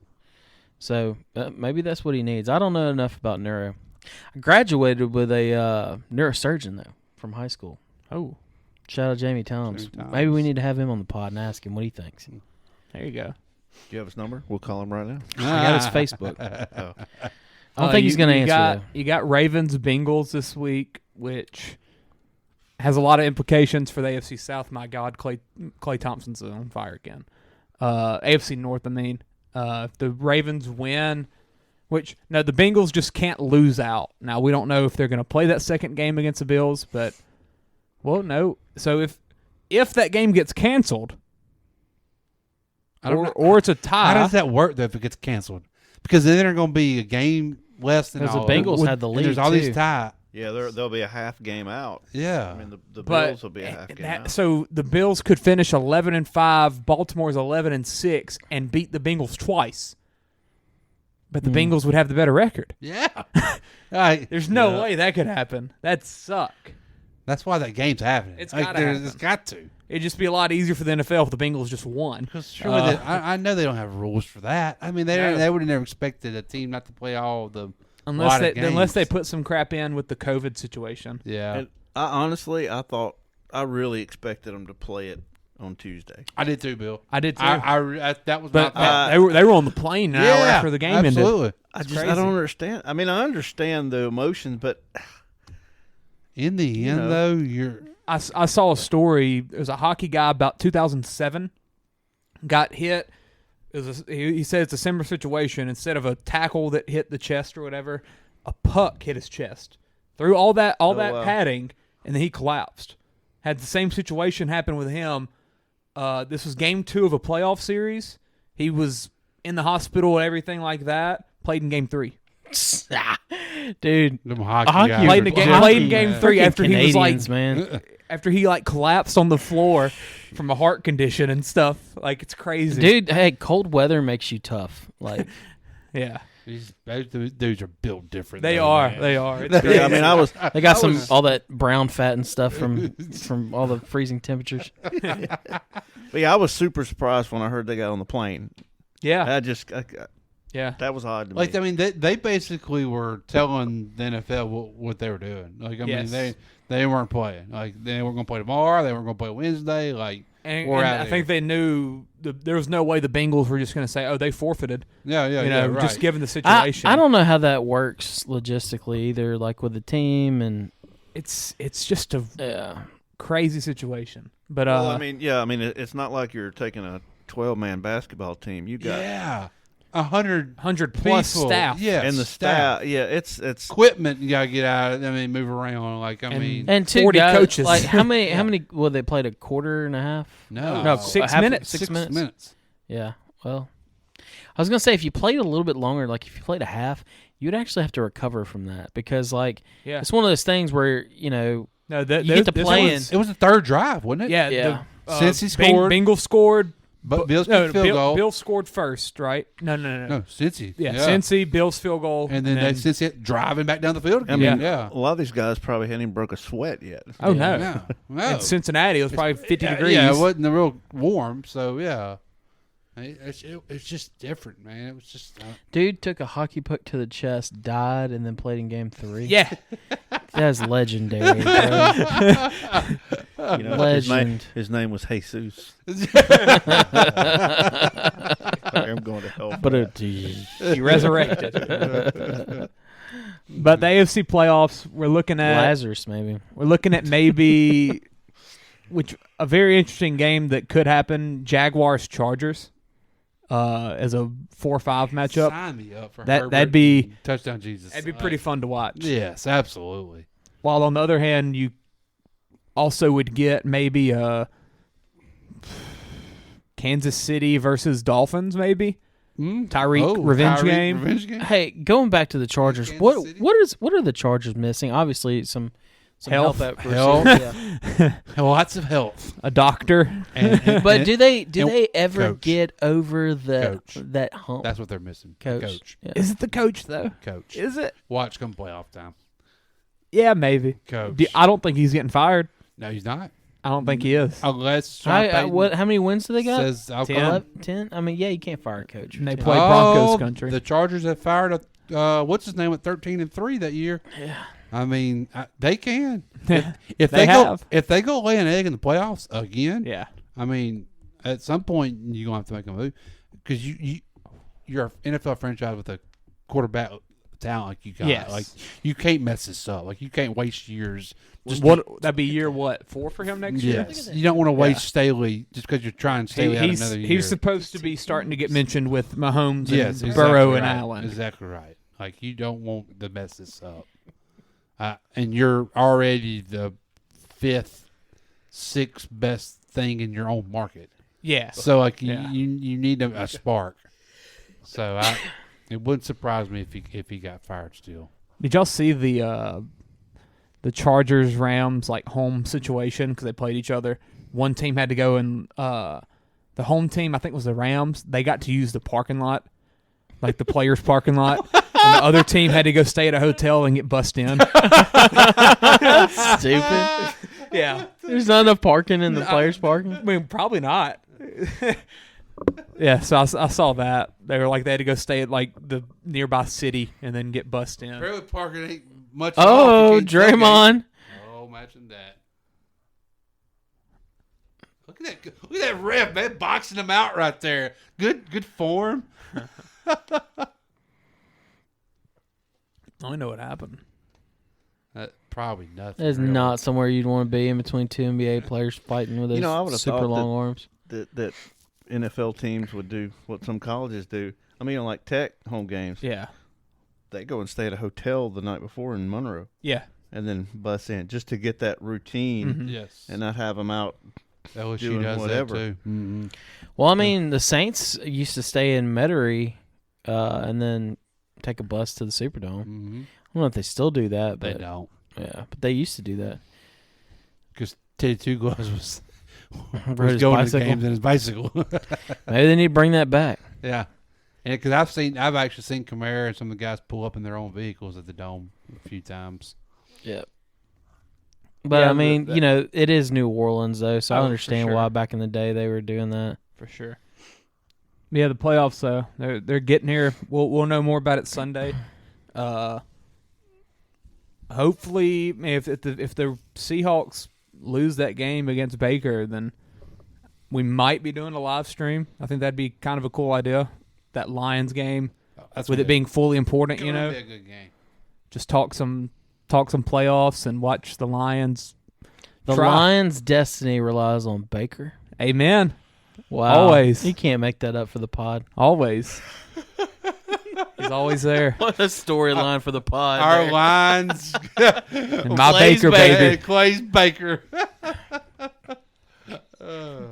So maybe that's what he needs. I don't know enough about neuro. I graduated with a neurosurgeon, though, from high school. Oh. Shout out Jamie Toms. Maybe we need to have him on the pod and ask him what he thinks. There you go. Do you have his number? We'll call him right now. I got his Facebook. I don't think he's going to answer, though. You got Ravens-Bengals this week, which has a lot of implications for the AFC South. My God, Clay Thompson's on fire again. AFC North, I mean. If the Ravens win, the Bengals just can't lose out. Now, we don't know if they're going to play that second game against the Bills, but, well, no. So if that game gets canceled, or it's a tie. How does that work, though, if it gets canceled? Because then there's going to be a game less than all. Because the Bengals had the lead, there's all these ties. Yeah, there'll be a half game out. Yeah. I mean, the Bills will be a half game out. So the Bills could finish 11-5, Baltimore's 11-6, and beat the Bengals twice. But the Bengals would have the better record. Yeah. There's no way that could happen. That'd suck. That's why that game's happening. It's got to happen. It's got to. It'd just be a lot easier for the NFL if the Bengals just won. Because surely I know they don't have rules for that. I mean, they would have never expected a team not to play all the unless they put some crap in with the COVID situation. Yeah. And I really expected them to play it on Tuesday. I did too, Bill. I did too. That was but my thought. They were on the plane an hour after the game absolutely. ended. I don't understand. I mean, I understand the emotions, but in the end, though, I saw a story. There was a hockey guy about 2007 got hit. He said it's a similar situation. Instead of a tackle that hit the chest or whatever, a puck hit his chest through all that padding, and then he collapsed. Had the same situation happen with him. This was game 2 of a playoff series. He was in the hospital and everything like that. Played in game 3. Dude, played in game 3 after he was like, man. After he collapsed on the floor from a heart condition and stuff. Like, it's crazy. Dude, hey, cold weather makes you tough. Like, yeah. Those dudes are built different. They are. Man. They are. Yeah, I mean, they got all that brown fat and stuff from all the freezing temperatures. But yeah, I was super surprised when I heard they got on the plane. Yeah. Yeah, that was odd to me. Like, I mean, they basically were telling the NFL what they were doing. Like, I mean, they weren't playing. Like, they weren't going to play tomorrow. They weren't going to play Wednesday. Like, and I think they knew there was no way the Bengals were just going to say, "Oh, they forfeited." Yeah, right. Just given the situation. I don't know how that works logistically either. Like with the team, and it's just a crazy situation. But I mean, it's not like you're taking a 12-man basketball team. You got 100 plus people. staff. Yeah, and the staff. Yeah, it's equipment you gotta get out. I mean, move around. Like, I mean, and 40 coaches. Like how many? How many? Well, they played a quarter and a half. No, 6 minutes. 6 minutes. Yeah. Well, I was gonna say if you played a little bit longer, like if you played a half, you'd actually have to recover from that because it's one of those things where you get to play. It was the third drive, wasn't it? Yeah. Since he scored, Bengals scored. But Bills kicked field goal. Bill scored first, right? No. Cincy. Yeah, Cincy, Bills field goal. And then Cincy driving back down the field again. I mean, yeah. A lot of these guys probably hadn't even broke a sweat yet. Oh, no. No. In Cincinnati, it was probably 50 degrees. Yeah, it wasn't real warm, so yeah. It's just different, man. It was just... Dude took a hockey puck to the chest, died, and then played in game 3. Yeah. That's legendary, bro. You know, Legend. His name was Jesus. I'm going to hell. But he resurrected. But the AFC playoffs, we're looking at Lazarus, maybe. We're looking at maybe which a very interesting game that could happen. Jaguars Chargers as a 4-5 matchup. Sign me up for that'd be touchdown Jesus. That'd be pretty fun to watch. Yes, absolutely. While on the other hand, you also would get maybe Kansas City versus Dolphins, maybe. Tyreek revenge game. Hey, going back to the Chargers, what are the Chargers missing? Obviously, some health at health. Yeah. Lots of health. A doctor. But do they ever get over that hump? That's what they're missing. Coach. Yeah. Is it the coach though? Coach. Is it? Watch come playoff time. Yeah, maybe. Coach. I don't think he's getting fired. No, he's not. I don't think he is. Unless how many wins do they got? Says 10? I mean, yeah, you can't fire a coach. And they play Broncos country. The Chargers have fired what's his name at 13-3 that year. Yeah. I mean, they can. If they go lay an egg in the playoffs again. Yeah. I mean, at some point you're gonna have to make a move because you're an NFL franchise with a quarterback talent like you got. Yes. Like you can't mess this up. Like you can't waste years. That'd be year 4 for him next year? Yes. You don't want to waste Staley just because you're trying Staley out another year. He's supposed to be starting to get mentioned with Mahomes and exactly Burrow and right. Allen. Exactly right. Like you don't want to mess this up. And you're already the 5th, 6th best thing in your own market. Yeah. So like you need a spark. So it wouldn't surprise me if he got fired still. Did y'all see the Chargers Rams like home situation because they played each other? One team had to go and the home team, I think it was the Rams. They got to use the parking lot, like the players' parking lot. And the other team had to go stay at a hotel and get bussed in. That's stupid. Yeah. There's not enough parking in the players' parking? I mean, probably not. Yeah, so I saw that. They had to go stay at like the nearby city and then get bussed in. Apparently parking ain't much. Oh, Draymond. Oh, imagine that. Look at that ref, man, boxing him out right there. Good form. I don't know what happened. Probably nothing. It's not somewhere you'd want to be in between two NBA players fighting with those I would have super thought long arms. That NFL teams would do what some colleges do. I mean, like Tech home games. Yeah. They go and stay at a hotel the night before in Monroe. Yeah. And then bus in just to get that routine. Mm-hmm. Yes. And not have them out LSU doing does whatever. that too. Mm-hmm. Well, I mean, the Saints used to stay in Metairie and then take a bus to the Superdome. Mm-hmm. I don't know if they still do that. They but don't. Yeah, but they used to do that. Because Teddy Two Gloves was Rode his going bicycle. to games in his bicycle. Maybe they need to bring that back. Yeah. And because I've actually seen Kamara and some of the guys pull up in their own vehicles at the Dome a few times. Yeah. But, I mean, it is New Orleans, though, so I understand why back in the day they were doing that. For sure. Yeah, the playoffs, though. They're getting here. We'll know more about it Sunday. Hopefully, if the Seahawks lose that game against Baker, then we might be doing a live stream. I think that'd be kind of a cool idea. That Lions game, with it being fully important, Be a good game. Just talk some playoffs and watch the Lions. The Lions' destiny relies on Baker. Amen. Wow. Always. You can't make that up for the pod. Always. He's always there. What a storyline for the pod. Our there. lines. And my Baker, baby. Clay's Baker.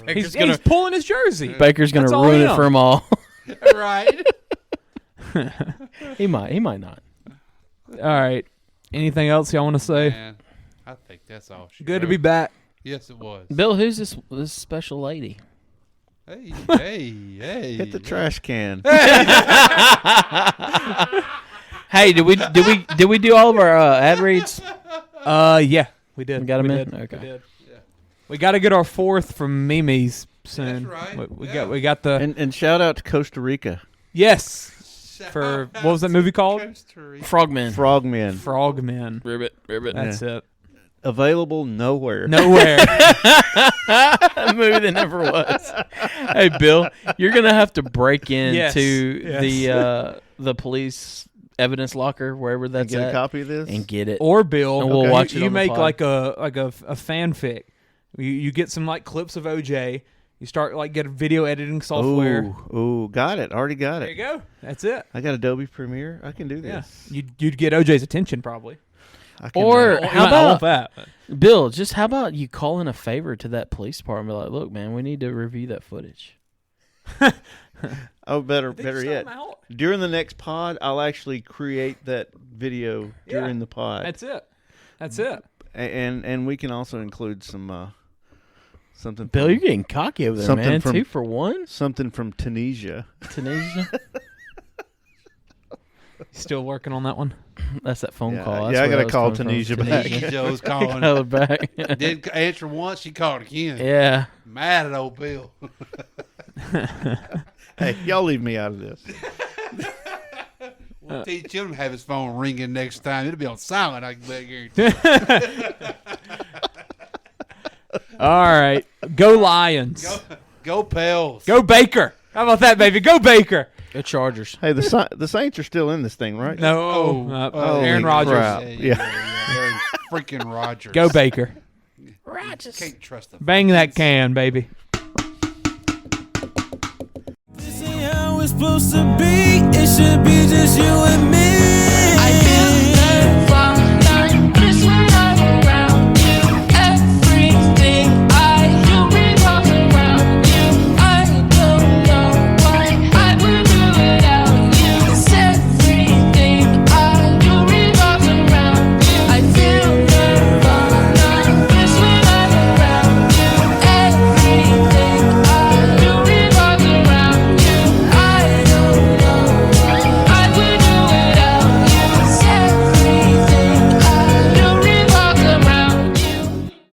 He's pulling his jersey. Baker's going to ruin it for them all. Right. He might not. All right. Anything else y'all want to say? Man, I think that's all. Good to be back. Yes, it was. Bill, who's this special lady? Hey. Hit the trash can. Hey, did we do all of our ad reads? Yeah, we did. We got them in. Did. Okay. We did. Yeah. We got to get our 4th from Mimi's soon. That's right. We got the and shout out to Costa Rica. Yes. For what was that movie called? Frogmen. Frogmen. Ribbit. That's it. Available nowhere. A movie that never was. Hey, Bill, you're gonna have to break into the police evidence locker wherever that's get at. A copy of this and get it. Or Bill, and we'll watch it. You on make the like a fanfic. You get some like clips of OJ. You start like get video editing software. Ooh, got it. Already got There it. you go. That's it. I got Adobe Premiere. I can do this. Yeah. You'd get OJ's attention probably. Or how about that? Bill? Just how about you call in a favor to that police department? Be like, look, man, we need to review that footage. Oh, better yet. During the next pod, I'll actually create that video during the pod. That's it. And we can also include some something. Bill, you're getting cocky over there, man. 2 for 1. Something from Tunisia. Still working on that one? That's that phone call. That's I got to call Tunisia back. Joe's calling. Call her back. Didn't answer once. She called again. Yeah. Mad at old Bill. Hey, y'all leave me out of this. We'll teach him to have his phone ringing next time. It'll be on silent, I can guarantee. All right. Go Lions. Go Pels. Go Baker. How about that, baby? Go Baker. Go Chargers. Hey, the Saints are still in this thing, right? No. Aaron Rodgers. Yeah. Aaron freaking Rodgers. Go Baker. Rodgers. Can't trust them. Bang that can, baby. This ain't how it's supposed to be. It should be just you and me.